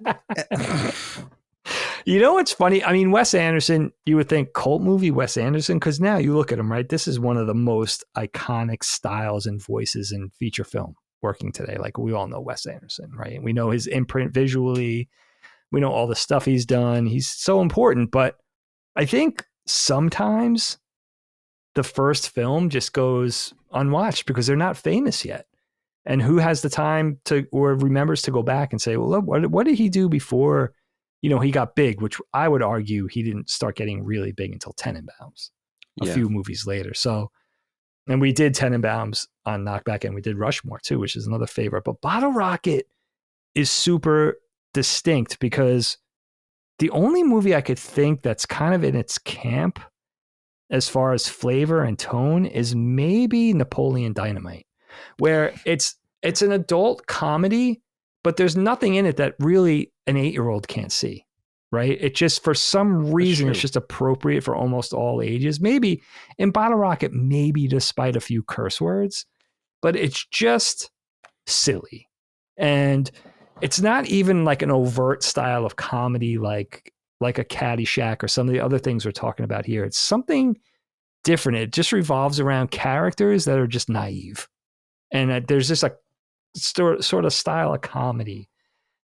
What's funny? I mean, Wes Anderson, you would think cult movie Wes Anderson, because now you look at him, right? This is one of the most iconic styles and voices in feature film working today. Like, we all know Wes Anderson, right? We know his imprint visually. We know all the stuff he's done. He's so important, but I think sometimes the first film just goes unwatched because they're not famous yet. And who has the time to, or remembers to go back and say, well, what did he do before, he got big, which I would argue he didn't start getting really big until Tenenbaums, a few movies later. So, and we did Tenenbaums on Knockback, and we did Rushmore too, which is another favorite. But Bottle Rocket is super distinct because the only movie I could think that's kind of in its camp as far as flavor and tone is maybe Napoleon Dynamite, where it's an adult comedy, but there's nothing in it that really an 8-year-old can't see, right? It just, for some reason, it's just appropriate for almost all ages. Maybe in Bottle Rocket, maybe despite a few curse words, but it's just silly. And it's not even like an overt style of comedy like a Caddyshack or some of the other things we're talking about here. It's something different. It just revolves around characters that are just naive. And there's just a sort of style of comedy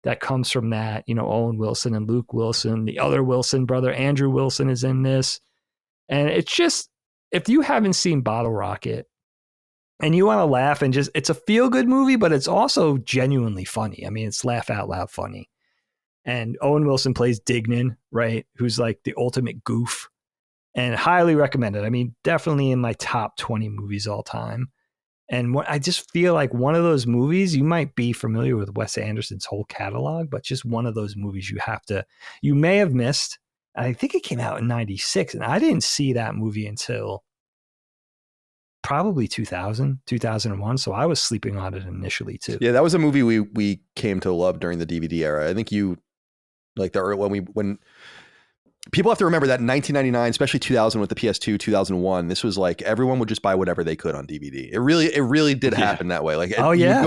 that comes from that. You know, Owen Wilson and Luke Wilson, the other Wilson brother, Andrew Wilson, is in this. And it's just, if you haven't seen Bottle Rocket and you want to laugh and just, it's a feel-good movie, but it's also genuinely funny. I mean, it's laugh out loud funny. And Owen Wilson plays Dignan, right? Who's like the ultimate goof, and highly recommended. I mean, definitely in my top 20 movies all time. And I just feel like one of those movies, you might be familiar with Wes Anderson's whole catalog, but just one of those movies you may have missed. I think it came out in 96, and I didn't see that movie until probably 2001. So I was sleeping on it initially too. Yeah, that was a movie we came to love during the DVD era. I think you like when people have to remember that in 1999, especially 2000 with the PS2, 2001, this was like everyone would just buy whatever they could on DVD. It really did happen that way. Like,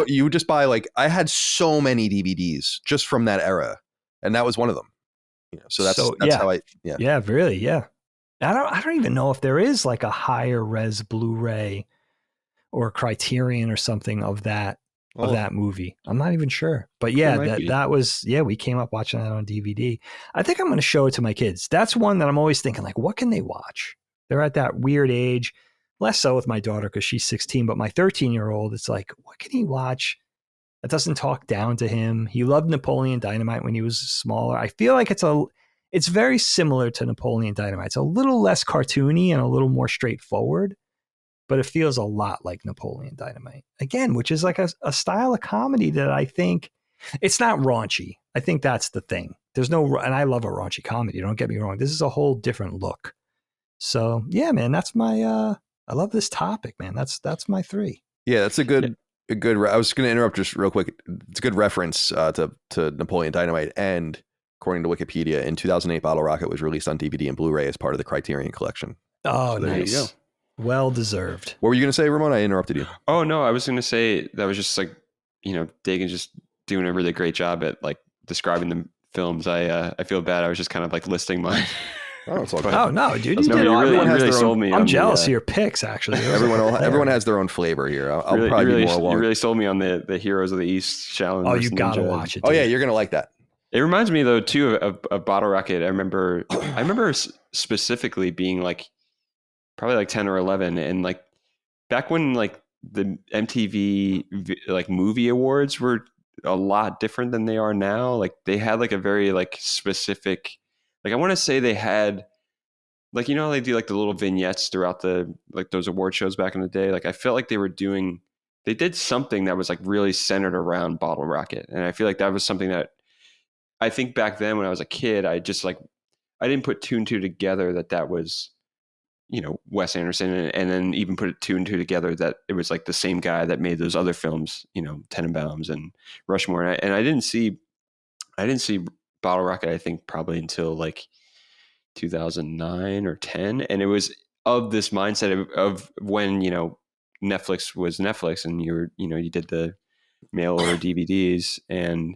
you would just buy, like, I had so many DVDs just from that era, and that was one of them. You know, so that's how really. I don't even know if there is like a higher res Blu-ray or Criterion or something of that movie. I'm not even sure. But yeah, that was, we came up watching that on DVD. I think I'm going to show it to my kids. That's one that I'm always thinking, like, what can they watch? They're at that weird age, less so with my daughter because she's 16, but my 13-year-old, it's like, what can he watch that doesn't talk down to him? He loved Napoleon Dynamite when he was smaller. I feel like it's very similar to Napoleon Dynamite. It's a little less cartoony and a little more straightforward, but it feels a lot like Napoleon Dynamite. Again, which is like a style of comedy that I think, it's not raunchy. I think that's the thing. And I love a raunchy comedy, don't get me wrong. This is a whole different look. So yeah, man, that's my, I love this topic, man. That's my 3. Yeah, that's a good, I was going to interrupt just real quick. It's a good reference to Napoleon Dynamite. And according to Wikipedia, in 2008, Bottle Rocket was released on DVD and Blu-ray as part of the Criterion Collection. Oh, so nice. There you go. Well deserved. What were you going to say, Ramon? I interrupted you. Oh, no, I was going to say that was just like, you know, Dagan just doing a really great job at like describing the films. I feel bad. I was just kind of like listing mine. Oh, it's all good. Oh, no, dude. You really sold me. I'm jealous of your picks, actually. Everyone has their own flavor here. I'll probably be more along. You really sold me on the Heroes of the East challenge. Oh, you got to watch it. Dude. Oh, yeah, you're going to like that. It reminds me, though, too, of Bottle Rocket. I remember specifically being like, probably like 10 or 11. And like back when like the MTV like movie awards were a lot different than they are now. Like they had like a very like specific, like I want to say they had like, you know, they do like the little vignettes throughout the, like those award shows back in the day. Like I felt like they did something that was like really centered around Bottle Rocket. And I feel like that was something that I think back then when I was a kid, I didn't put 2 and 2 together that was, you know, Wes Anderson, and then even put 2 and 2 together that it was like the same guy that made those other films, you know, Tenenbaums and Rushmore. And I didn't see Bottle Rocket, I think probably until like 2009 or 10. And it was of this mindset of when, you know, Netflix was Netflix and you did the mail order DVDs, and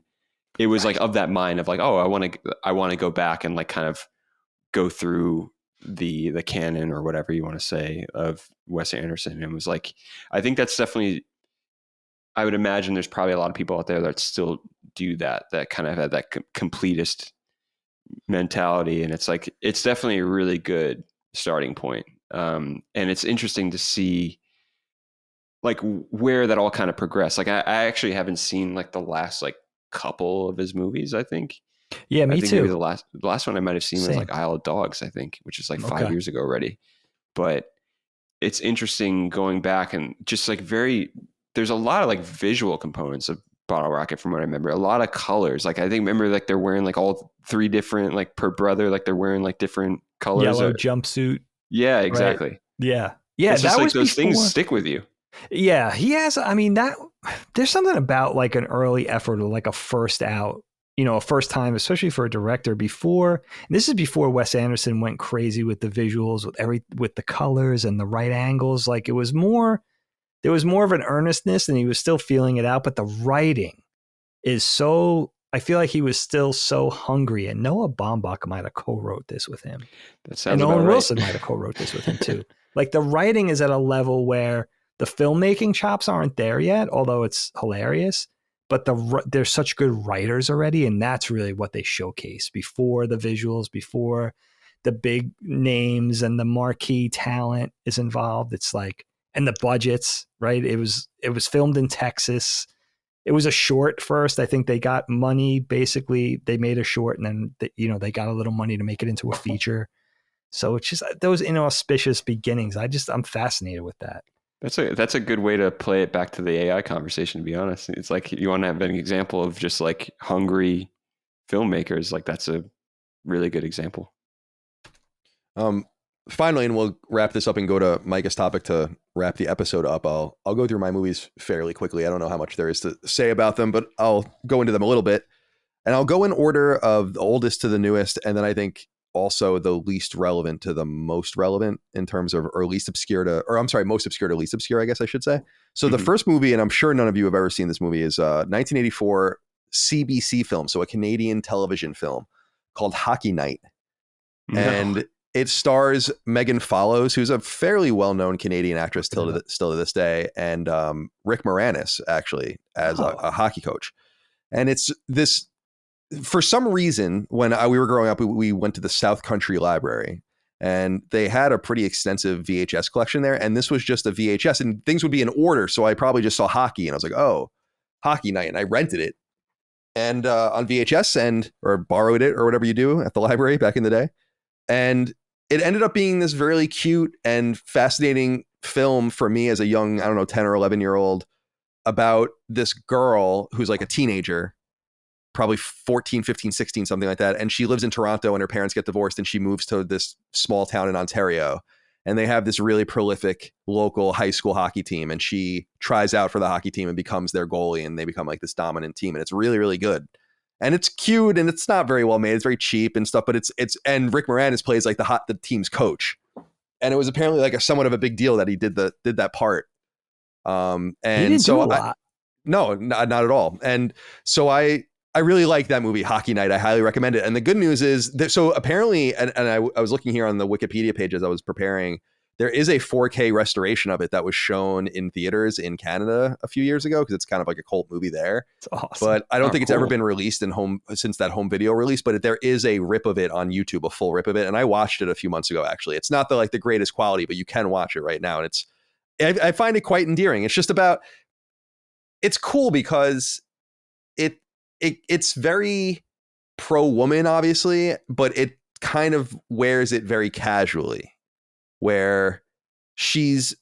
it was like of that mind of like, oh, I want to go back and like kind of go through the canon or whatever you want to say of Wes Anderson. And it was like, I think that's definitely, I would imagine there's probably a lot of people out there that still do that kind of have that completist mentality. And it's like, it's definitely a really good starting point. And it's interesting to see like where that all kind of progressed. Like I actually haven't seen like the last like couple of his movies, I think. Yeah, me too. Maybe the last one I might have seen was like Isle of Dogs, I think, which is like 5 years ago already. But it's interesting going back and just like there's a lot of like visual components of Bottle Rocket from what I remember. A lot of colors. Like I think remember like they're wearing like all 3 different, like per brother, like they're wearing like different colors. Yellow jumpsuit. Yeah, exactly. Right? Yeah. Yeah. It's just like those things stick with you. Yeah, he has. I mean, that there's something about like an early effort or like a first out, a first time, especially for a director. Before, and this is before Wes Anderson went crazy with the visuals, with the colors and the right angles. Like there was more of an earnestness, and he was still feeling it out. But the writing is so. I feel like he was still so hungry, and Noah Baumbach might have co-wrote this with him. That sounds and about Owen right. Wilson might have co-wrote this with him too. Like the writing is at a level where the filmmaking chops aren't there yet, although it's hilarious. But there's such good writers already, and that's really what they showcase before the visuals, before the big names and the marquee talent is involved. It's like, and the budgets, right? It was filmed in Texas. It was a short first. I think they got money. Basically, they made a short, and then they got a little money to make it into a feature. So it's just those inauspicious beginnings. I'm fascinated with that. That's a good way to play it back to the AI conversation, to be honest. It's like you want to have an example of just like hungry filmmakers. Like that's a really good example. Finally, and we'll wrap this up and go to Micah's topic to wrap the episode up. I'll go through my movies fairly quickly. I don't know how much there is to say about them, but I'll go into them a little bit. And I'll go in order of the oldest to the newest, and then I think also the least relevant to the most relevant in terms of, or least obscure to, or I'm sorry, most obscure to least obscure, I guess I should say. So the first movie, and I'm sure none of you have ever seen this movie, is 1984 CBC film, so a Canadian television film called Hockey Night. No. And it stars Megan Follows, who's a fairly well-known Canadian actress still to this day, and Rick Moranis, actually, as a hockey coach. And it's this, for some reason, when we were growing up, we went to the South Country Library, and they had a pretty extensive VHS collection there. And this was just a VHS, and things would be in order. So I probably just saw hockey, and I was like, oh, Hockey Night. And I rented it and on VHS or borrowed it or whatever you do at the library back in the day. And it ended up being this really cute and fascinating film for me as a young, 10 or 11-year-old, about this girl who's like a teenager, probably 14, 15, 16, something like that. And she lives in Toronto, and her parents get divorced, and she moves to this small town in Ontario. And they have this really prolific local high school hockey team. And she tries out for the hockey team and becomes their goalie, and they become like this dominant team. And it's really, really good. And it's cute, and it's not very well made. It's very cheap and stuff, but and Rick Moranis plays like the team's coach. And it was apparently like somewhat of a big deal that he did that part. And he didn't do a lot. No, not at all. And so I really like that movie, Hockey Night. I highly recommend it. And the good news is that, so apparently, and I was looking here on the Wikipedia page as I was preparing, there is a 4K restoration of it that was shown in theaters in Canada a few years ago, because it's kind of like a cult movie there. It's awesome. But I don't think it's ever been released since that home video release, but there is a rip of it on YouTube, a full rip of it. And I watched it a few months ago, actually. It's not the greatest quality, but you can watch it right now. And I find it quite endearing. It's just it's cool because it's very pro-woman, obviously, but it kind of wears it very casually, where she's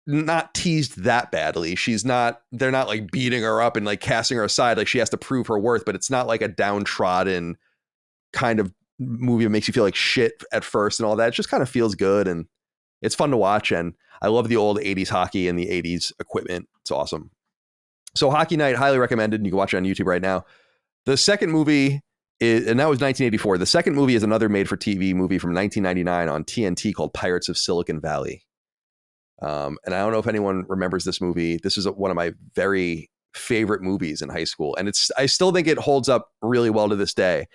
not teased that badly. They're not like beating her up and like casting her aside. Like she has to prove her worth, but it's not like a downtrodden kind of movie that makes you feel like shit at first and all that. It just kind of feels good, and it's fun to watch. And I love the old 80s hockey and the 80s equipment. It's awesome. So Hockey Night, highly recommended. You can watch it on YouTube right now. The second movie and that was 1984. The second movie is another made-for-TV movie from 1999 on TNT called Pirates of Silicon Valley. And I don't know if anyone remembers this movie. This is one of my very favorite movies in high school, and I still think it holds up really well to this day.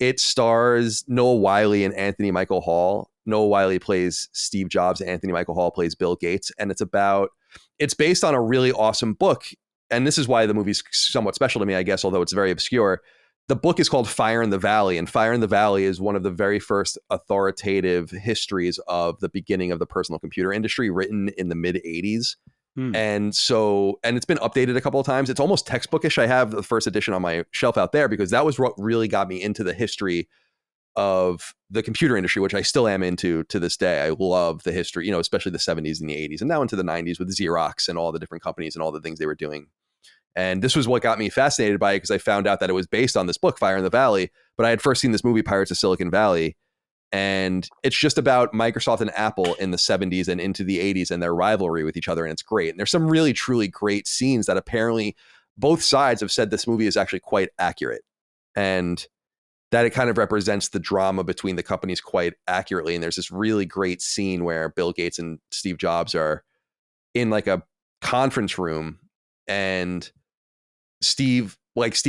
It stars Noah Wyle and Anthony Michael Hall. Noah Wyle plays Steve Jobs. Anthony Michael Hall plays Bill Gates, and it's based on a really awesome book. And this is why the movie's somewhat special to me, I guess, although it's very obscure. The book is called Fire in the Valley, and Fire in the Valley is one of the very first authoritative histories of the beginning of the personal computer industry, written in the mid 80s. And it's been updated a couple of times. It's almost textbookish. I have the first edition on my shelf out there because that was what really got me into the history of the computer industry, which I still am into to this day. I love the history, especially the 70s and the 80s, and now into the 90s with Xerox and all the different companies and all the things they were doing. And this was what got me fascinated by it, because I found out that it was based on this book, Fire in the Valley. But I had first seen this movie, Pirates of Silicon Valley, And it's just about Microsoft and Apple in the 70s and into the 80s and their rivalry with each other. And it's great. And there's some really, truly great scenes that apparently both sides have said this movie is actually quite accurate. And that it kind of represents the drama between the companies quite accurately. And there's this really great scene where Bill Gates and Steve Jobs are in like a conference room, and Steve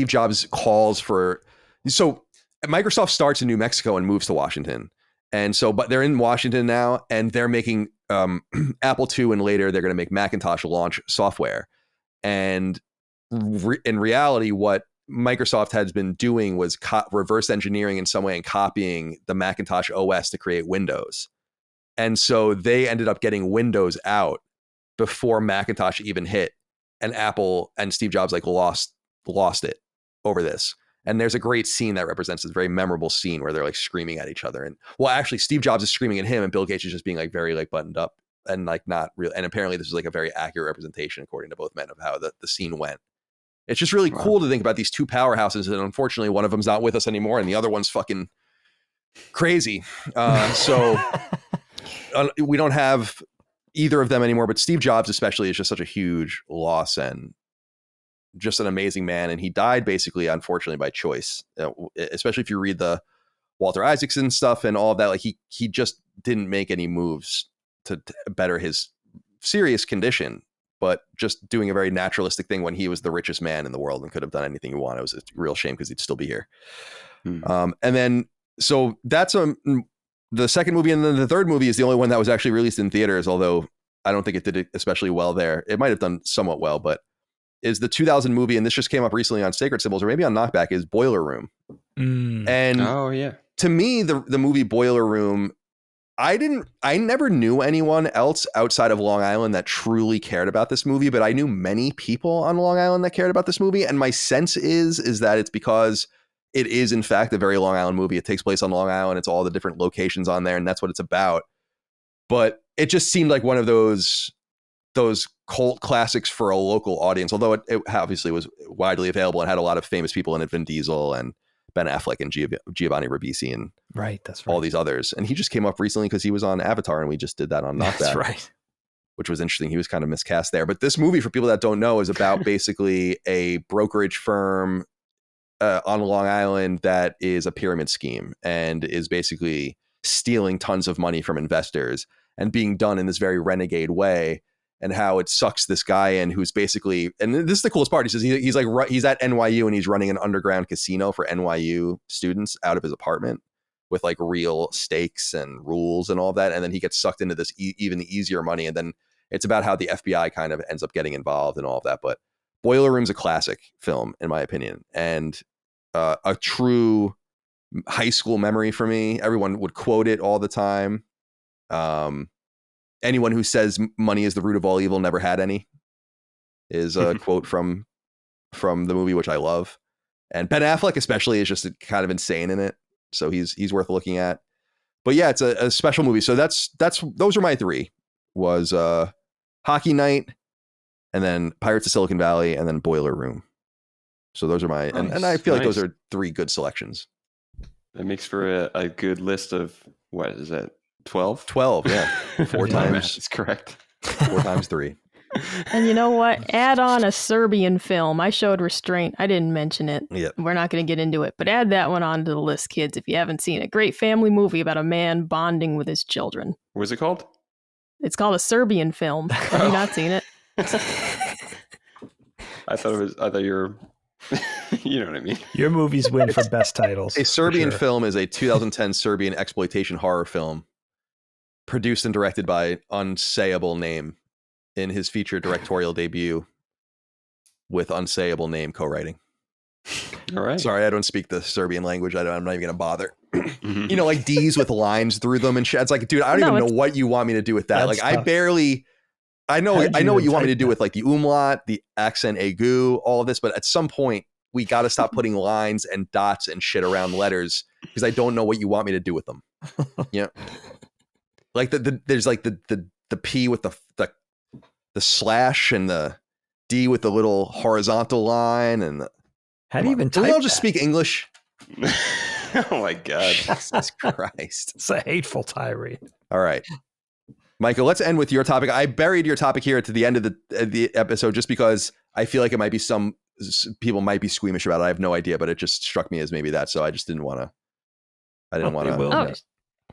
Jobs calls for, so Microsoft starts in New Mexico and moves to Washington. And so, but they're in Washington now, and they're making Apple II, and later they're going to make Macintosh launch software. And in reality, what Microsoft has been doing was reverse engineering in some way and copying the Macintosh OS to create Windows. And so they ended up getting Windows out before Macintosh even hit, and Apple and Steve Jobs like lost it over this. And there's a great scene that represents this very memorable scene where they're like screaming at each other. And well, actually Steve Jobs is screaming at him, and Bill Gates is just being like very like buttoned up and like not real. And apparently this is like a very accurate representation, according to both men, of how the scene went. It's just really cool to think about these two powerhouses, and unfortunately one of them's not with us anymore, and the other one's fucking crazy. So we don't have either of them anymore, but Steve Jobs especially is just such a huge loss and just an amazing man. And he died basically, unfortunately, by choice, especially if you read the Walter Isaacson stuff and all of that. Like he just didn't make any moves to better his serious condition, but just doing a very naturalistic thing when he was the richest man in the world and could have done anything he wanted. It was a real shame because he'd still be here. And then, so that's the second movie. And then the third movie is the only one that was actually released in theaters, although I don't think it did especially well there. It might have done somewhat well, but is the 2000 movie, and this just came up recently on Sacred Symbols or maybe on Knockback, is Boiler Room. And to me, the movie Boiler Room, I never knew anyone else outside of Long Island that truly cared about this movie, but I knew many people on Long Island that cared about this movie. And my sense is that it's because it is in fact a very Long Island movie. It takes place on Long Island. It's all the different locations on there, and that's what it's about. But it just seemed like one of those cult classics for a local audience, although it obviously was widely available and had a lot of famous people in it, Vin Diesel and Ben Affleck and Giovanni Ribisi and all these others. And he just came up recently because he was on Avatar, and we just did that on Knockback. That's right. Which was interesting. He was kind of miscast there. But this movie, for people that don't know, is about basically a brokerage firm on Long Island that is a pyramid scheme and is basically stealing tons of money from investors, and being done in this very renegade way, and how it sucks this guy in who's basically, and this is the coolest part. He says he's at NYU and he's running an underground casino for NYU students out of his apartment with like real stakes and rules and all that. And then he gets sucked into this even easier money. And then it's about how the FBI kind of ends up getting involved and all of that. But Boiler Room's a classic film, in my opinion, and a true high school memory for me. Everyone would quote it all the time. Anyone who says money is the root of all evil never had any is a quote from the movie, which I love. And Ben Affleck especially is just kind of insane in it, so he's worth looking at. But yeah, it's a special movie. So those are my three: was Hockey Night, and then Pirates of Silicon Valley, and then Boiler Room. So those are my and I feel like those are three good selections. That makes for a good list of, what is that, 12? 12, yeah. 4 times. That's correct. 4 times 3. And you know what? Add on a Serbian film. I showed restraint. I didn't mention it. Yep. We're not going to get into it, but add that one onto the list, kids, if you haven't seen it. Great family movie about a man bonding with his children. What's it called? It's called a Serbian film. Have you not seen it? I thought you were, you know what I mean? Your movies win for best titles. A Serbian film is a 2010 Serbian exploitation horror film produced and directed by Unsayable Name in his feature directorial debut with Unsayable Name co-writing. All right. Sorry, I don't speak the Serbian language. I'm not even going to bother. You know, like D's with lines through them and shit. It's like, dude, I don't even know what you want me to do with that. Like, tough. I know what you want me to do with like the umlaut, the accent aigu, all of this, but at some point we got to stop putting lines and dots and shit around letters because I don't know what you want me to do with them. Yeah. Like there's like the P with the slash and the D with the little horizontal line and how do you even type I'll just speak English. Oh my God. Jesus Christ. It's a hateful tirade. All right. Michael, let's end with your topic. I buried your topic here to the end of the episode just because I feel like it might be some people might be squeamish about it. I have no idea, but it just struck me as maybe that. So I just didn't want to. I didn't want to. Oh,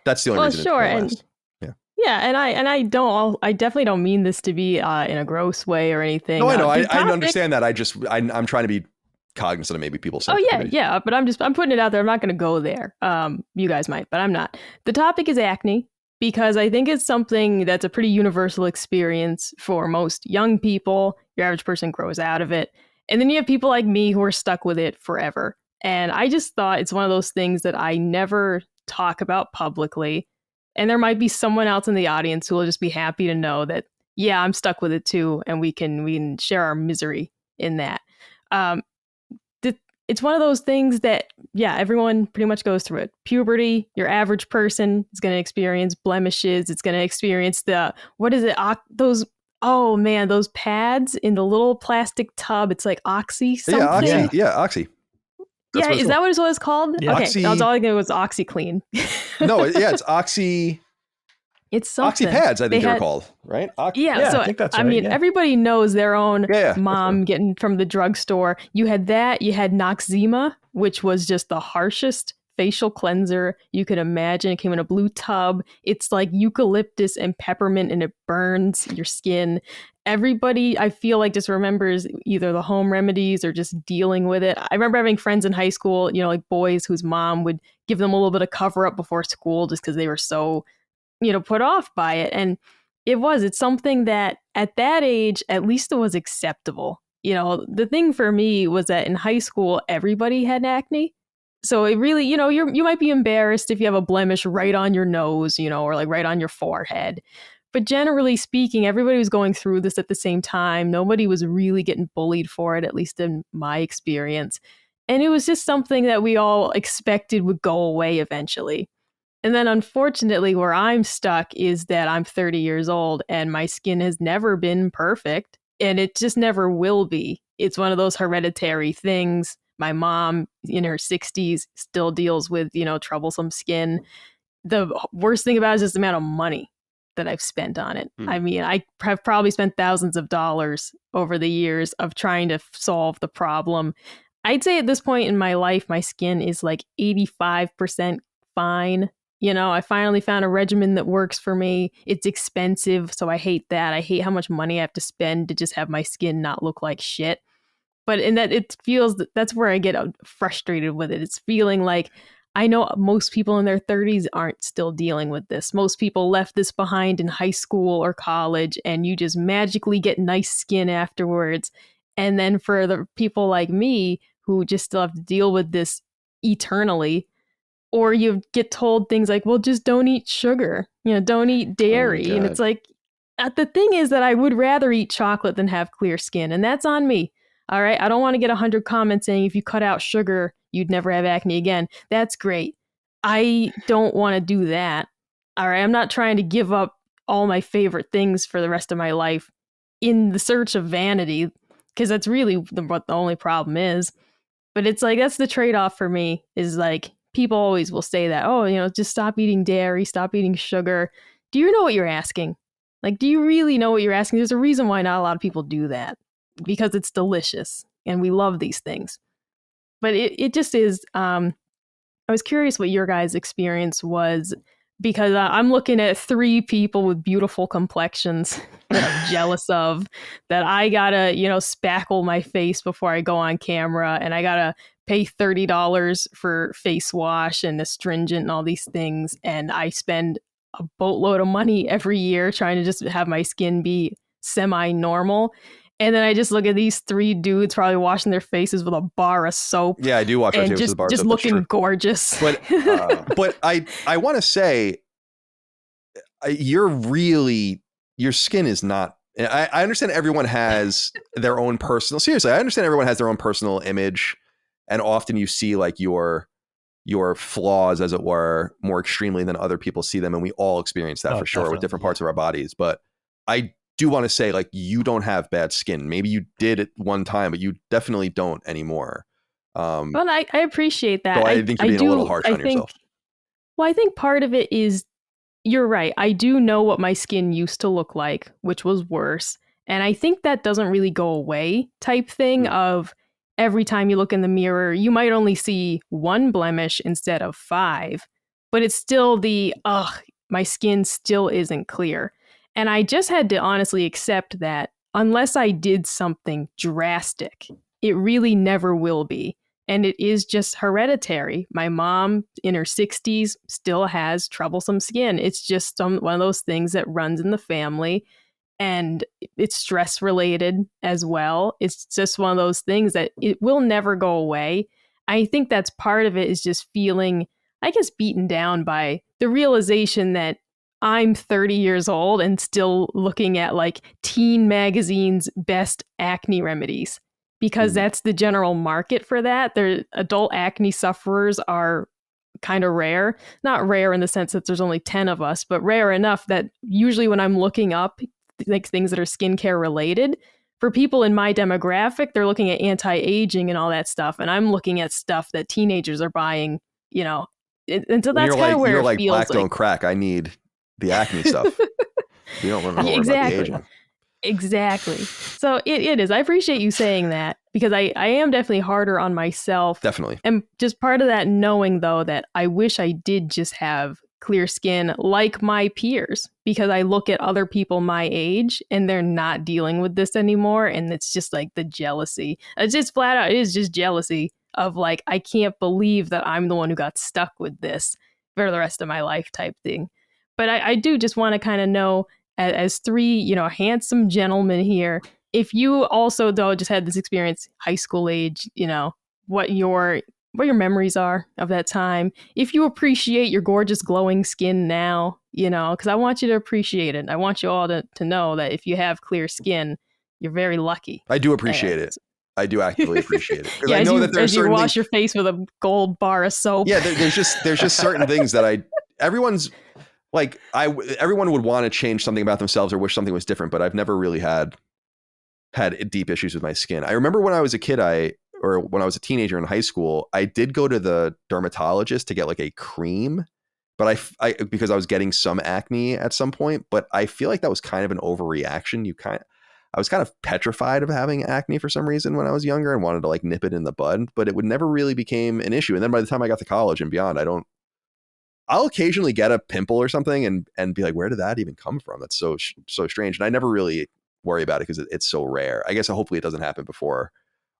that's the only reason. Sure. And I definitely don't mean this to be in a gross way or anything. No, I know. I understand that. I'm trying to be cognizant of maybe people saying. Oh yeah. But I'm putting it out there. I'm not going to go there. You guys might, but I'm not. The topic is acne because I think it's something that's a pretty universal experience for most young people. Your average person grows out of it, and then you have people like me who are stuck with it forever. And I just thought it's one of those things that I never talk about publicly. And there might be someone else in the audience who will just be happy to know that, yeah, I'm stuck with it too. And we can share our misery in that. It's one of those things that, yeah, everyone pretty much goes through it. Puberty, your average person is going to experience blemishes. It's going to experience those pads in the little plastic tub. It's like Oxy something. Yeah, Oxy. Is that what it was called? Yeah. Okay, Oxy... I was all I knew was OxyClean. No, it's Oxy. It's something. Oxy pads, I think they're called, right? So I think that's right. I mean, everybody knows their own mom right. getting from the drugstore. You had that. You had Noxzema, which was just the harshest facial cleanser you could imagine. It came in a blue tub. It's like eucalyptus and peppermint, and it burns your skin. Everybody, I feel like, just remembers either the home remedies or just dealing with it. I remember having friends in high school, like boys whose mom would give them a little bit of cover up before school just because they were so, put off by it. And it's something that at that age, at least it was acceptable. The thing for me was that in high school, everybody had acne. So it really, you might be embarrassed if you have a blemish right on your nose, or like right on your forehead. But generally speaking, everybody was going through this at the same time. Nobody was really getting bullied for it, at least in my experience. And it was just something that we all expected would go away eventually. And then unfortunately, where I'm stuck is that I'm 30 years old and my skin has never been perfect, and it just never will be. It's one of those hereditary things. My mom in her 60s still deals with, troublesome skin. The worst thing about it is just the amount of money that I've spent on it. I mean, I have probably spent thousands of dollars over the years of trying to solve the problem. I'd say at this point in my life, my skin is like 85% fine. I finally found a regimen that works for me. It's expensive, so I hate that. I hate how much money I have to spend to just have my skin not look like shit. But in that, it feels that's where I get frustrated with it. It's feeling like I know most people in their 30s aren't still dealing with this. Most people left this behind in high school or college, and you just magically get nice skin afterwards. And then for the people like me who just still have to deal with this eternally, or you get told things like, well, just don't eat sugar, don't eat dairy. And it's like, the thing is that I would rather eat chocolate than have clear skin. And that's on me. All right. I don't want to get 100 comments saying if you cut out sugar, you'd never have acne again. That's great. I don't want to do that. All right. I'm not trying to give up all my favorite things for the rest of my life in the search of vanity, because that's really what the only problem is. But it's like, that's the trade-off for me, is like, people always will say that, just stop eating dairy, stop eating sugar. Do you know what you're asking? Like, do you really know what you're asking? There's a reason why not a lot of people do that, because it's delicious and we love these things. But it just is, I was curious what your guys' experience was, because I'm looking at 3 people with beautiful complexions that I'm jealous of, that I gotta, spackle my face before I go on camera, and I gotta pay $30 for face wash and astringent and all these things. And I spend a boatload of money every year trying to just have my skin be semi-normal. And then I just look at these 3 dudes probably washing their faces with a bar of soap. Yeah, I do wash my face with a bar of soap. Just looking gorgeous. But I want to say, your skin is not. I understand everyone has their own personal. Seriously, I understand everyone has their own personal image, and often you see like your flaws, as it were, more extremely than other people see them, and we all experience that for sure with different parts of our bodies. But I do want to say, like, you don't have bad skin. Maybe you did at one time, but you definitely don't anymore. Well, I appreciate that. So I think you're being a little harsh on yourself. Well, I think part of it is you're right. I do know what my skin used to look like, which was worse. And I think that doesn't really go away type thing of every time you look in the mirror, you might only see one blemish instead of 5, but it's still my skin still isn't clear. And I just had to honestly accept that unless I did something drastic, it really never will be. And it is just hereditary. My mom in her 60s still has troublesome skin. It's just one of those things that runs in the family. And it's stress related as well. It's just one of those things that it will never go away. I think that's part of it, is just feeling, I guess, beaten down by the realization that I'm 30 years old and still looking at like teen magazine's best acne remedies, because that's the general market for that. Adult acne sufferers are kind of rare. Not rare in the sense that there's only 10 of us, but rare enough that usually when I'm looking up like things that are skincare related, for people in my demographic, they're looking at anti-aging and all that stuff. And I'm looking at stuff that teenagers are buying, and so that's kind of where you're it like, feels black don't crack. I need the acne stuff. You don't want to worry about the aging. Exactly. So it is. I appreciate you saying that, because I am definitely harder on myself. Definitely. And just part of that knowing, though, that I wish I did just have clear skin like my peers, because I look at other people my age and they're not dealing with this anymore. And it's just like the jealousy. It's just flat out, it is just jealousy of like, I can't believe that I'm the one who got stuck with this for the rest of my life type thing. But I do just want to kind of know, as 3, handsome gentlemen here, if you also, though, just had this experience, high school age, what your memories are of that time. If you appreciate your gorgeous glowing skin now, because I want you to appreciate it. I want you all to know that if you have clear skin, you're very lucky. I do appreciate it. I do actively appreciate it. Yeah, I know that there's as you certain wash your face with a gold bar of soap. Yeah, there's just certain things that everyone would want to change something about themselves or wish something was different, but I've never really had deep issues with my skin. I remember when I was a kid, or when I was a teenager in high school, I did go to the dermatologist to get like a cream, but I because I was getting some acne at some point, but I feel like that was kind of an overreaction. I was kind of petrified of having acne for some reason when I was younger and wanted to like nip it in the bud, but it would never really became an issue. And then by the time I got to college and beyond, I'll occasionally get a pimple or something and be like, where did that even come from? That's so strange. And I never really worry about it because it's so rare. I guess hopefully it doesn't happen before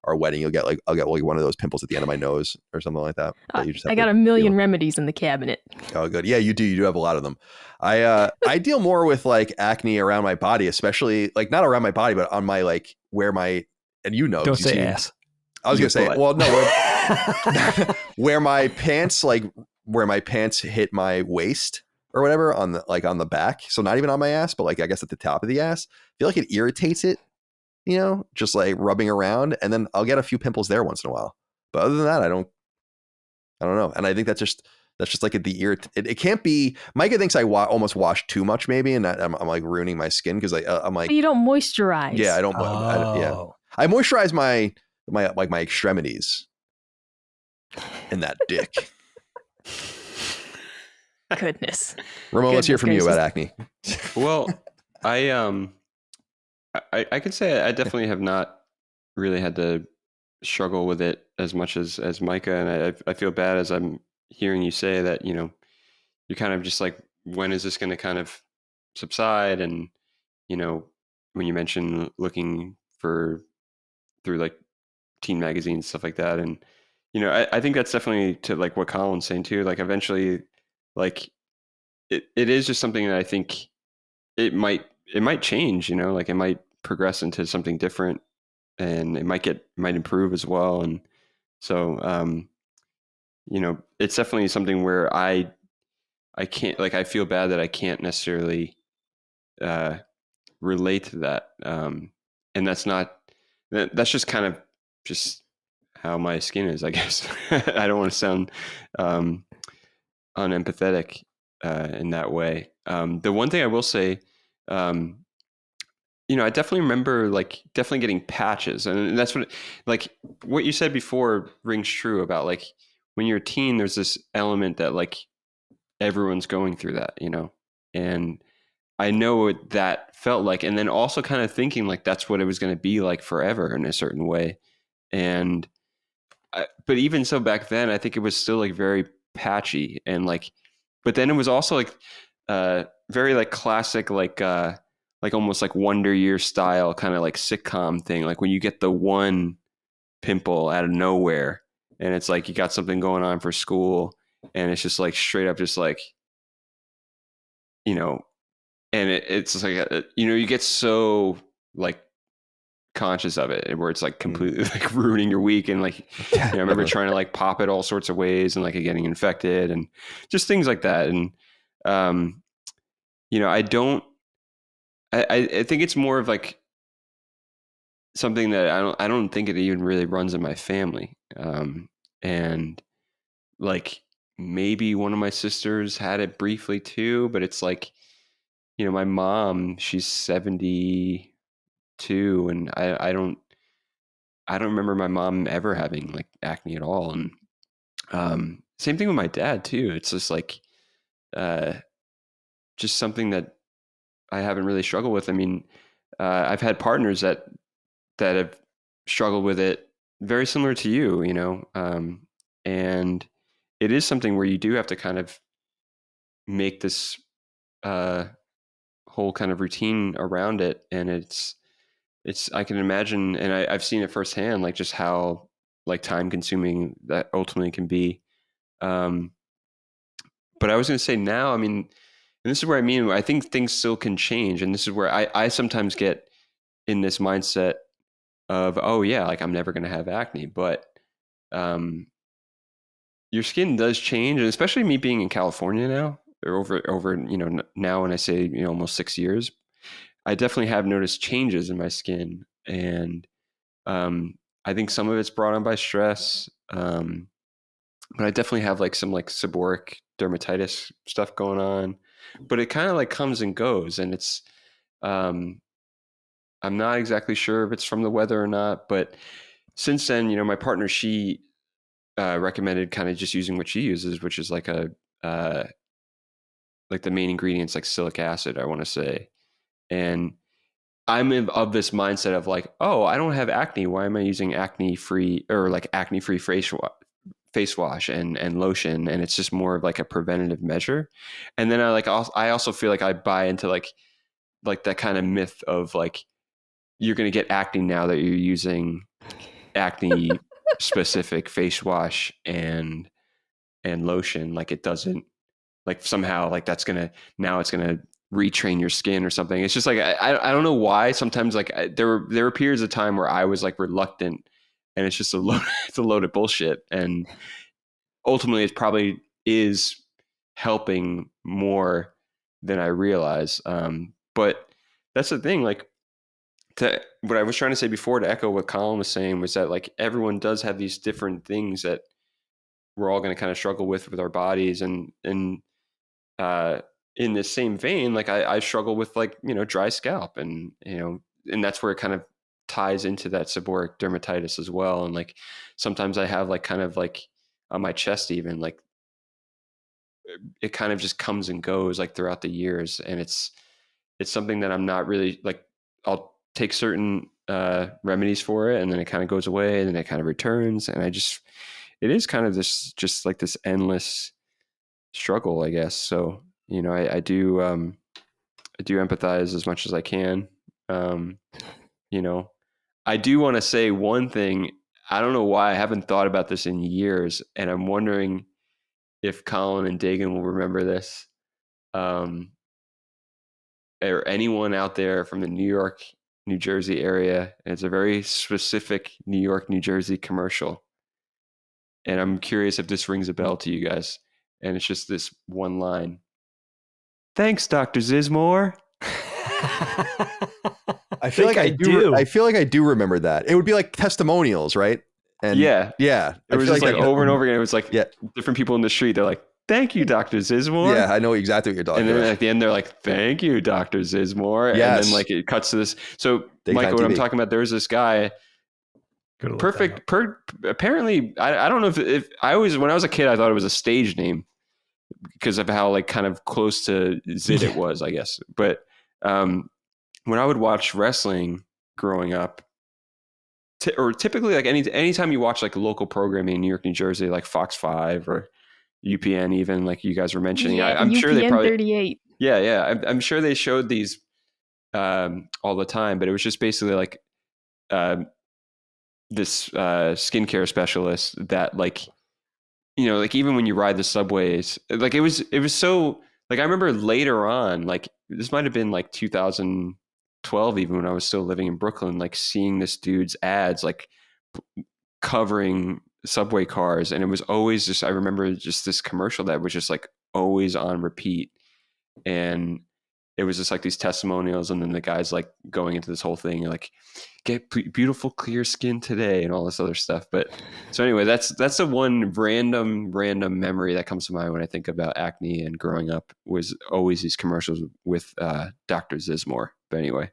our wedding. I'll get like one of those pimples at the end of my nose or something like that. I got a million remedies in the cabinet. Oh, good. Yeah, you do. You do have a lot of them. I deal more with like acne around my body, especially like not around my body, but on my like where my, and don't say ass. I was going to say, well, no, where my pants hit my waist or whatever on the back. So not even on my ass, but like, I guess at the top of the ass, I feel like it irritates it, just like rubbing around, and then I'll get a few pimples there once in a while. But other than that, I don't know. And I think that's just like it can't be. Micah thinks I almost wash too much maybe. And I'm like ruining my skin. Cause I'm like, but you don't moisturize. Yeah. I don't. Yeah. I moisturize my extremities and that dick. Goodness. Ramon, let's hear from you about acne. Well, I can say I definitely have not really had to struggle with it as much as Micah, and I feel bad as I'm hearing you say that, you're kind of just like, when is this going to kind of subside? And, when you mention looking through like teen magazines, stuff like that. And, I think that's definitely to like what Colin's saying too, like eventually, like it is just something that I think it might change, like it might progress into something different, and it might improve as well. And so, it's definitely something where I can't, like, I feel bad that I can't necessarily relate to that. And that's just kind of just how my skin is, I guess. I don't want to sound unempathetic in that way. The one thing I will say, I definitely remember like definitely getting patches, and that's what you said before rings true about like when you're a teen, there's this element that like everyone's going through that, and I know what that felt like. And then also kind of thinking like that's what it was going to be like forever in a certain way. And, but even so back then, I think it was still like very patchy and like, but then it was also like, very like classic, like almost like Wonder Year style kind of like sitcom thing. Like when you get the one pimple out of nowhere and it's like, you got something going on for school and it's just like straight up, just like, and it's just like, you get so like conscious of it where it's like completely like ruining your week. And like, I remember trying to like pop it all sorts of ways and like getting infected and just things like that. And, I think it's more of like something that I don't think it even really runs in my family. And like maybe one of my sisters had it briefly too, but it's like, my mom, she's 72 and I don't remember my mom ever having like acne at all. And same thing with my dad too. It's just like just something that I haven't really struggled with. I mean, I've had partners that have struggled with it very similar to you, and it is something where you do have to kind of make this whole kind of routine around it. And it's I can imagine, and I've seen it firsthand, like just how like time consuming that ultimately can be. But I was going to say now, I mean, and this is where I think things still can change. And this is where I sometimes get in this mindset of, oh yeah, like I'm never going to have acne, but your skin does change. And especially me being in California now, or over, now when I say, almost 6 years, I definitely have noticed changes in my skin. And I think some of it's brought on by stress. But I definitely have like some like seborrheic dermatitis stuff going on, but it kind of like comes and goes. And it's, I'm not exactly sure if it's from the weather or not, but since then, my partner, she recommended kind of just using what she uses, which is like like the main ingredients, like salicylic acid, I want to say. And I'm of this mindset of like, oh, I don't have acne. Why am I using acne-free or like acne-free face wash and lotion? And it's just more of like a preventative measure. And then I also feel like I buy into like that kind of myth of like, you're going to get acne now that you're using acne specific face wash and lotion. Like it doesn't, like somehow like it's going to retrain your skin or something. It's just like, I don't know why. Sometimes like there were periods of time where I was like reluctant, and it's just it's a load of bullshit. And ultimately it probably is helping more than I realize. But that's the thing, like what I was trying to say before, to echo what Colin was saying, was that like everyone does have these different things that we're all going to kind of struggle with our bodies. And in the same vein, like I struggle with like, dry scalp, and, and that's where it kind of ties into that seborrheic dermatitis as well. And like, sometimes I have like kind of like on my chest, even like it kind of just comes and goes like throughout the years. And it's something that I'm not really like, I'll take certain remedies for it, and then it kind of goes away, and then it kind of returns. And it is kind of this, just like this endless struggle, I guess. So, I do empathize as much as I can. I do want to say one thing. I don't know why I haven't thought about this in years, and I'm wondering if Colin and Dagan will remember this, or anyone out there from the New York, New Jersey area. And it's a very specific New York, New Jersey commercial. And I'm curious if this rings a bell to you guys. And it's just this one line. Thanks, Dr. Zizmore. I feel like I do. I feel like I do remember that. It would be like testimonials, right? And yeah. It was just like over and over again. It was like yeah. different people in the street. They're like, thank you, Dr. Zizmore. Yeah, I know exactly what you're talking And then about. at the end, they're like, thank you, Dr. Zizmore. Yes. And then like it cuts to this. So Daytime Micah, what I'm TV. talking about, there's this guy, Gotta look that up. apparently, I don't know if I always, when I was a kid, I thought it was a stage name because of how like kind of close to Zid it was, I guess. But when I would watch wrestling growing up, or typically like anytime you watch like local programming in New York, New Jersey, like Fox 5 or UPN, even like you guys were mentioning, I'm UPN sure they probably 38. Yeah. I'm sure they showed these all the time, but it was just basically like this skincare specialist that like, you know, like even when you ride the subways, like it was so like, I remember later on, like this might've been like 2012, even when I was still living in Brooklyn, like seeing this dude's ads, like covering subway cars. And it was always just, I remember just this commercial that was just like always on repeat. And it was just like these testimonials. And then the guy's like going into this whole thing, like get beautiful, clear skin today and all this other stuff. But so anyway, that's the one random memory that comes to mind when I think about acne and growing up, was always these commercials with Dr. Zizmore. But anyway.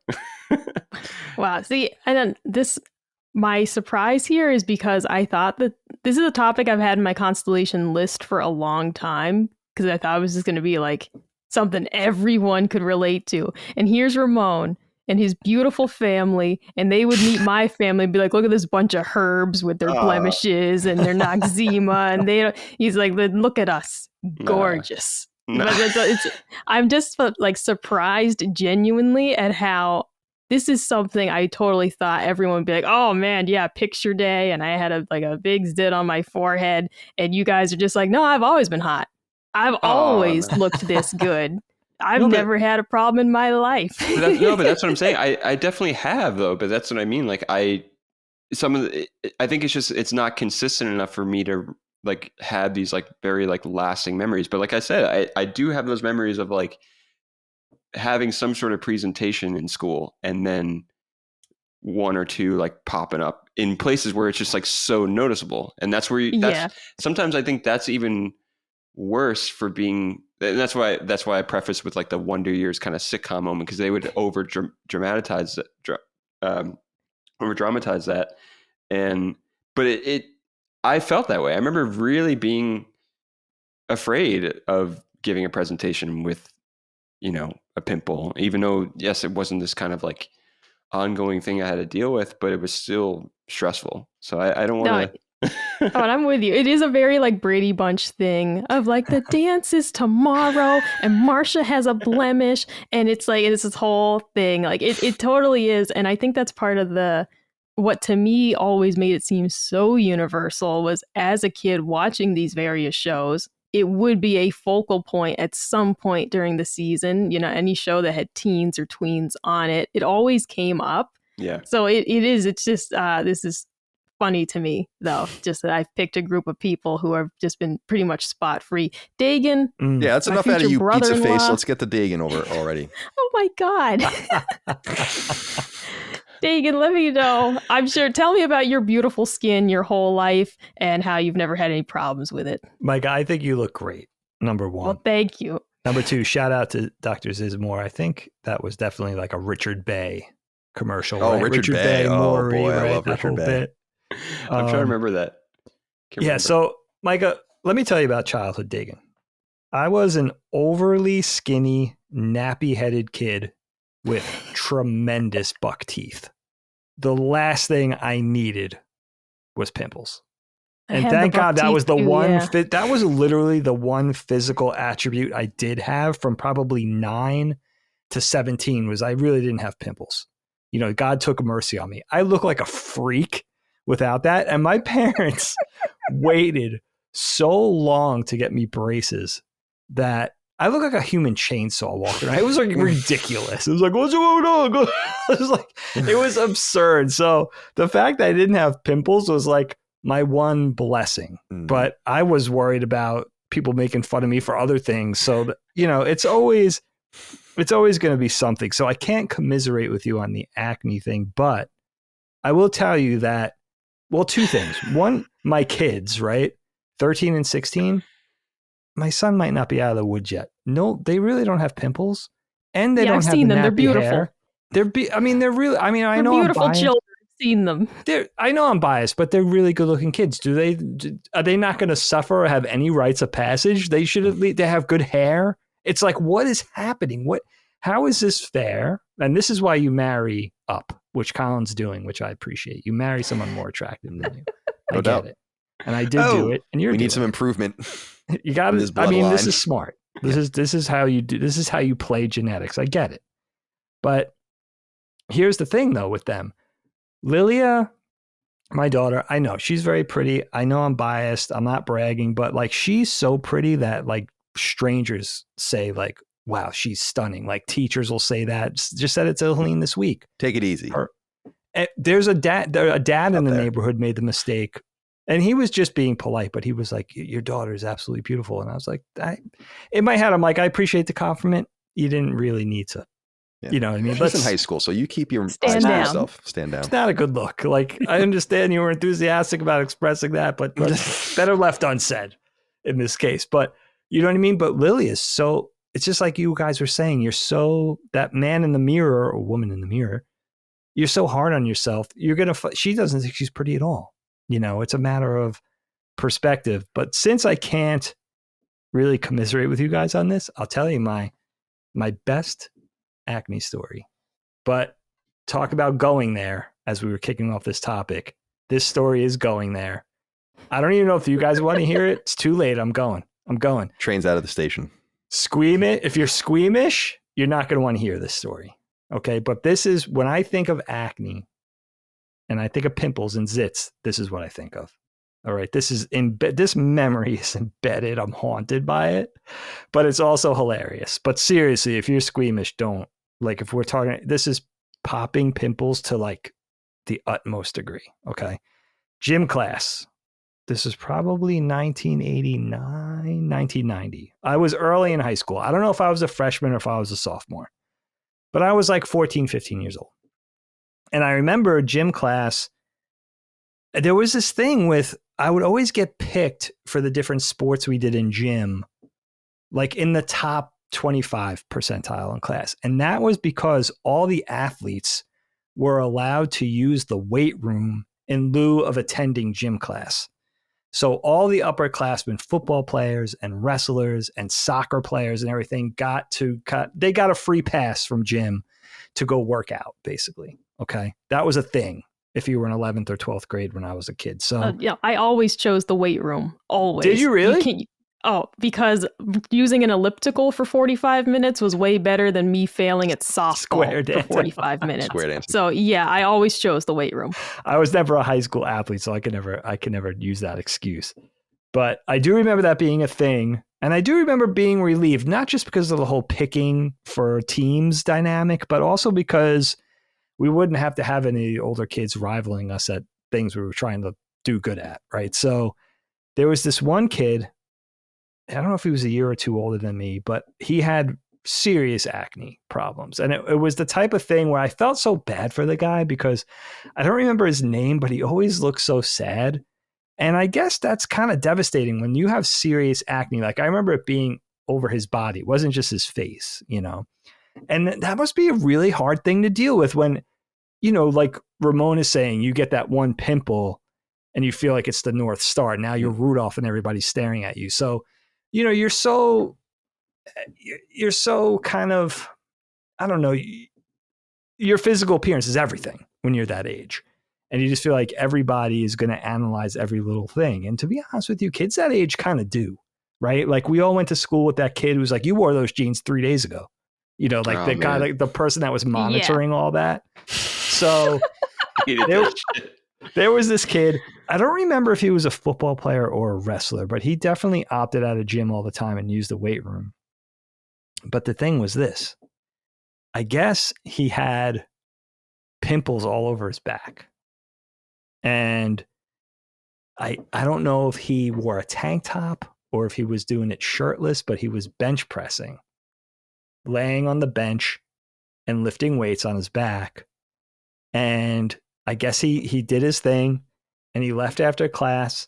Wow. See, and then my surprise here is because I thought that this is a topic I've had in my Constellation list for a long time, because I thought it was just going to be like something everyone could relate to. And here's Ramon and his beautiful family, and they would meet my family and be like, look at this bunch of herbs with their blemishes and their noxema, and he's like, look at us, gorgeous. I'm just like surprised genuinely at how this is something I totally thought everyone would be like, oh man, yeah, picture day, and I had a big zit on my forehead, and you guys are just like, no, I've always been hot. I've always looked this good. I've never had a problem in my life. But that's what I'm saying. I definitely have though, but that's what I mean. Like I think it's just, it's not consistent enough for me to like have these like very like lasting memories. But like I said, I do have those memories of like having some sort of presentation in school and then one or two like popping up in places where it's just like so noticeable. And that's where sometimes I think that's even worse for being, and that's why I preface with like the Wonder Years kind of sitcom moment, because they would over dramatize that. But I felt that way. I remember really being afraid of giving a presentation with, you know, a pimple, even though, yes, it wasn't this kind of like ongoing thing I had to deal with, but it was still stressful. So I don't want to. Oh, and I'm with you. It is a very like Brady Bunch thing of like the dance is tomorrow and Marsha has a blemish, and it's like it's this whole thing. Like it totally is. And I think that's part of what to me always made it seem so universal was, as a kid watching these various shows, it would be a focal point at some point during the season. You know, any show that had teens or tweens on it, it always came up. Yeah. So it's just this is funny to me, though, just that I've picked a group of people who have just been pretty much spot free. Dagan. Yeah, that's enough out of you, pizza face. Let's get the Dagan over already. Oh my God. Dagan, let me know. I'm sure. Tell me about your beautiful skin your whole life and how you've never had any problems with it. Micah, I think you look great. Number one. Well, thank you. Number two, shout out to Dr. Zizmore. I think that was definitely like a Richard Bay commercial. Oh, right? Richard Bay. Maury, Oh boy, right? I love Richard Bay. Bit. I'm trying to remember that. So Micah, let me tell you about childhood Dagan. I was an overly skinny, nappy-headed kid with tremendous buck teeth. The last thing I needed was pimples. And thank God that was the one, that was literally the one physical attribute I did have from probably 9 to 17 was I really didn't have pimples. You know, God took mercy on me. I look like a freak without that. And my parents waited so long to get me braces that I look like a human chainsaw walking around. It was like ridiculous. It was like, what's going on? It was like, it was absurd. So the fact that I didn't have pimples was like my one blessing. But I was worried about people making fun of me for other things. So, you know, it's always going to be something. So I can't commiserate with you on the acne thing, but I will tell you that, well, two things. One, my kids, right? 13 and 16. my son might not be out of the woods yet. No, they really don't have pimples, and they Yeah, don't I've have seen the them. They're nappy beautiful. hair. They're really. I mean, I They're know I'm beautiful biased. children. I've seen them. I know I'm biased, but they're really good-looking kids. Are they not going to suffer or have any rites of passage? They should at least. They have good hair. It's like, what is happening? How is this fair? And this is why you marry up, which Colin's doing, which I appreciate. You marry someone more attractive than you. I get it. And I did do it. And we need some improvement. You got it. I mean, this is smart. This is how you do. This is how you play genetics. I get it. But here's the thing, though, with them. Lilia, my daughter, I know she's very pretty. I know I'm biased. I'm not bragging, but like she's so pretty that like strangers say like, wow, she's stunning. Like teachers will say that. Just said it to Helene this week. Take it easy. There's a dad in the neighborhood made the mistake, and he was just being polite, but he was like, your daughter is absolutely beautiful. And I was like, in my head, I'm like, I appreciate the compliment. You didn't really need to. Yeah. You know what I mean? She's in high school, so you keep your eyes to yourself. Stand down. It's not a good look. Like, I understand you were enthusiastic about expressing that, but better left unsaid in this case. But you know what I mean? But Lily is so, it's just like you guys were saying, you're so, that man in the mirror or woman in the mirror, you're so hard on yourself. She doesn't think she's pretty at all. You know, it's a matter of perspective. But since I can't really commiserate with you guys on this, I'll tell you my best acne story. But talk about going there as we were kicking off this topic. This story is going there. I don't even know if you guys want to hear it. It's too late. I'm going. Train's out of the station. If you're squeamish, you're not going to want to hear this story. Okay. But this is when I think of acne and I think of pimples and zits, this is what I think of. All right. This memory is embedded. I'm haunted by it, but it's also hilarious. But seriously, if you're squeamish, don't. Like if we're talking, this is popping pimples to like the utmost degree. Okay. Gym class. This is probably 1989, 1990. I was early in high school. I don't know if I was a freshman or if I was a sophomore, but I was like 14, 15 years old. And I remember gym class, there was this thing with, I would always get picked for the different sports we did in gym, like in the top 25 percentile in class. And that was because all the athletes were allowed to use the weight room in lieu of attending gym class. So all the upperclassmen, football players and wrestlers and soccer players and everything got a free pass from gym to go work out, basically. Okay. That was a thing if you were in 11th or 12th grade when I was a kid. So yeah, I always chose the weight room. Always. Did you really? Because using an elliptical for 45 minutes was way better than me failing at softball for 45 minutes. So yeah, I always chose the weight room. I was never a high school athlete, so I can never use that excuse. But I do remember that being a thing. And I do remember being relieved, not just because of the whole picking for teams dynamic, but also because we wouldn't have to have any older kids rivaling us at things we were trying to do good at, right? So there was this one kid, I don't know if he was a year or two older than me, but he had serious acne problems. And it was the type of thing where I felt so bad for the guy because I don't remember his name, but he always looked so sad. And I guess that's kind of devastating when you have serious acne. Like I remember it being over his body. It wasn't just his face, you know? And that must be a really hard thing to deal with when, you know, like Ramon is saying, you get that one pimple and you feel like it's the North Star. Now you're Rudolph and everybody's staring at you. So, you know, you're so kind of, I don't know, your physical appearance is everything when you're that age. And you just feel like everybody is going to analyze every little thing. And to be honest with you, kids that age kind of do, right? Like we all went to school with that kid who was like, you wore those jeans 3 days ago. You know, like the guy, like the person that was monitoring all that. So there was this kid. I don't remember if he was a football player or a wrestler, but he definitely opted out of gym all the time and used the weight room. But the thing was this, I guess he had pimples all over his back. And I don't know if he wore a tank top or if he was doing it shirtless, but he was bench pressing, laying on the bench and lifting weights on his back. And I guess he did his thing and he left after class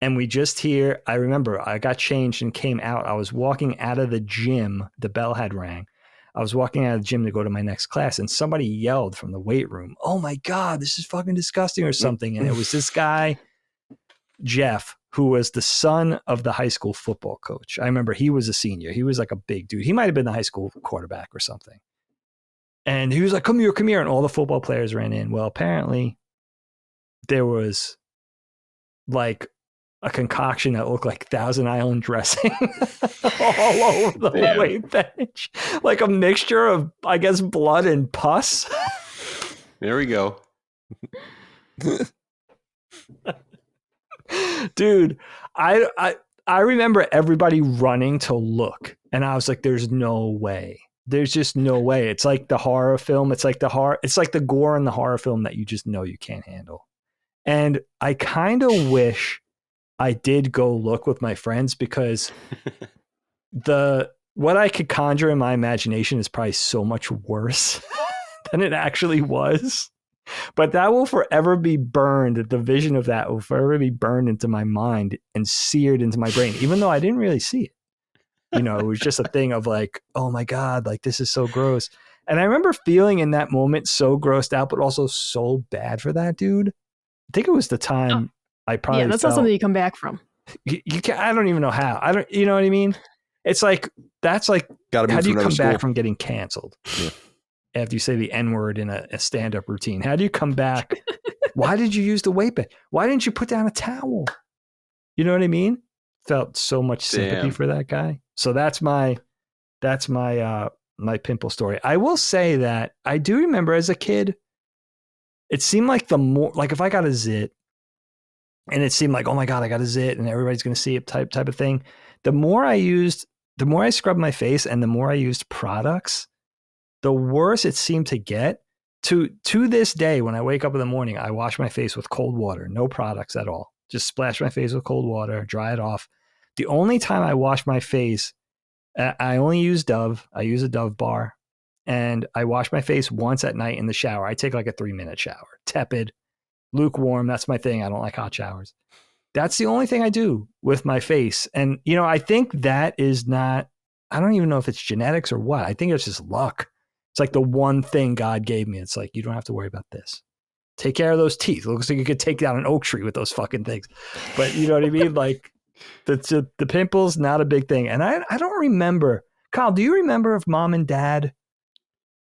And we just hear, I remember I got changed and came out. I was walking out of the gym. The bell had rang. I was walking out of the gym to go to my next class, and somebody yelled from the weight room, "Oh my God, this is fucking disgusting," or something. And it was this guy, Jeff, who was the son of the high school football coach. I remember he was a senior. He was like a big dude. He might have been the high school quarterback or something. And he was like, come here. And all the football players ran in. Well, apparently there was like a concoction that looked like Thousand Island dressing all over the weight bench. Like a mixture of, I guess, blood and pus. There we go. Dude, I remember everybody running to look, and I was like, there's no way. There's just no way. It's like the horror film. It's like the gore in the horror film that you just know you can't handle. And I kind of wish I did go look with my friends, because what I could conjure in my imagination is probably so much worse than it actually was. But that will forever be burned. The vision of that will forever be burned into my mind and seared into my brain, even though I didn't really see it. You know, it was just a thing of like, oh my God, like this is so gross. And I remember feeling in that moment so grossed out, but also so bad for that dude. I think it was the time I probably that's felt, not something you come back from. You can, I don't even know how. You know what I mean? It's like, that's like, how do you come back from getting canceled? Yeah. After you say the N-word in a stand-up routine, how do you come back? Why did you use the weight bench? Why didn't you put down a towel? You know what I mean? Felt so much sympathy for that guy. So that's my pimple story. I will say that I do remember as a kid, it seemed like the more, like if I got a zit and it seemed like, oh my God, I got a zit and everybody's going to see it type of thing. The more I scrubbed my face and the more I used products, the worse it seemed to get. To this day, when I wake up in the morning, I wash my face with cold water, no products at all. Just splash my face with cold water, dry it off. The only time I wash my face, I only use Dove. I use a Dove bar, and I wash my face once at night in the shower. I take like a 3-minute shower, tepid, lukewarm. That's my thing. I don't like hot showers. That's the only thing I do with my face. And, you know, I think that is not, I don't even know if it's genetics or what. I think it's just luck. It's like the one thing God gave me. It's like, you don't have to worry about this. Take care of those teeth. It looks like you could take down an oak tree with those fucking things. But you know what I mean? Like the pimples, not a big thing. And I don't remember. Kyle, do you remember if mom and dad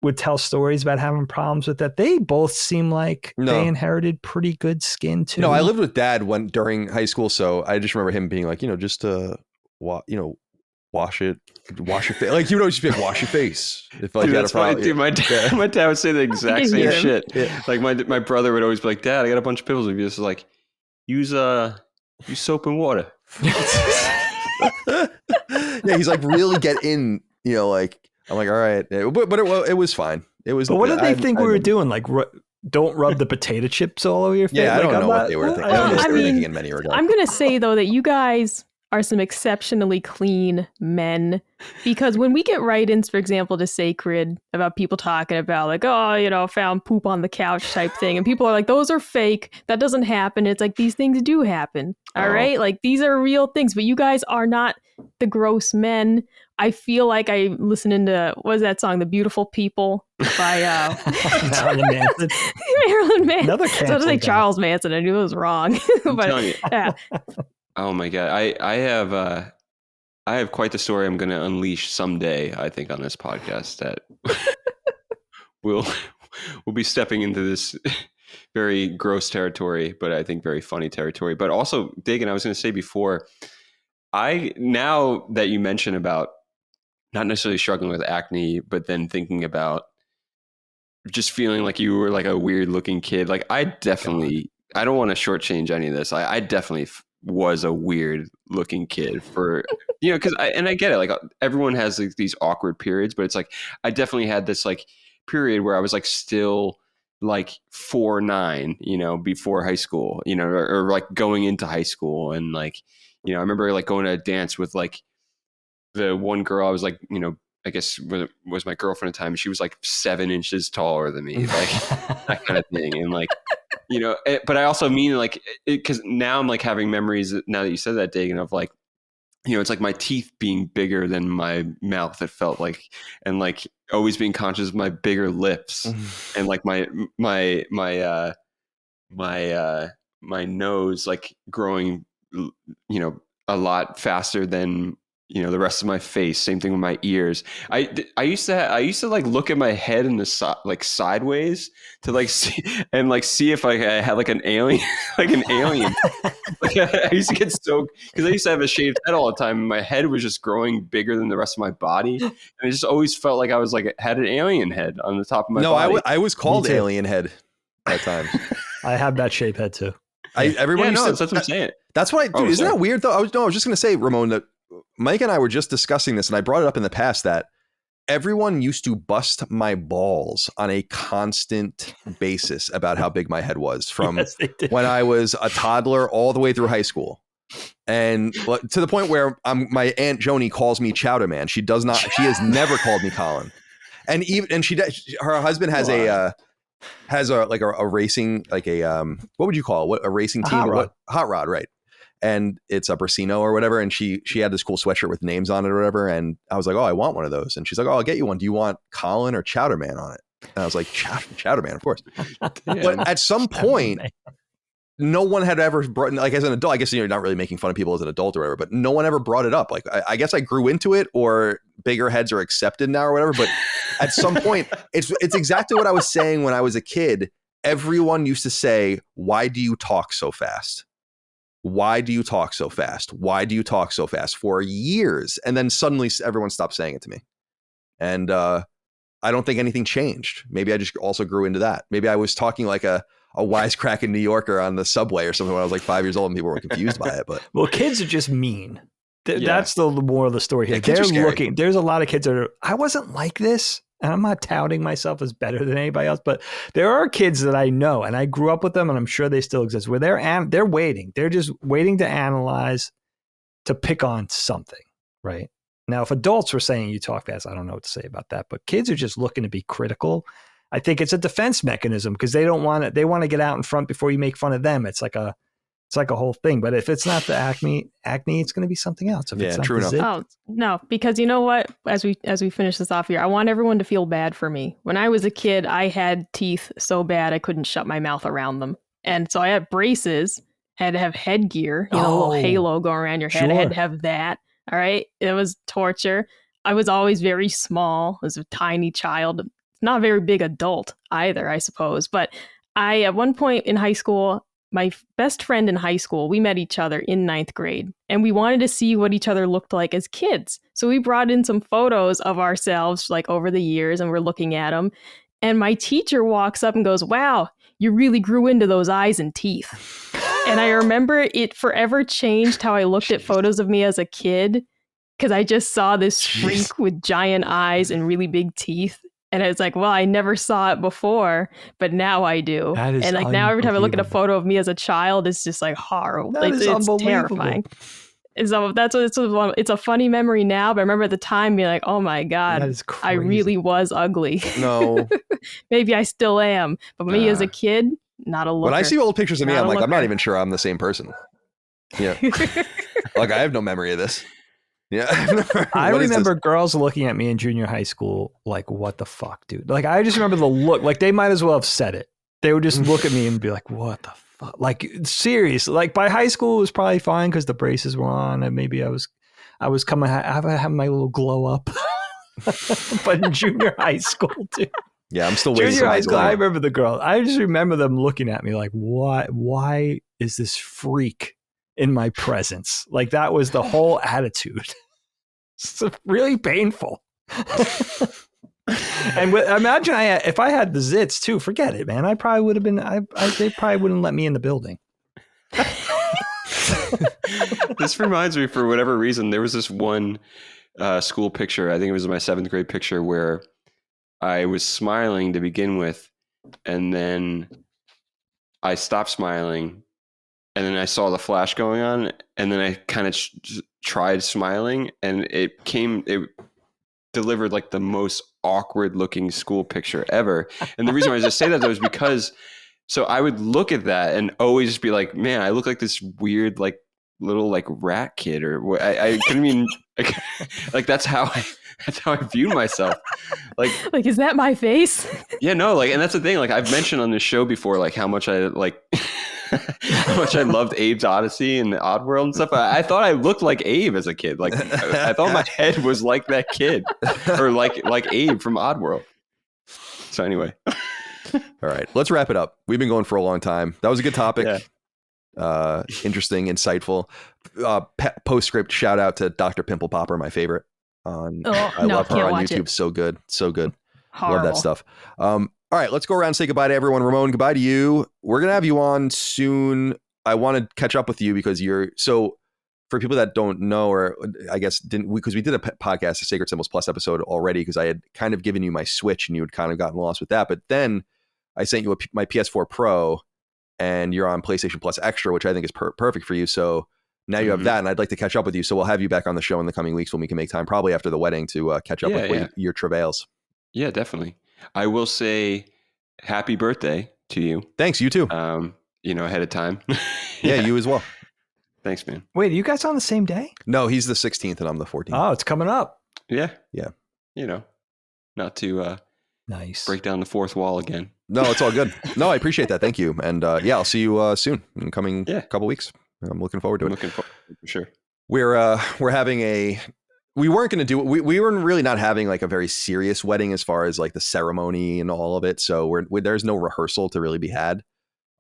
would tell stories about having problems with that? They both seem like they inherited pretty good skin too. No, I lived with dad during high school. So I just remember him being like, just wash your face. Like, just be like, wash your face. If like, dude, you that's funny. Dude, my dad would say the exact same shit. Yeah. Like my brother would always be like, Dad, I got a bunch of pimples. He'd be just like, use soap and water. Yeah, he's like, really get in, like, I'm like, all right. But it was fine. It was. But what did they think we were doing? Like, don't rub the potato chips all over your face? Yeah, I don't know what they were thinking. I don't know what they were thinking in many regards. I'm going to say, though, that you guys are some exceptionally clean men, because when we get write-ins, for example, to Sacred about people talking about like, oh, found poop on the couch type thing, and people are like, those are fake, that doesn't happen. It's like, these things do happen. All right, like these are real things, but you guys are not the gross men. I feel like I listening to, what was that song, The Beautiful People by Marilyn Manson. Marilyn Manson. Another so I was like Charles Manson. I knew it was wrong. But yeah. Oh my God. I have quite the story I'm going to unleash someday, I think, on this podcast that we'll be stepping into this very gross territory, but I think very funny territory. But also, Dagan, I was going to say before, now that you mention about not necessarily struggling with acne, but then thinking about just feeling like you were like a weird looking kid. Like I don't want to shortchange any of this. I definitely was a weird looking kid for, because I get it. Like everyone has like these awkward periods, but it's like, I definitely had this like period where I was like still like 4'9", before high school, or like going into high school. And like, I remember like going to a dance with like the one girl I was like, I guess was my girlfriend at the time. She was like 7 inches taller than me, like that kind of thing. And like, but I also mean like, because now I'm like having memories now that you said that, Dagan, of like, it's like my teeth being bigger than my mouth. It felt like, and like always being conscious of my bigger lips and like my nose like growing, a lot faster than the rest of my face. Same thing with my ears. I used to like look at my head in the like sideways to like see and like see if I had like an alien like an alien. Like, I used to get so, because I used to have a shaved head all the time and my head was just growing bigger than the rest of my body, and it just always felt like I was like had an alien head on the top of my body. I was called alien head at times. I have that shape head too. Everyone that's what I'm saying. That's why, dude, isn't that weird though? I was just going to say, Ramon, that Mike and I were just discussing this, and I brought it up in the past that everyone used to bust my balls on a constant basis about how big my head was from when I was a toddler all the way through high school. And to the point where my Aunt Joni calls me Chowder Man. She has never called me Colin. And her husband has a racing, like what would you call it? What a racing team? Hot rod, right? And it's a Brasino or whatever. And she had this cool sweatshirt with names on it or whatever. And I was like, oh, I want one of those. And she's like, oh, I'll get you one. Do you want Colin or Chowder Man on it? And I was like, Chowder Man, of course. But at some point, no one had ever brought, like as an adult, I guess you're not really making fun of people as an adult or whatever, but no one ever brought it up. Like, I guess I grew into it, or bigger heads are accepted now or whatever. But at some point, it's exactly what I was saying when I was a kid. Everyone used to say, why do you talk so fast? Why do you talk so fast? Why do you talk so fast? For years. And then suddenly everyone stopped saying it to me. And I don't think anything changed. Maybe I just also grew into that. Maybe I was talking like a wisecracking New Yorker on the subway or something when I was like 5 years old and people were confused by it. But well, kids are just mean. That's the moral of the story here. Yeah, they're looking. There's a lot of kids that are, I wasn't like this. And I'm not touting myself as better than anybody else, but there are kids that I know, and I grew up with them, and I'm sure they still exist, where they're waiting. They're just waiting to analyze, to pick on something, right? Now, if adults were saying you talk fast, I don't know what to say about that, but kids are just looking to be critical. I think it's a defense mechanism because they want to get out in front before you make fun of them. It's like a whole thing. But if it's not the acne, it's going to be something else. If it's not true enough. Oh, no, because you know what? As we finish this off here, I want everyone to feel bad for me. When I was a kid, I had teeth so bad I couldn't shut my mouth around them. And so I had braces, had to have headgear, a little halo going around your head. Sure. I had to have that. All right. It was torture. I was always very small. I was a tiny child. Not a very big adult either, I suppose. But at one point in high school, my best friend in high school, we met each other in 9th grade, and we wanted to see what each other looked like as kids. So we brought in some photos of ourselves like over the years, and we're looking at them. And my teacher walks up and goes, wow, you really grew into those eyes and teeth. And I remember it forever changed how I looked at photos of me as a kid, because I just saw this freak with giant eyes and really big teeth. And it's like, well, I never saw it before, but now I do. And like now every time I look at a photo of me as a child, it's just like horrible. It's terrifying. And so it's a funny memory now, but I remember at the time being like, oh my God, I really was ugly. No. Maybe I still am. But me as a kid, not a looker. When I see old pictures of me, I'm like, I'm not even sure I'm the same person. Yeah. Like I have no memory of this. Yeah, I remember girls looking at me in junior high school like, what the fuck, dude? Like, I just remember the look. Like, they might as well have said it. They would just look at me and be like, what the fuck? Like, serious. Like, by high school, it was probably fine because the braces were on and maybe I was coming, having my little glow up. But in junior high school, dude. Yeah, I'm still waiting. Junior high school, I remember the girl. I just remember them looking at me like, why is this freak in my presence? Like, that was the whole attitude. It's really painful. And imagine if I had the zits too, forget it, man. I probably would have been, they probably wouldn't let me in the building. This reminds me, for whatever reason, there was this one school picture, I think it was my 7th grade picture, where I was smiling to begin with, and then I stopped smiling, and then I saw the flash going on, and then I kind of tried smiling, and it delivered like the most awkward looking school picture ever. And the reason why I just say that though is because So I would look at that and always just be like, man, I look like this weird, like little like rat kid, or what? I couldn't even like that's how I viewed myself. Like, is that my face? Yeah, no, like, and that's the thing. Like, I've mentioned on this show before, like how much I like, how much I loved Abe's Odyssey and Oddworld and stuff. I thought I looked like Abe as a kid. Like, I thought my head was like that kid, or like Abe from Oddworld. So anyway, all right, let's wrap it up. We've been going for a long time. That was a good topic. Yeah. Interesting, insightful. Postscript shout out to Dr. Pimple Popper, my favorite. I love her on YouTube. So good. Horrible. Love that stuff. All right, let's go around and say goodbye to everyone. Ramon, goodbye to you. We're gonna have you on soon. I want to catch up with you because for people that don't know, or I guess didn't, because we did a podcast, a Sacred Symbols Plus episode already, because I had kind of given you my Switch and you had kind of gotten lost with that. But then I sent you my PS4 Pro, and you're on PlayStation Plus Extra, which I think is perfect for you. So now you have that, and I'd like to catch up with you. So we'll have you back on the show in the coming weeks when we can make time, probably after the wedding, to catch up with your travails. Yeah, definitely. I will say happy birthday to you. Thanks, you too. Ahead of time. Yeah, you as well. Thanks, man. Wait, are you guys on the same day? No, he's the 16th and I'm the 14th. Oh, it's coming up. Yeah. Yeah. Not to nice break down the fourth wall again. No, it's all good. No, I appreciate that. Thank you. And I'll see you soon in the coming couple weeks. I'm looking forward to it. Looking forward for sure. We're having we weren't going to do we were really not having like a very serious wedding as far as like the ceremony and all of it. So there's no rehearsal to really be had.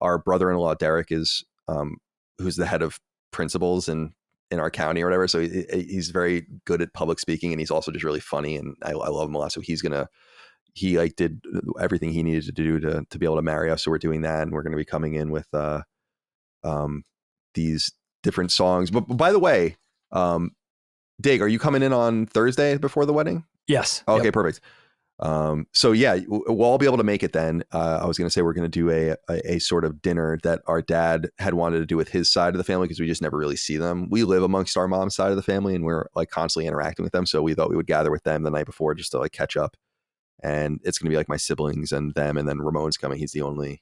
Our brother-in-law Derek is who's the head of principals in our county or whatever. So he's very good at public speaking, and he's also just really funny, and I love him a lot. So he like did everything he needed to do to be able to marry us. So we're doing that, and we're going to be coming in with these different songs. But by the way, Dig, are you coming in on Thursday before the wedding? Yes. Okay, perfect. So yeah, we'll all be able to make it then. I was going to say we're going to do a sort of dinner that our dad had wanted to do with his side of the family, because we just never really see them. We live amongst our mom's side of the family, and we're like constantly interacting with them. So we thought we would gather with them the night before just to like catch up. And it's going to be like my siblings and them, and then Ramon's coming. He's the only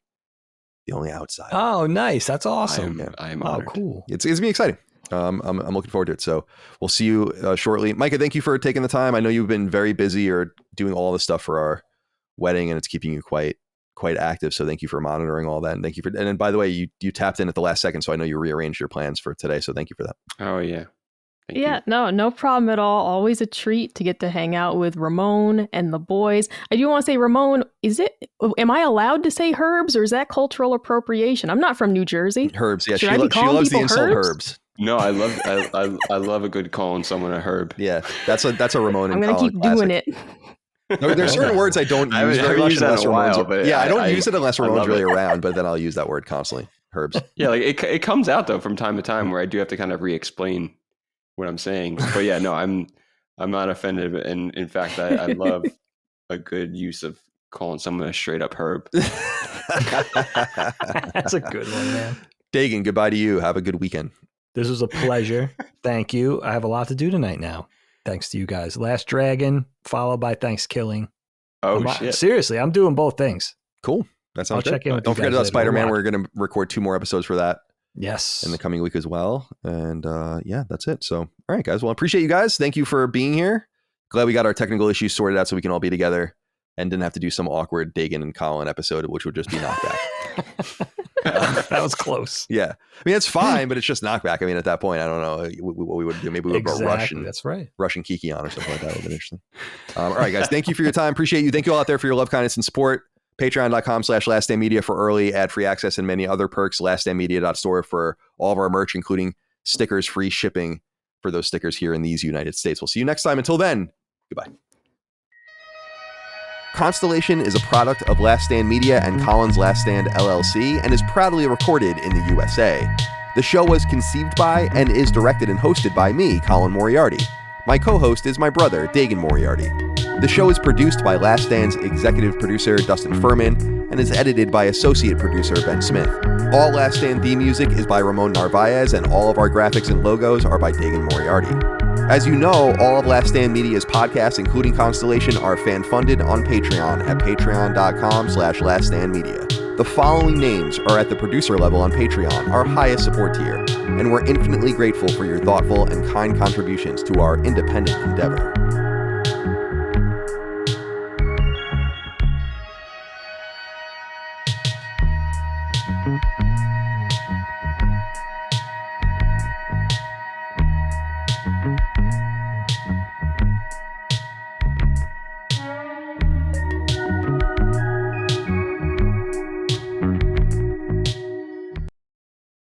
outside. Oh, nice. That's awesome. I'm honored. Oh, cool. It's going to be exciting. I'm looking forward to it. So we'll see you shortly. Micah, thank you for taking the time. I know you've been very busy or doing all this stuff for our wedding, and it's keeping you quite active. So thank you for monitoring all that. And thank you and then, by the way, you tapped in at the last second. So I know you rearranged your plans for today. So thank you for that. Oh yeah. Thank you. No problem at all. Always a treat to get to hang out with Ramon and the boys. I do want to say, Ramon, am I allowed to say herbs, or is that cultural appropriation? I'm not from New Jersey. Herbs. Yeah. She loves the insult herbs. No, I love a good calling someone a herb. Yeah. That's a Ramon and I'm going to keep doing it. No, there's certain words I don't use very much unless Ramon's I don't use it unless Ramon's really around, but then I'll use that word constantly. Herbs. Yeah, like it comes out though from time to time where I do have to kind of re-explain what I'm saying. But yeah, no, I'm not offended, and in fact I love a good use of calling someone a straight up herb. That's a good one, man. Dagan, goodbye to you. Have a good weekend. This was a pleasure. Thank you. I have a lot to do tonight now. Thanks to you guys. Last Dragon, followed by Thanksgiving. Oh, shit. Seriously, I'm doing both things. Cool. That sounds good. Check in with Don't forget about Spider-Man. We're going to record 2 more episodes for that. Yes. In the coming week as well. And yeah, that's it. So, all right, guys. Well, I appreciate you guys. Thank you for being here. Glad we got our technical issues sorted out so we can all be together and didn't have to do some awkward Dagan and Colin episode, which would just be knockback. That was close. Yeah. I mean, it's fine, but it's just knockback. I mean, at that point, I don't know what we would do. Maybe we would go Russian. That's right. Russian Kiki on or something like that. Would have been interesting. All right, guys. Thank you for your time. Appreciate you. Thank you all out there for your love, kindness, and support. Patreon.com/LastStandMedia for early ad-free access and many other perks. LastStandMedia.store for all of our merch, including stickers, free shipping for those stickers here in these United States. We'll see you next time. Until then, goodbye. Constellation is a product of Last Stand Media and Colin's Last Stand LLC and is proudly recorded in the USA. The show was conceived by and is directed and hosted by me, Colin Moriarty. My co-host is my brother, Dagan Moriarty. The show is produced by Last Stand's executive producer, Dustin Furman, and is edited by associate producer, Ben Smith. All Last Stand theme music is by Ramon Narvaez, and all of our graphics and logos are by Dagan Moriarty. As you know, all of Last Stand Media's podcasts, including Constellation, are fan-funded on Patreon at patreon.com/laststandmedia. The following names are at the producer level on Patreon, our highest support tier, and we're infinitely grateful for your thoughtful and kind contributions to our independent endeavor.